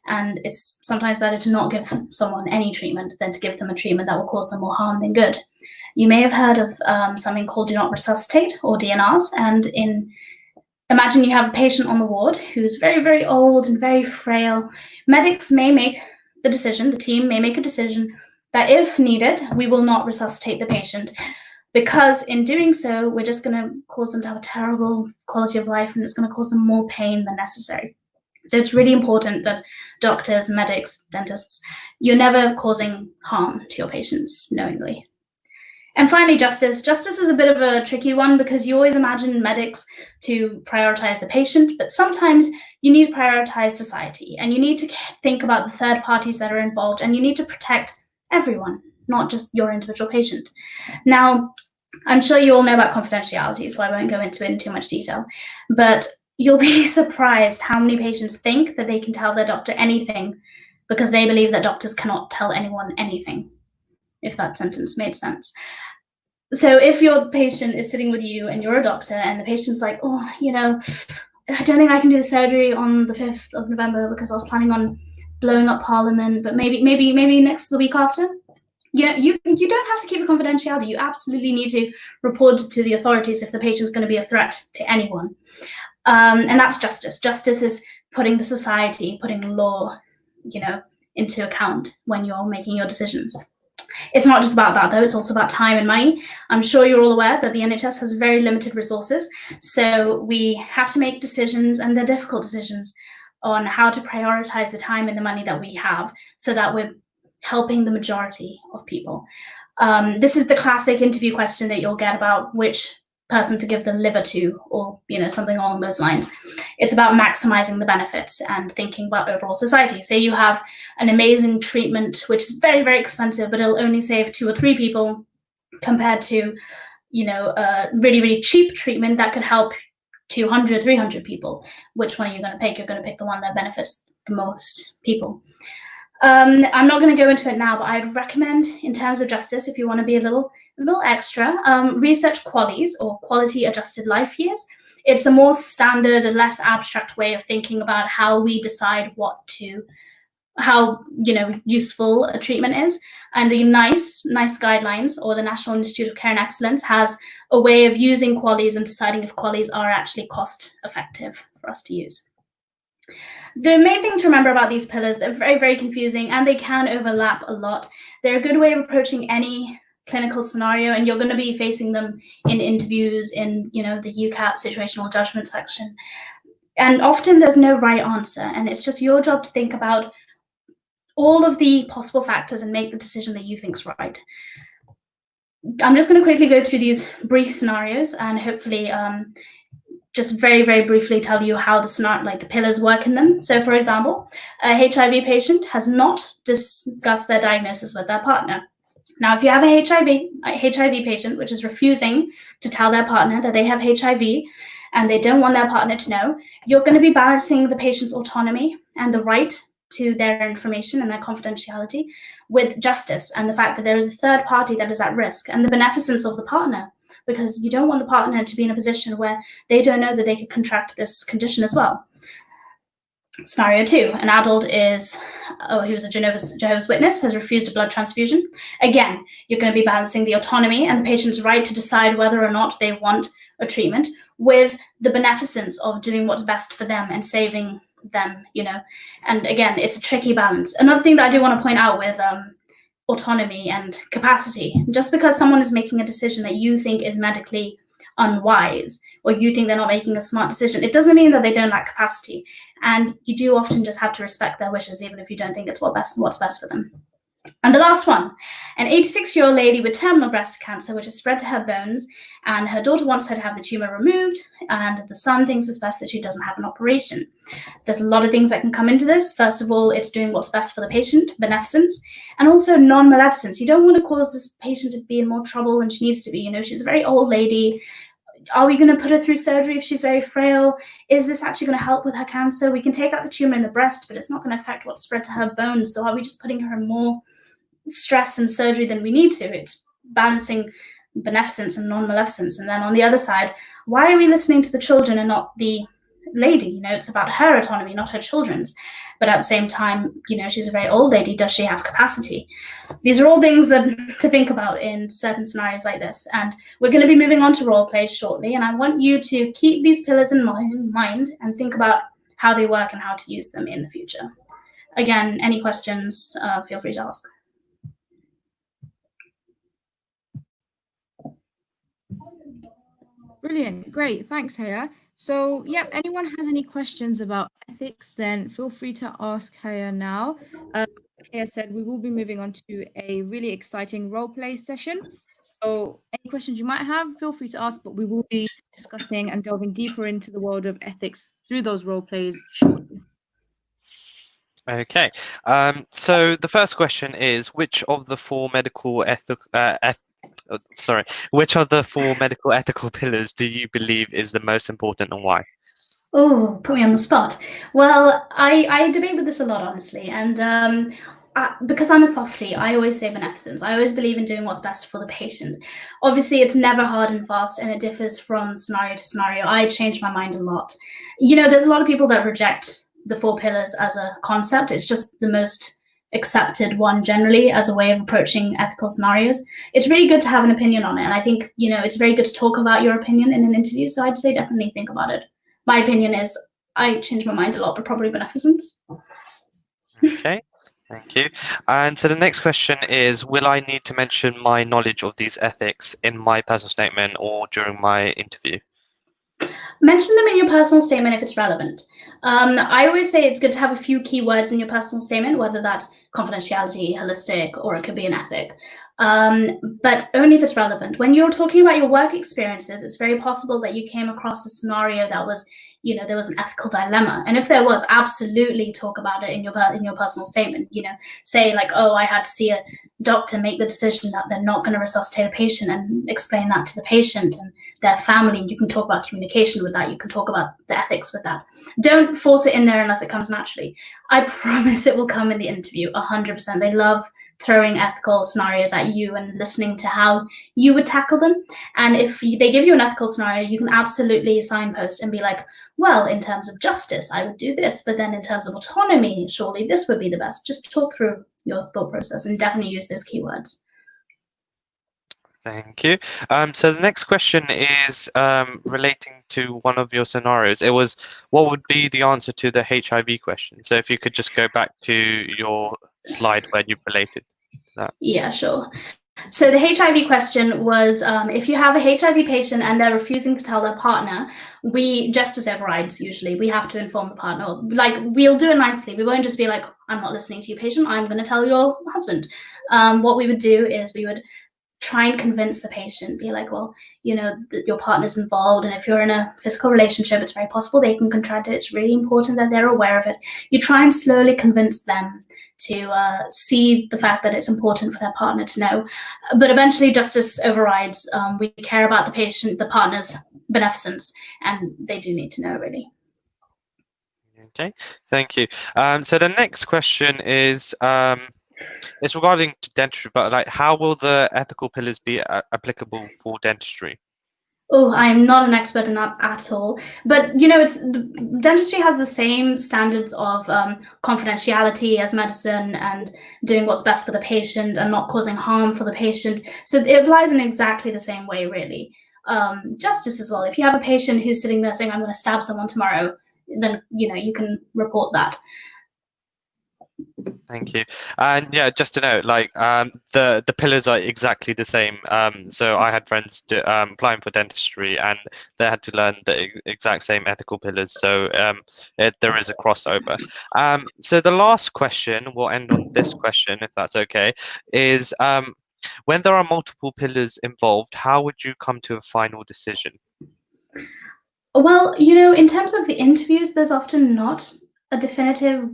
And it's sometimes better to not give someone any treatment than to give them a treatment that will cause them more harm than good. You may have heard of something called do not resuscitate, or DNRs. And imagine you have a patient on the ward who's very, very old and very frail. Medics may make the decision, the team may make a decision that if needed, we will not resuscitate the patient, because in doing so, we're just going to cause them to have a terrible quality of life, and it's going to cause them more pain than necessary. So it's really important that doctors, medics, dentists, you're never causing harm to your patients knowingly. And finally, justice. Justice is a bit of a tricky one, because you always imagine medics to prioritize the patient, but sometimes you need to prioritize society, and you need to think about the third parties that are involved, and you need to protect everyone, not just your individual patient. Now, I'm sure you all know about confidentiality, so I won't go into it in too much detail, but you'll be surprised how many patients think that they can tell their doctor anything because they believe that doctors cannot tell anyone anything, if that sentence made sense. So if your patient is sitting with you and you're a doctor, and the patient's like, oh, I don't think I can do the surgery on the 5th of November because I was planning on blowing up Parliament, but maybe the week after. You don't have to keep the confidentiality. You absolutely need to report to the authorities if the patient's going to be a threat to anyone. And that's justice. Justice is putting the society, putting law, into account when you're making your decisions. It's not just about that, though. It's also about time and money. I'm sure you're all aware that the NHS has very limited resources. So we have to make decisions, and they're difficult decisions, on how to prioritize the time and the money that we have so that we're helping the majority of people. This is the classic interview question that you'll get about which person to give the liver to, or something along those lines. It's about maximizing the benefits and thinking about overall society. Say you have an amazing treatment which is very, very expensive, but it'll only save 2 or 3 people, compared to a really, really cheap treatment that could help 200, 300 people. Which one are you going to pick? You're going to pick the one that benefits the most people. I'm not going to go into it now, but I'd recommend, in terms of justice, if you want to be a little extra, research QALYs, or quality adjusted life years. It's a more standard and less abstract way of thinking about how we decide how useful a treatment is. And the NICE guidelines, or the National Institute of Care and Excellence, has a way of using QALYs and deciding if QALYs are actually cost effective for us to use. The main thing to remember about these pillars, they're very, very confusing, and they can overlap a lot. They're a good way of approaching any clinical scenario, and you're going to be facing them in interviews, in the UCAT situational judgment section. And often there's no right answer, and it's just your job to think about all of the possible factors and make the decision that you think's right. I'm just going to quickly go through these brief scenarios and hopefully just very, very briefly tell you how the pillars work in them. So, for example, a HIV patient has not discussed their diagnosis with their partner. Now, if you have a HIV patient which is refusing to tell their partner that they have HIV and they don't want their partner to know, you're going to be balancing the patient's autonomy and the right to their information and their confidentiality with justice and the fact that there is a third party that is at risk, and the beneficence of the partner, because you don't want the partner to be in a position where they don't know that they could contract this condition as well. Scenario 2, an adult he was a Jehovah's Witness, has refused a blood transfusion. Again, you're going to be balancing the autonomy and the patient's right to decide whether or not they want a treatment with the beneficence of doing what's best for them and saving them, and again, it's a tricky balance. Another thing that I do want to point out with autonomy and capacity, just because someone is making a decision that you think is medically unwise, or you think they're not making a smart decision, it doesn't mean that they don't lack capacity, and you do often just have to respect their wishes, even if you don't think it's what's best for them. And the last one, an 86-year-old lady with terminal breast cancer, which has spread to her bones, and her daughter wants her to have the tumor removed, and the son thinks it's best that she doesn't have an operation. There's a lot of things that can come into this. First of all, it's doing what's best for the patient, beneficence, and also non-maleficence. You don't want to cause this patient to be in more trouble than she needs to be. She's a very old lady. Are we going to put her through surgery if she's very frail? Is this actually going to help with her cancer? We can take out the tumor in the breast, but it's not going to affect what's spread to her bones. So are we just putting her in more stress and surgery than we need to? It's balancing beneficence and non-maleficence. And then on the other side, why are we listening to the children and not the lady? It's about her autonomy, not her children's. But at the same time, she's a very old lady. Does she have capacity? These are all things to think about in certain scenarios like this. And we're going to be moving on to role plays shortly. And I want you to keep these pillars in mind and think about how they work and how to use them in the future. Again, any questions, feel free to ask. Brilliant. Great. Thanks, Haya. So, anyone has any questions about ethics, then feel free to ask Haya now. Like Haya said, we will be moving on to a really exciting role play session. So any questions you might have, feel free to ask, but we will be discussing and delving deeper into the world of ethics through those role plays shortly. Okay. So the first question is, which of the four medical ethical pillars do you believe is the most important, and why? Oh, put me on the spot. Well, I debate with this a lot, honestly, and because I'm a softie, I always say beneficence. I always believe in doing what's best for the patient. Obviously, it's never hard and fast, and it differs from scenario to scenario. I change my mind a lot. There's a lot of people that reject the four pillars as a concept. It's just the most accepted one generally as a way of approaching ethical scenarios. It's really good to have an opinion on it, and I think it's very good to talk about your opinion in an interview. So I'd say definitely think about it. My opinion is I change my mind a lot, but probably beneficence. Okay, thank you. And so the next question is, will I need to mention my knowledge of these ethics in my personal statement or during my interview? Mention them in your personal statement if it's relevant. I always say it's good to have a few keywords in your personal statement, whether that's confidentiality, holistic, or it could be an ethic. But only if it's relevant. When you're talking about your work experiences, it's very possible that you came across a scenario that was, there was an ethical dilemma. And if there was, absolutely talk about it in your personal statement. Say like, oh, I had to see a doctor make the decision that they're not going to resuscitate a patient, and explain that to the patient and their family. You can talk about communication with that. You can talk about the ethics with that. Don't force it in there unless it comes naturally. I promise it will come in the interview, 100%. They love throwing ethical scenarios at you and listening to how you would tackle them. And if they give you an ethical scenario, you can absolutely signpost and be like, well, in terms of justice, I would do this, but then in terms of autonomy, surely this would be the best. Just talk through your thought process and definitely use those keywords. Thank you. So the next question is relating to one of your scenarios. It was, what would be the answer to the HIV question? So if you could just go back to your slide where you related that. Yeah, sure. So the HIV question was, if you have a HIV patient and they're refusing to tell their partner, justice overrides usually. We have to inform the partner. Like, we'll do it nicely. We won't just be like, I'm not listening to you, patient. I'm going to tell your husband. What we would do is we would try and convince the patient, be like, well, you know, your partner's involved, and if you're in a physical relationship, it's very possible they can contract it. It's really important that they're aware of it. You try and slowly convince them to see the fact that it's important for their partner to know. But eventually justice overrides. We care about the patient, the partner's beneficence, and they do need to know, really. Okay, thank you. So the next question is, it's regarding to dentistry, but like, how will the ethical pillars be applicable for dentistry? Oh, I'm not an expert in that at all. But, you know, dentistry has the same standards of confidentiality as medicine and doing what's best for the patient and not causing harm for the patient. So it applies in exactly the same way, really. Justice as well. If you have a patient who's sitting there saying, I'm going to stab someone tomorrow, then, you know, you can report that. Thank you. And yeah, just to note, like the pillars are exactly the same. So I had friends applying for dentistry, and they had to learn the exact same ethical pillars. So there is a crossover. So the last question, we'll end on this question, if that's okay, is when there are multiple pillars involved, how would you come to a final decision? Well, you know, in terms of the interviews, there's often not a definitive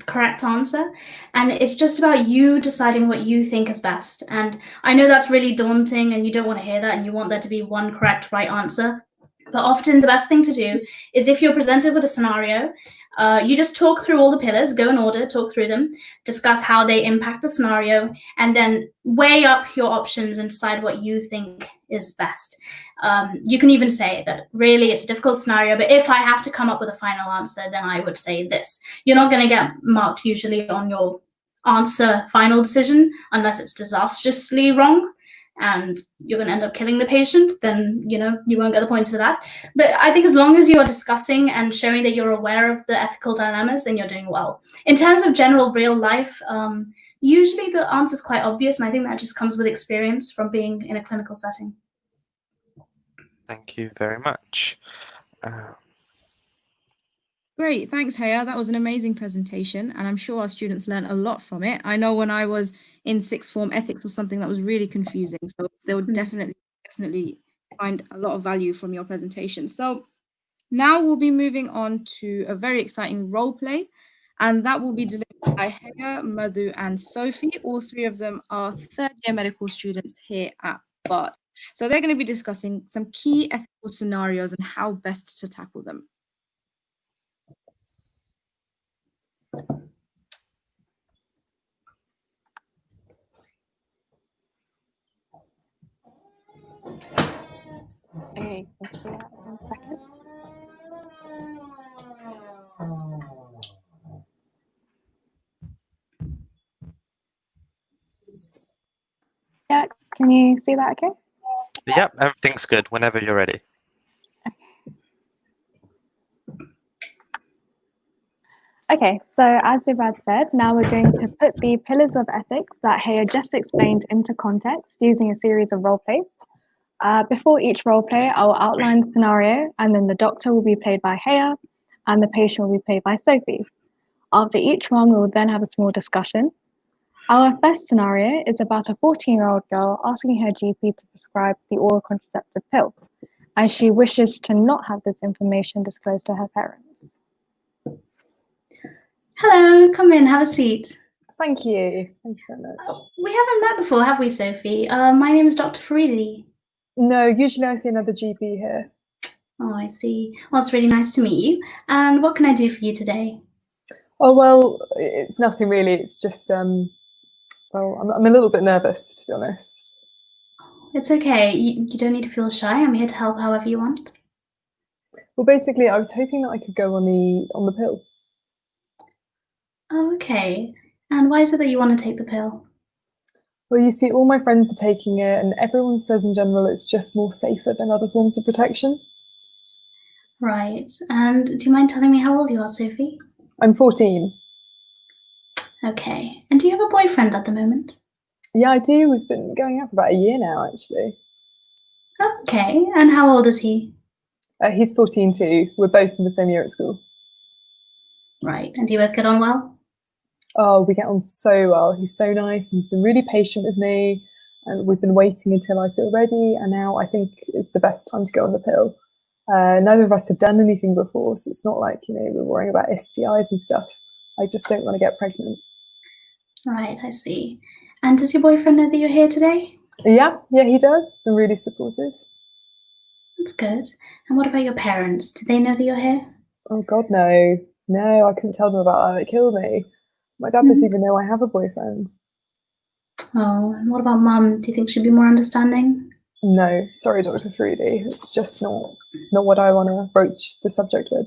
correct answer, and it's just about you deciding what you think is best. And I know that's really daunting and you don't want to hear that and you want there to be one correct right answer, but often the best thing to do is, if you're presented with a scenario, you just talk through all the pillars, go in order, talk through them, discuss how they impact the scenario, and then weigh up your options and decide what you think is best. You can even say that really it's a difficult scenario, but if I have to come up with a final answer, then I would say this. You're not going to get marked usually on your answer final decision unless it's disastrously wrong and you're going to end up killing the patient. Then, you know, you won't get the points for that. But I think as long as you are discussing and showing that you're aware of the ethical dilemmas, then you're doing well. In terms of general real life, usually the answer is quite obvious, and I think that just comes with experience from being in a clinical setting. Thank you very much. Great, thanks, Haya. That was an amazing presentation, and I'm sure our students learned a lot from it. I know when I was in sixth form, ethics was something that was really confusing, so they would definitely find a lot of value from your presentation. So now we'll be moving on to a very exciting role play, and that will be delivered by Haya, Madhu, and Sophie. All three of them are third-year medical students here at Bath. So they're going to be discussing some key ethical scenarios and how best to tackle them. Okay, can you see that? 1 second. Yeah, can you see that okay? Yep, everything's good whenever you're ready. Okay, so as Zibad said, now we're going to put the pillars of ethics that Haya just explained into context using a series of role plays. Before each role play, I will outline the scenario, and then the doctor will be played by Haya and the patient will be played by Sophie. After each one, we will then have a small discussion. Our first scenario is about a 14-year-old girl asking her GP to prescribe the oral contraceptive pill, and she wishes to not have this information disclosed to her parents. Hello, come in, have a seat. Thank you. Thank you very much. We haven't met before, have we, Sophie? My name is Dr. Faridi. No, usually I see another GP here. Oh, I see. Well, it's really nice to meet you. And what can I do for you today? Oh, well, it's nothing really. It's just, well, I'm a little bit nervous, to be honest. It's okay. You don't need to feel shy. I'm here to help however you want. Well, basically, I was hoping that I could go on the pill. Oh, okay. And why is it that you want to take the pill? Well, you see, all my friends are taking it, and everyone says in general it's just more safer than other forms of protection. Right. And do you mind telling me how old you are, Sophie? I'm 14. Okay. And do you have a boyfriend at the moment? Yeah, I do. We've been going out for about a year now, actually. Okay. And how old is he? He's 14 too. We're both in the same year at school. Right. And do you both get on well? Oh, we get on so well. He's so nice and he's been really patient with me. And we've been waiting until I feel ready. And now I think it's the best time to go on the pill. Neither of us have done anything before, so it's not like, we're worrying about STIs and stuff. I just don't want to get pregnant. Right, I see. And does your boyfriend know that you're here today? Yeah, he does. Been really supportive. That's good. And what about your parents? Do they know that you're here? Oh God, no. No, I couldn't tell them about that. It killed me. My dad doesn't even know I have a boyfriend. Oh, and what about Mum? Do you think she'd be more understanding? No, sorry, Dr. Fruity. It's just not what I want to broach the subject with.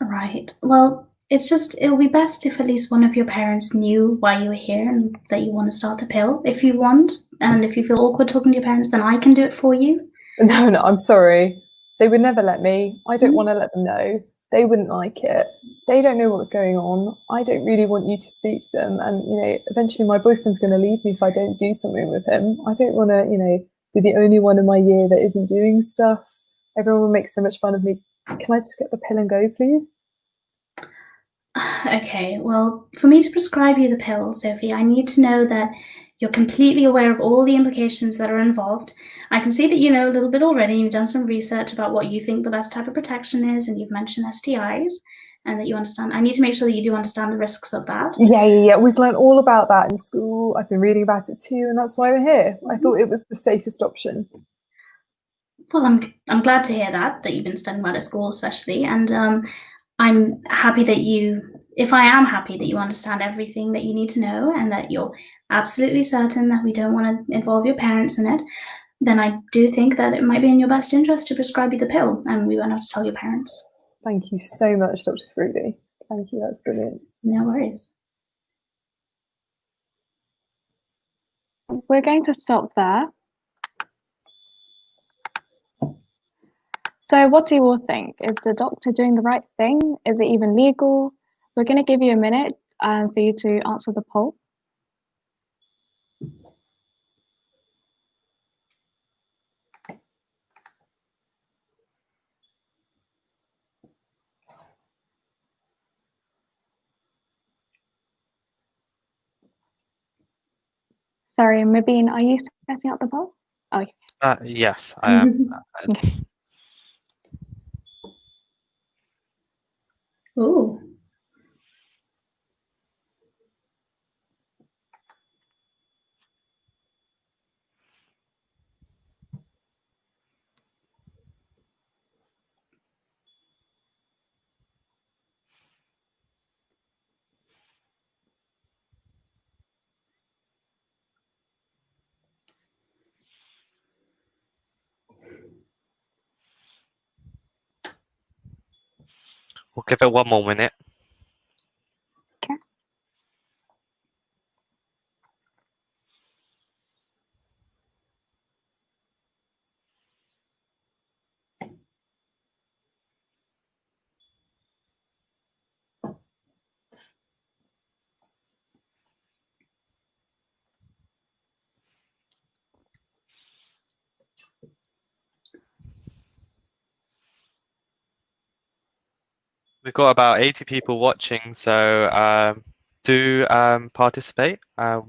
Right. Well, it'll be best if at least one of your parents knew why you were here and that you want to start the pill. If you want, and if you feel awkward talking to your parents, then I can do it for you. No, I'm sorry. They would never let me. I don't want to let them know. They wouldn't like it. They don't know what's going on. I don't really want you to speak to them. And, eventually my boyfriend's going to leave me if I don't do something with him. I don't want to, be the only one in my year that isn't doing stuff. Everyone will make so much fun of me. Can I just get the pill and go, please? Okay, well, for me to prescribe you the pill, Sophie, I need to know that you're completely aware of all the implications that are involved. I can see that you know a little bit already. You've done some research about what you think the best type of protection is, and you've mentioned STIs, and that you understand. I need to make sure that you do understand the risks of that. Yeah. We've learned all about that in school. I've been reading about it too, and that's why we're here. I thought it was the safest option. Well, I'm glad to hear that you've been studying about it at school, especially, and I'm happy that if I am happy that you understand everything that you need to know and that you're absolutely certain that we don't want to involve your parents in it, then I do think that it might be in your best interest to prescribe you the pill, and we won't have to tell your parents. Thank you so much, Dr. Fruity. Thank you, that's brilliant. No worries. We're going to stop there. So what do you all think? Is the doctor doing the right thing? Is it even legal? We're going to give you a minute for you to answer the poll. Sorry, Mabine, are you setting up the poll? Oh, Yes, I am. okay. Ooh. We'll give it one more minute. Okay. We've got about 80 people watching, so do participate.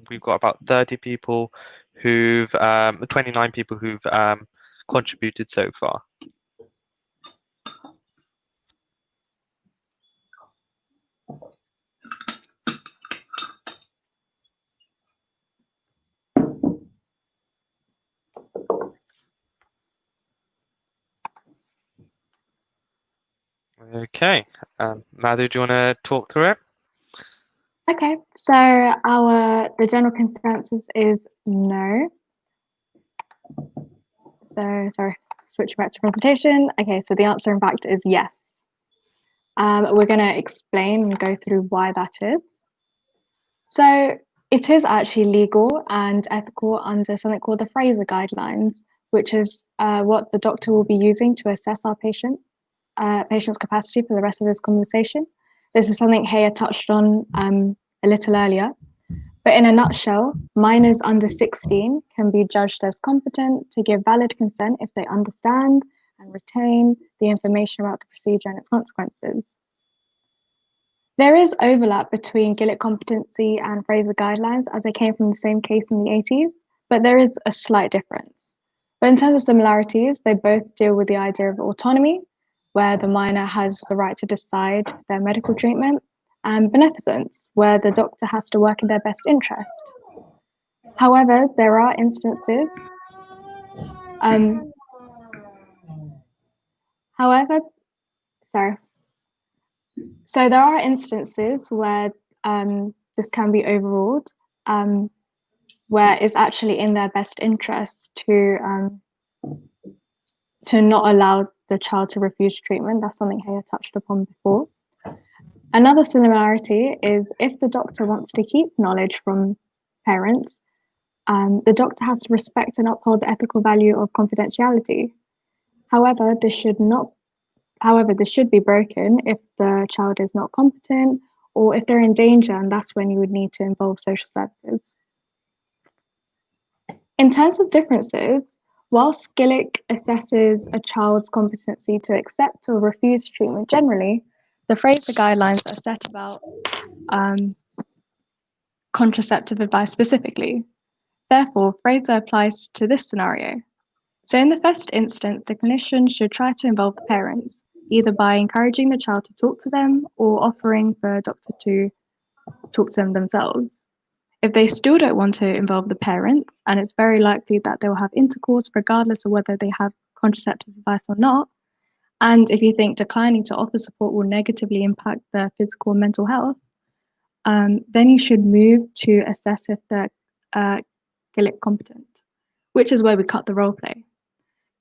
We've got about 30 people 29 people who've contributed so far. Okay. Madhu, do you want to talk through it? Okay, so the general consensus is no. So sorry, switching back to presentation. Okay, so the answer in fact is yes. We're going to explain and go through why that is. So it is actually legal and ethical under something called the Fraser Guidelines, which is what the doctor will be using to assess our patient's capacity for the rest of this conversation. This is something Haya touched on a little earlier. But in a nutshell, minors under 16 can be judged as competent to give valid consent if they understand and retain the information about the procedure and its consequences. There is overlap between Gillett competency and Fraser guidelines as they came from the same case in the 80s, but there is a slight difference. But in terms of similarities, they both deal with the idea of autonomy, where the minor has the right to decide their medical treatment, and beneficence, where the doctor has to work in their best interest. However, there are instances So there are instances where this can be overruled, where it's actually in their best interest to not allow the child to refuse treatment. That's something Haya touched upon before. Another similarity is if the doctor wants to keep knowledge from parents, the doctor has to respect and uphold the ethical value of confidentiality. However, this should be broken if the child is not competent or if they're in danger, and that's when you would need to involve social services. In terms of differences, whilst Gillick assesses a child's competency to accept or refuse treatment generally, the Fraser guidelines are set about contraceptive advice specifically. Therefore, Fraser applies to this scenario. So in the first instance, the clinician should try to involve the parents, either by encouraging the child to talk to them or offering the doctor to talk to them themselves. If they still don't want to involve the parents, and it's very likely that they'll have intercourse regardless of whether they have contraceptive advice or not, and if you think declining to offer support will negatively impact their physical and mental health, then you should move to assess if they're Gillick competent, which is where we cut the role play.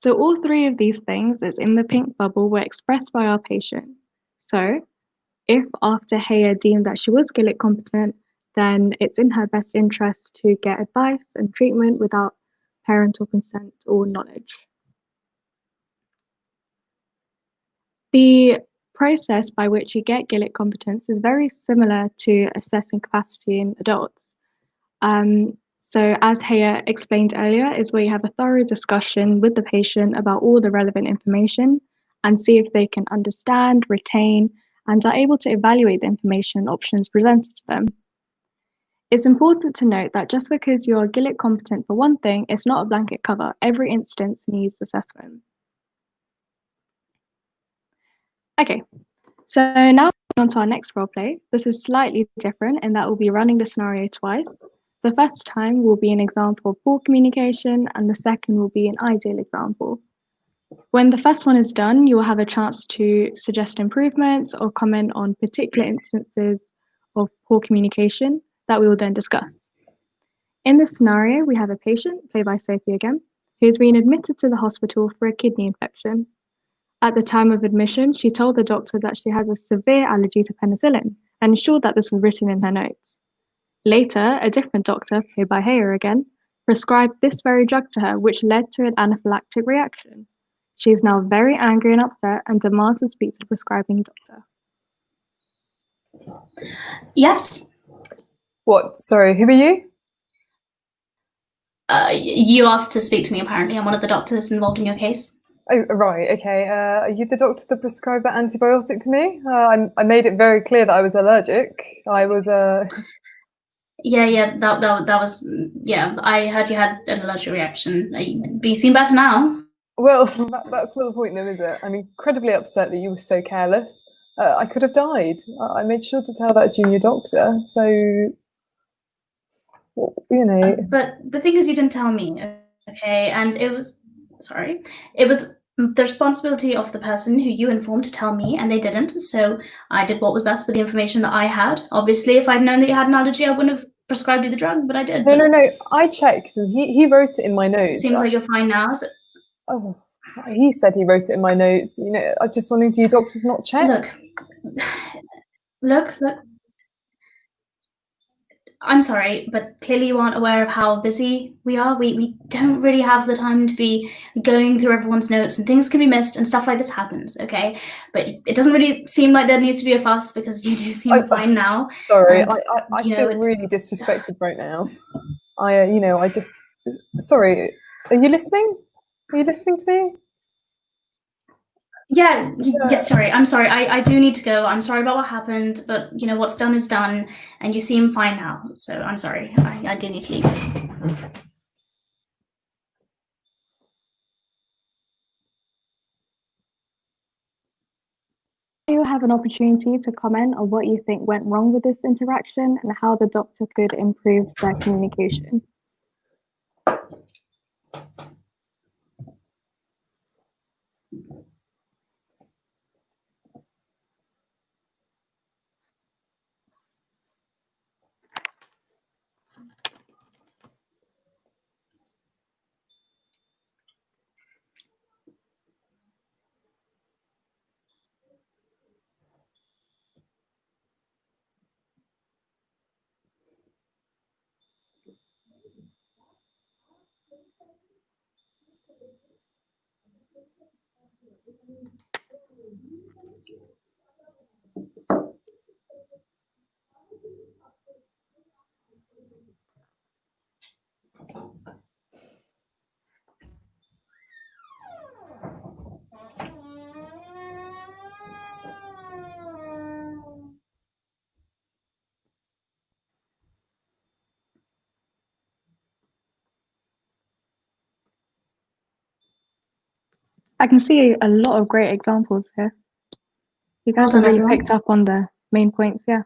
So all three of these things that's in the pink bubble were expressed by our patient. So if after Haya deemed that she was Gillick competent, then it's in her best interest to get advice and treatment without parental consent or knowledge. The process by which you get Gillick competence is very similar to assessing capacity in adults. So as Haya explained earlier, is where you have a thorough discussion with the patient about all the relevant information and see if they can understand, retain, and are able to evaluate the information options presented to them. It's important to note that just because you're Gillick competent for one thing, it's not a blanket cover. Every instance needs assessment. Okay, so now on to our next role play. This is slightly different in that we'll be running the scenario twice. The first time will be an example of poor communication, and the second will be an ideal example. When the first one is done, you will have a chance to suggest improvements or comment on particular instances of poor communication that we will then discuss. In this scenario, we have a patient, played by Sophie again, who's been admitted to the hospital for a kidney infection. At the time of admission, she told the doctor that she has a severe allergy to penicillin and ensured that this was written in her notes. Later, a different doctor, played by Haya again, prescribed this very drug to her, which led to an anaphylactic reaction. She is now very angry and upset and demands to speak to the prescribing doctor. Yes. What? Sorry, who are you? You asked to speak to me, apparently. I'm one of the doctors involved in your case. Oh, right, okay. Are you the doctor that prescribed that antibiotic to me? I made it very clear that I was allergic. I was Yeah, that was, yeah, I heard you had an allergic reaction. But you seem better now. Well, that's not the point though, is it? I'm incredibly upset that you were so careless. I could have died. I made sure to tell that junior doctor, so, well, you know. But the thing is, you didn't tell me, okay? And it was the responsibility of the person who you informed to tell me, and they didn't. So I did what was best with the information that I had. Obviously, if I'd known that you had an allergy, I wouldn't have prescribed you the drug, but I did. No. I checked, and he wrote it in my notes. Seems like you're fine now. So... Oh, he said he wrote it in my notes. You know, I just wondering, do you doctors not check? Look. I'm sorry, but clearly you aren't aware of how busy we are. We don't really have the time to be going through everyone's notes, and things can be missed and stuff like this happens, okay? But it doesn't really seem like there needs to be a fuss because you do seem fine now. Sorry, and, I feel really disrespected right now. I just, sorry, are you listening? Are you listening to me? Yeah, yes, sorry. I'm sorry. I do need to go. I'm sorry about what happened, but you know, what's done is done, and you seem fine now. So I'm sorry. I do need to leave. You have an opportunity to comment on what you think went wrong with this interaction and how the doctor could improve their communication. I can see a lot of great examples here. You guys have really picked up on the main points, yeah.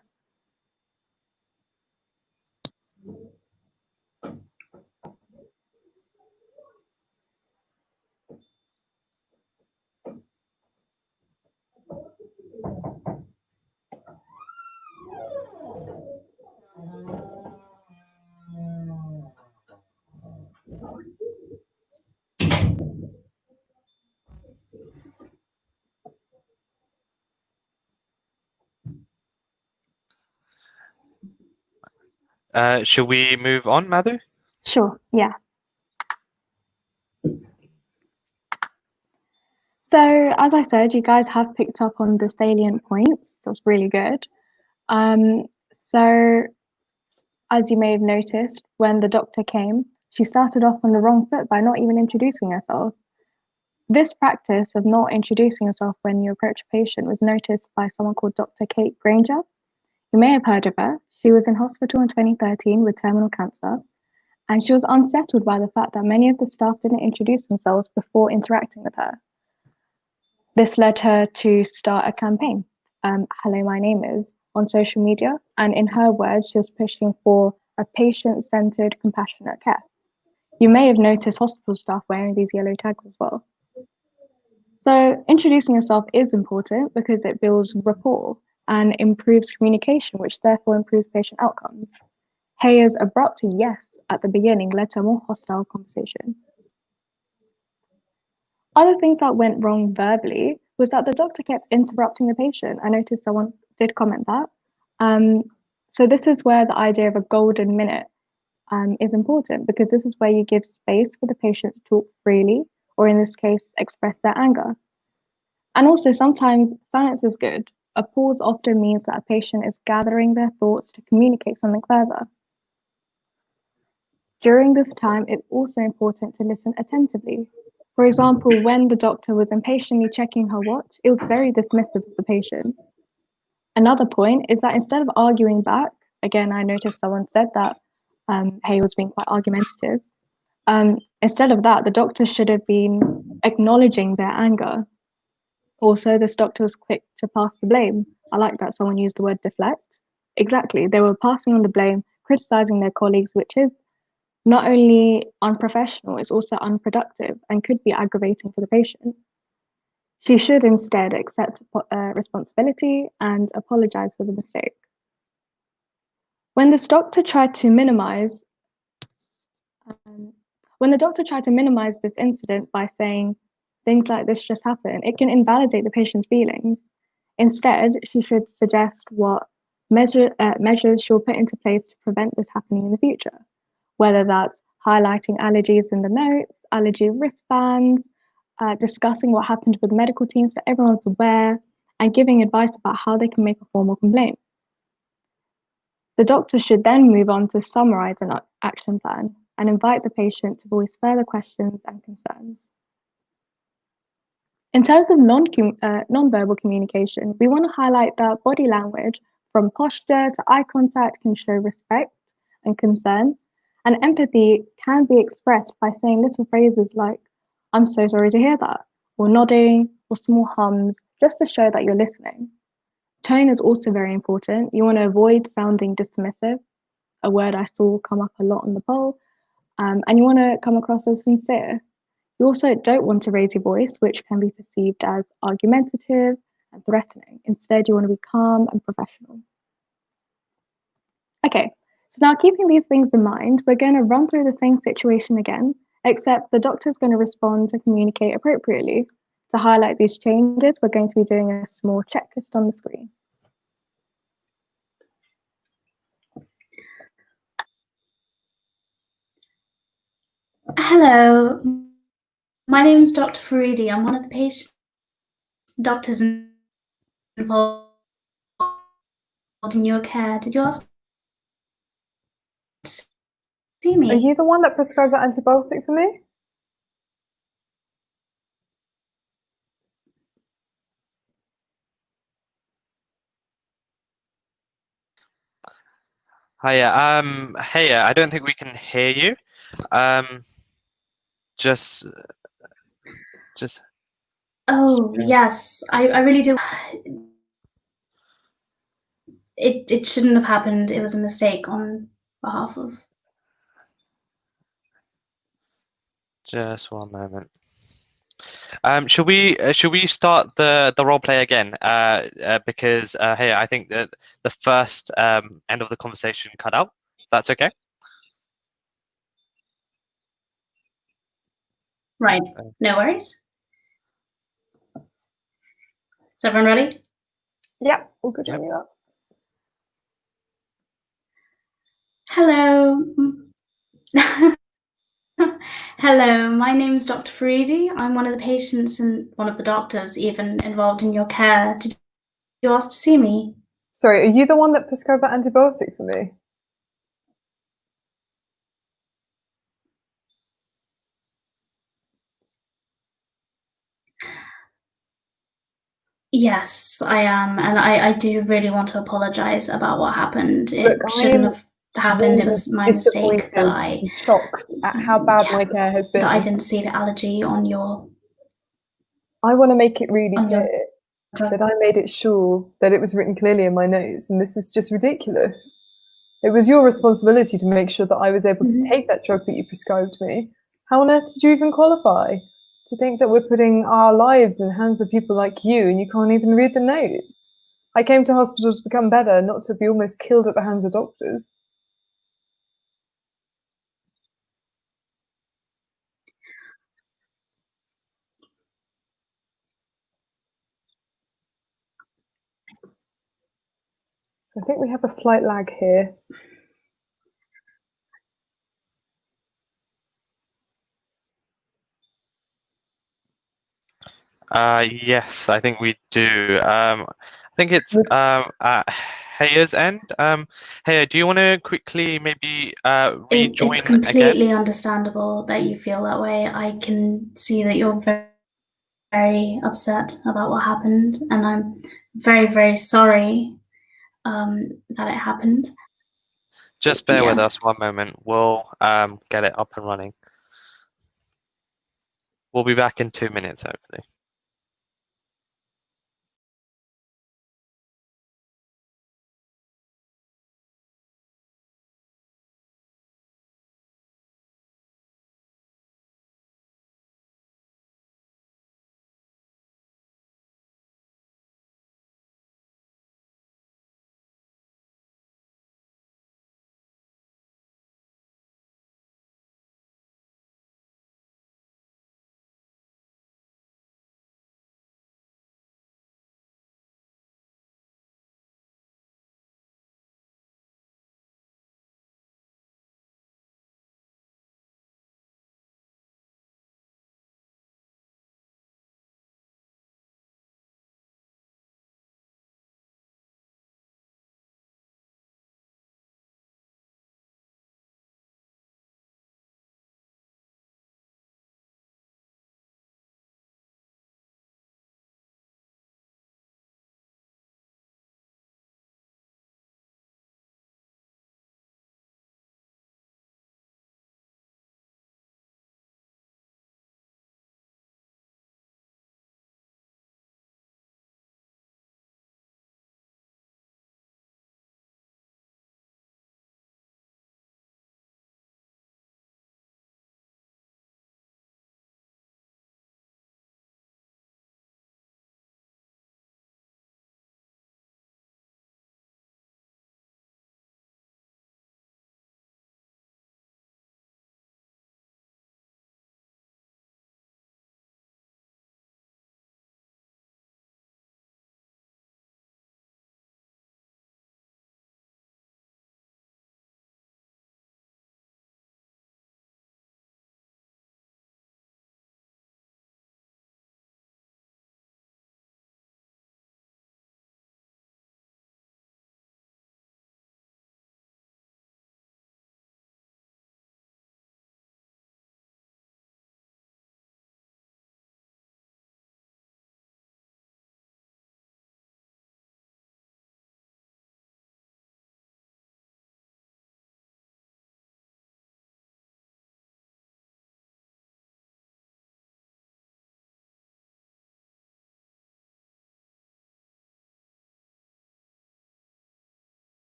Should we move on, Madhu? Sure, yeah. So, as I said, you guys have picked up on the salient points. That's really good. So, as you may have noticed, when the doctor came, she started off on the wrong foot by not even introducing herself. This practice of not introducing yourself when you approach a patient was noticed by someone called Dr. Kate Granger. You may have heard of her. She was in hospital in 2013 with terminal cancer, and she was unsettled by the fact that many of the staff didn't introduce themselves before interacting with her. This led her to start a campaign, Hello, My Name Is, on social media, and in her words, she was pushing for a patient-centered, compassionate care. You may have noticed hospital staff wearing these yellow tags as well. So introducing yourself is important because it builds rapport and improves communication, which therefore improves patient outcomes. Haya's abrupt yes at the beginning led to a more hostile conversation. Other things that went wrong verbally was that the doctor kept interrupting the patient. I noticed someone did comment that. So this is where the idea of a golden minute is important, because this is where you give space for the patient to talk freely, or in this case, express their anger. And also sometimes silence is good. A pause often means that a patient is gathering their thoughts to communicate something further. During this time, it's also important to listen attentively. For example, when the doctor was impatiently checking her watch, it was very dismissive of the patient. Another point is that instead of arguing back, again, I noticed someone said that Hay was being quite argumentative. Instead of that, the doctor should have been acknowledging their anger. Also, this doctor was quick to pass the blame. I like that someone used the word deflect. Exactly, they were passing on the blame, criticizing their colleagues, which is not only unprofessional, it's also unproductive and could be aggravating for the patient. She should instead accept responsibility and apologize for the mistake. When the doctor tried to minimize this incident by saying things like this just happened, it can invalidate the patient's feelings. Instead, she should suggest what measures she'll put into place to prevent this happening in the future, whether that's highlighting allergies in the notes, allergy wristbands, discussing what happened with the medical team so everyone's aware, and giving advice about how they can make a formal complaint. The doctor should then move on to summarize an action plan and invite the patient to voice further questions and concerns. In terms of non-verbal communication, we want to highlight that body language, from posture to eye contact, can show respect and concern, and empathy can be expressed by saying little phrases like, "I'm so sorry to hear that," or nodding, or small hums, just to show that you're listening. Tone is also very important. You want to avoid sounding dismissive, a word I saw come up a lot on the poll, and you want to come across as sincere. You also don't want to raise your voice, which can be perceived as argumentative and threatening. Instead, you want to be calm and professional. Okay, so now keeping these things in mind, we're going to run through the same situation again, except the doctor's going to respond to communicate appropriately. To highlight these changes, we're going to be doing a small checklist on the screen. Hello, my name is Dr. Faridi. I'm one of the doctors involved in your care. Did you ask to see me? Are you the one that prescribed that antibiotic for me? Hiya. Hey, I don't think we can hear you. Just. Oh, yes, I really do. It shouldn't have happened. It was a mistake on behalf of. Just one moment. Should we start the role play again? Because hey, I think that the first end of the conversation cut out. That's okay. Right. No worries. Is everyone ready? Yep, all good Yep. when you're up. Hello. Hello, my name is Dr. Faridi. I'm one of the patients and one of the doctors even involved in your care. Did you ask to see me? Sorry, are you the one that prescribed that antibiotic for me? Yes, I am, and I do really want to apologize about what happened. It Look, shouldn't have happened. It was my mistake that I shocked at how bad my care has been. that I didn't see the allergy on your. I want to make it really on your clear drug. that I made it sure that it was written clearly in my notes, and this is just ridiculous. It was your responsibility to make sure that I was able to take that drug that you prescribed me. How on earth did you even qualify? To think that we're putting our lives in the hands of people like you and you can't even read the notes. I came to hospital to become better, not to be almost killed at the hands of doctors. So I think we have a slight lag here. Yes, I think we do. I think it's at Haya's end. Haya, do you want to quickly maybe rejoin It's completely again? understandable that you feel that way. I can see that you're very, very upset about what happened, and I'm very, very sorry that it happened. Just bear with us one moment. We'll get it up and running. We'll be back in 2 minutes, hopefully.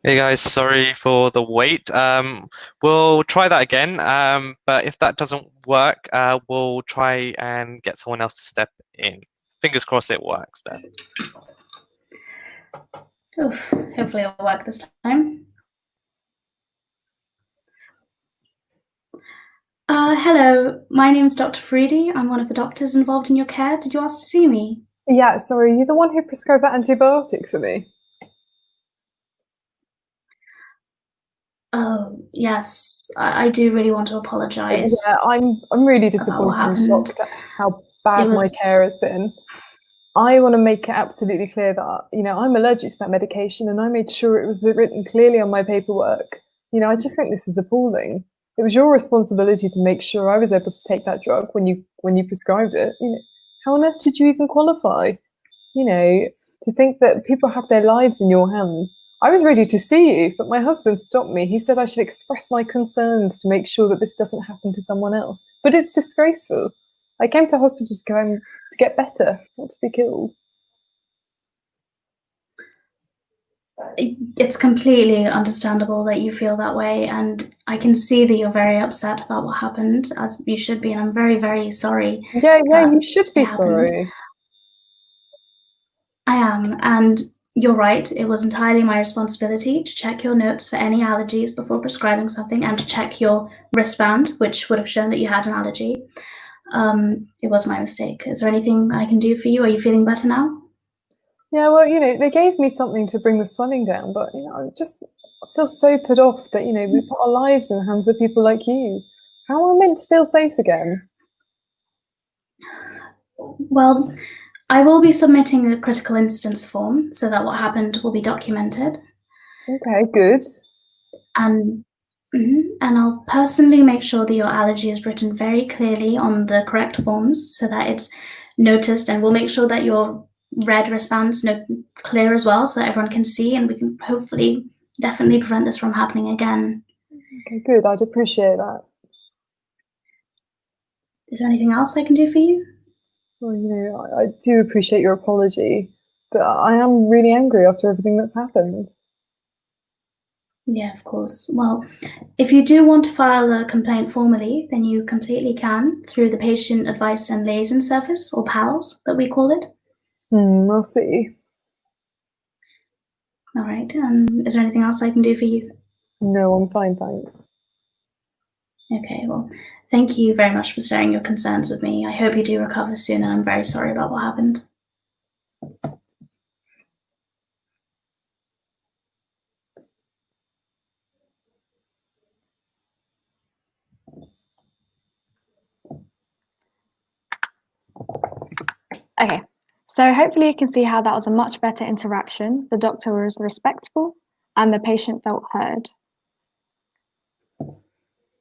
Hey guys, sorry for the wait. We'll try that again, but if that doesn't work, we'll try and get someone else to step in. Fingers crossed it works then. Oof, hopefully it'll work this time. Hello, my name is Dr. Freedy. I'm one of the doctors involved in your care. Did you ask to see me? Yeah, sorry, you're the one who prescribed that antibiotic for me? Oh, yes. I do really want to apologise. Yeah, I'm really what disappointed and happened. shocked at how bad my care has been. I want to make it absolutely clear that, I'm allergic to that medication and I made sure it was written clearly on my paperwork. I just think this is appalling. It was your responsibility to make sure I was able to take that drug when you prescribed it. How on earth did you even qualify? To think that people have their lives in your hands. I was ready to see you, but my husband stopped me. He said I should express my concerns to make sure that this doesn't happen to someone else. But it's disgraceful. I came to hospital to get better, not to be killed. It's completely understandable that you feel that way, and I can see that you're very upset about what happened, as you should be, and I'm very, very sorry. Yeah, you should be sorry. I am, and you're right. It was entirely my responsibility to check your notes for any allergies before prescribing something and to check your wristband, which would have shown that you had an allergy. It was my mistake. Is there anything I can do for you? Are you feeling better now? Yeah, well, they gave me something to bring the swelling down, but, I feel so put off that, we put our lives in the hands of people like you. How am I meant to feel safe again? Well, I will be submitting a critical incidents form so that what happened will be documented. Okay, good. And I'll personally make sure that your allergy is written very clearly on the correct forms so that it's noticed, and we'll make sure that your red wristbands clear as well so that everyone can see, and we can hopefully definitely prevent this from happening again. Okay, good. I'd appreciate that. Is there anything else I can do for you? Well, I do appreciate your apology, but I am really angry after everything that's happened. Yeah, of course. Well, if you do want to file a complaint formally, then you completely can through the Patient Advice and Liaison Service, or PALS, that we call it. We'll see. All right. Is there anything else I can do for you? No, I'm fine, thanks. Okay, well, thank you very much for sharing your concerns with me. I hope you do recover soon, and I'm very sorry about what happened. Okay, so hopefully you can see how that was a much better interaction. The doctor was respectful and the patient felt heard.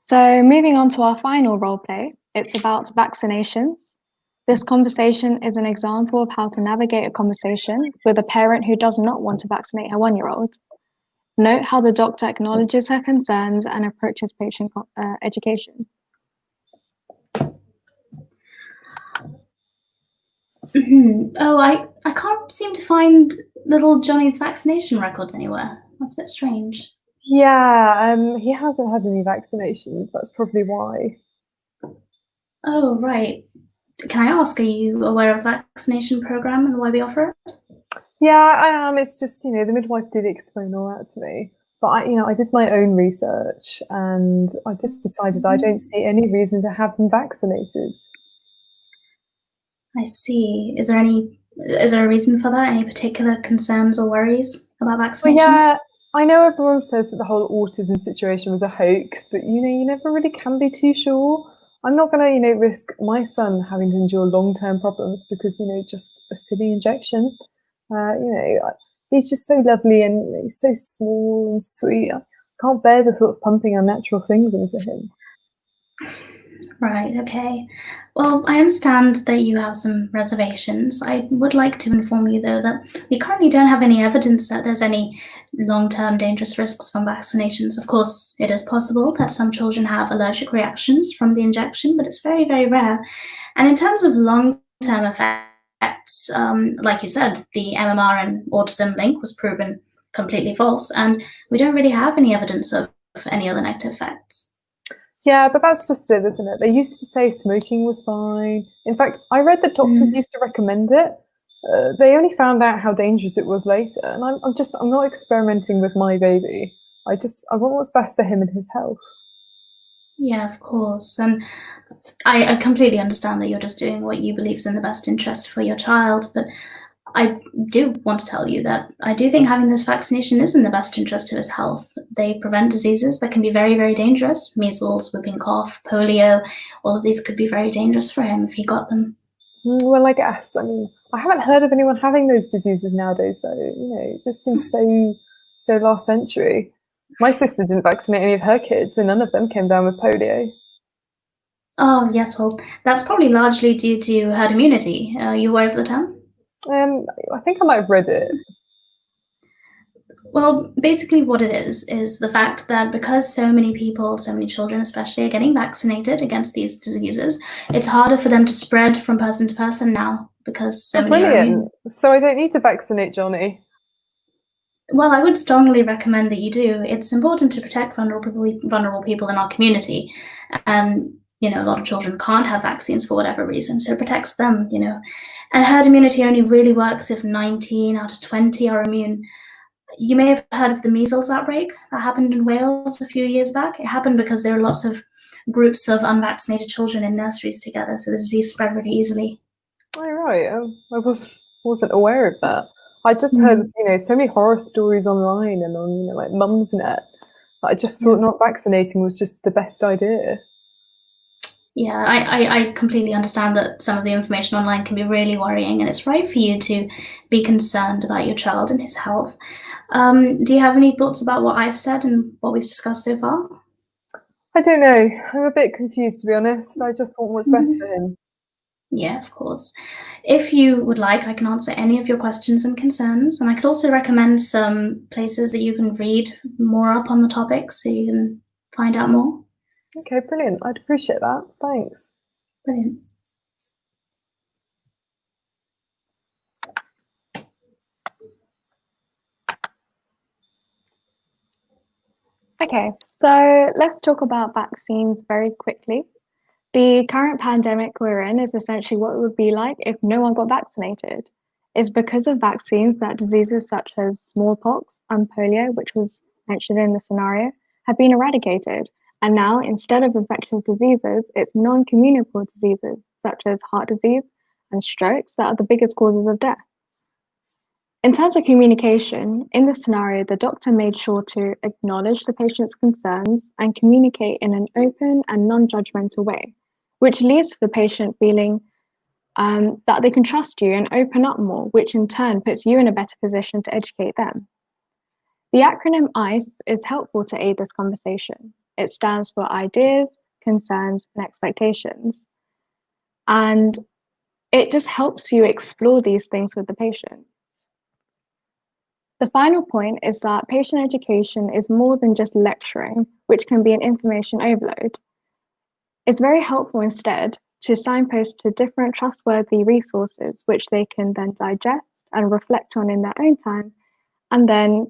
So moving on to our final role play, it's about vaccinations. This conversation is an example of how to navigate a conversation with a parent who does not want to vaccinate her 1-year-old. Note how the doctor acknowledges her concerns and approaches patient education. Oh, I can't seem to find little Johnny's vaccination records anywhere. That's a bit strange. Yeah, he hasn't had any vaccinations. That's probably why. Oh, right. Can I ask, are you aware of the vaccination program and why we offer it? Yeah, I am. It's just, the midwife did explain all that to me. But I did my own research and I just decided I don't see any reason to have them vaccinated. I see. Is there a reason for that? Any particular concerns or worries about vaccinations? Well, yeah, I know everyone says that the whole autism situation was a hoax, but you never really can be too sure. I'm not going to, risk my son having to endure long-term problems because, just a silly injection. He's just so lovely and he's so small and sweet. I can't bear the thought of pumping unnatural things into him. Right, okay. Well, I understand that you have some reservations. I would like to inform you, though, that we currently don't have any evidence that there's any long-term dangerous risks from vaccinations. Of course, it is possible that some children have allergic reactions from the injection, but it's very, very rare. And in terms of long-term effects, like you said, the MMR and autism link was proven completely false, and we don't really have any evidence of any other negative effects. Yeah, but that's just it, isn't it? They used to say smoking was fine. In fact, I read that doctors used to recommend it. They only found out how dangerous it was later, and I'm not experimenting with my baby. I want what's best for him and his health. Yeah, of course. And I completely understand that you're just doing what you believe is in the best interest for your child, but I do want to tell you that I do think having this vaccination is in the best interest of his health. They prevent diseases that can be very, very dangerous. Measles, whooping cough, polio, all of these could be very dangerous for him if he got them. Well, I guess. I mean, I haven't heard of anyone having those diseases nowadays, though. You know, it just seems so last century. My sister didn't vaccinate any of her kids, and none of them came down with polio. Oh, yes, well, that's probably largely due to herd immunity. Are you aware of the term? I think I might have read it. Well, basically what it is the fact that because so many people, so many children especially, are getting vaccinated against these diseases, it's harder for them to spread from person to person now because so many are immune. Brilliant. So I don't need to vaccinate Johnny. Well, I would strongly recommend that you do. It's important to protect vulnerable people in our community. And, you know, a lot of children can't have vaccines for whatever reason, so it protects them, you know. And herd immunity only really works if 19 out of 20 are immune. You may have heard of the measles outbreak that happened in Wales a few years back. It happened because there were lots of groups of unvaccinated children in nurseries together, so the disease spread really easily. Oh, right. I wasn't aware of that. I just heard, you know, so many horror stories online and on, you know, like Mumsnet. I just thought not vaccinating was just the best idea. Yeah, I completely understand that some of the information online can be really worrying, and it's right for you to be concerned about your child and his health. Do you have any thoughts about what I've said and what we've discussed so far? I don't know. I'm a bit confused, to be honest. I just want what's best for him. Yeah, of course. If you would like, I can answer any of your questions and concerns, and I could also recommend some places that you can read more up on the topic so you can find out more. Okay, brilliant. I'd appreciate that. Thanks. Brilliant. Okay, so let's talk about vaccines very quickly. The current pandemic we're in is essentially what it would be like if no one got vaccinated. It's because of vaccines that diseases such as smallpox and polio, which was mentioned in the scenario, have been eradicated. And now, instead of infectious diseases, it's non-communicable diseases such as heart disease and strokes that are the biggest causes of death. In terms of communication, in this scenario, the doctor made sure to acknowledge the patient's concerns and communicate in an open and non-judgmental way, which leads to the patient feeling that they can trust you and open up more, which in turn puts you in a better position to educate them. The acronym ICE is helpful to aid this conversation. It stands for ideas, concerns, and expectations. And it just helps you explore these things with the patient. The final point is that patient education is more than just lecturing, which can be an information overload. It's very helpful instead to signpost to different trustworthy resources, which they can then digest and reflect on in their own time. And then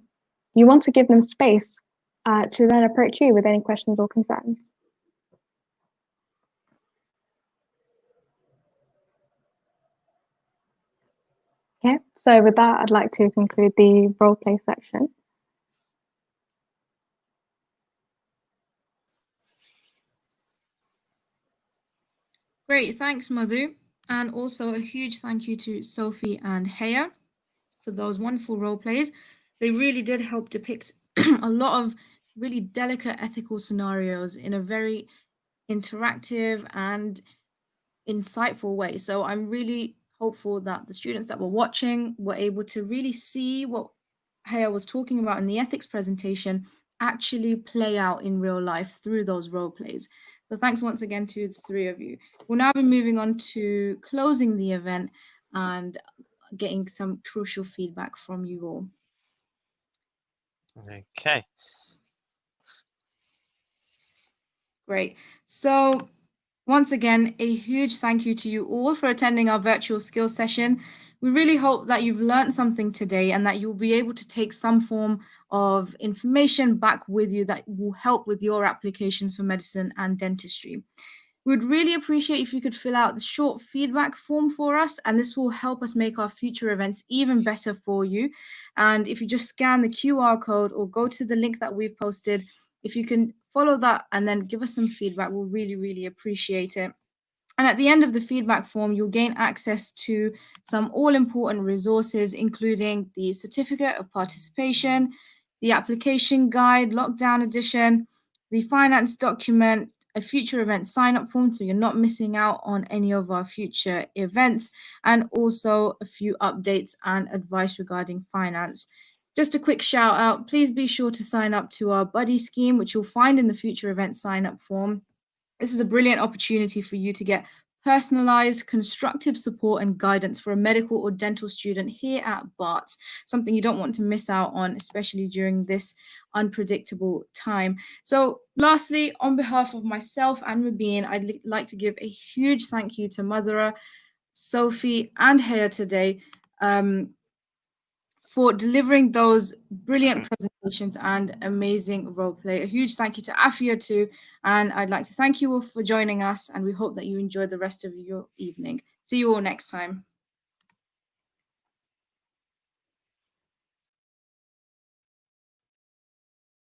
you want to give them space to then approach you with any questions or concerns. Okay, so with that, I'd like to conclude the role play section. Great, thanks, Madhu. And also a huge thank you to Sophie and Haya for those wonderful role plays. They really did help depict a lot of really delicate ethical scenarios in a very interactive and insightful way. So I'm really hopeful that the students that were watching were able to really see what Haya was talking about in the ethics presentation actually play out in real life through those role plays. So thanks once again to the three of you. We'll now be moving on to closing the event and getting some crucial feedback from you all. Okay. Great. So once again, a huge thank you to you all for attending our virtual skills session. We really hope that you've learned something today and that you'll be able to take some form of information back with you that will help with your applications for medicine and dentistry. We'd really appreciate if you could fill out the short feedback form for us, and this will help us make our future events even better for you. And if you just scan the QR code or go to the link that we've posted, if you can follow that and then give us some feedback, we'll really, really appreciate it. And at the end of the feedback form, you'll gain access to some all-important resources, including the Certificate of Participation, the Application Guide, Lockdown Edition, the Finance Document, a future event sign-up form, so you're not missing out on any of our future events, and also a few updates and advice regarding finance. Just a quick shout out, please be sure to sign up to our buddy scheme, which you'll find in the future event sign-up form. This is a brilliant opportunity for you to get personalized, constructive support and guidance for a medical or dental student here at Barts, something you don't want to miss out on, especially during this unpredictable time. So lastly, on behalf of myself and Mubin, I'd like to give a huge thank you to Madhura, Sophie, and Haya today for delivering those brilliant presentations and amazing role play. A huge thank you to Afia too, and I'd like to thank you all for joining us, and we hope that you enjoy the rest of your evening. See you all next time.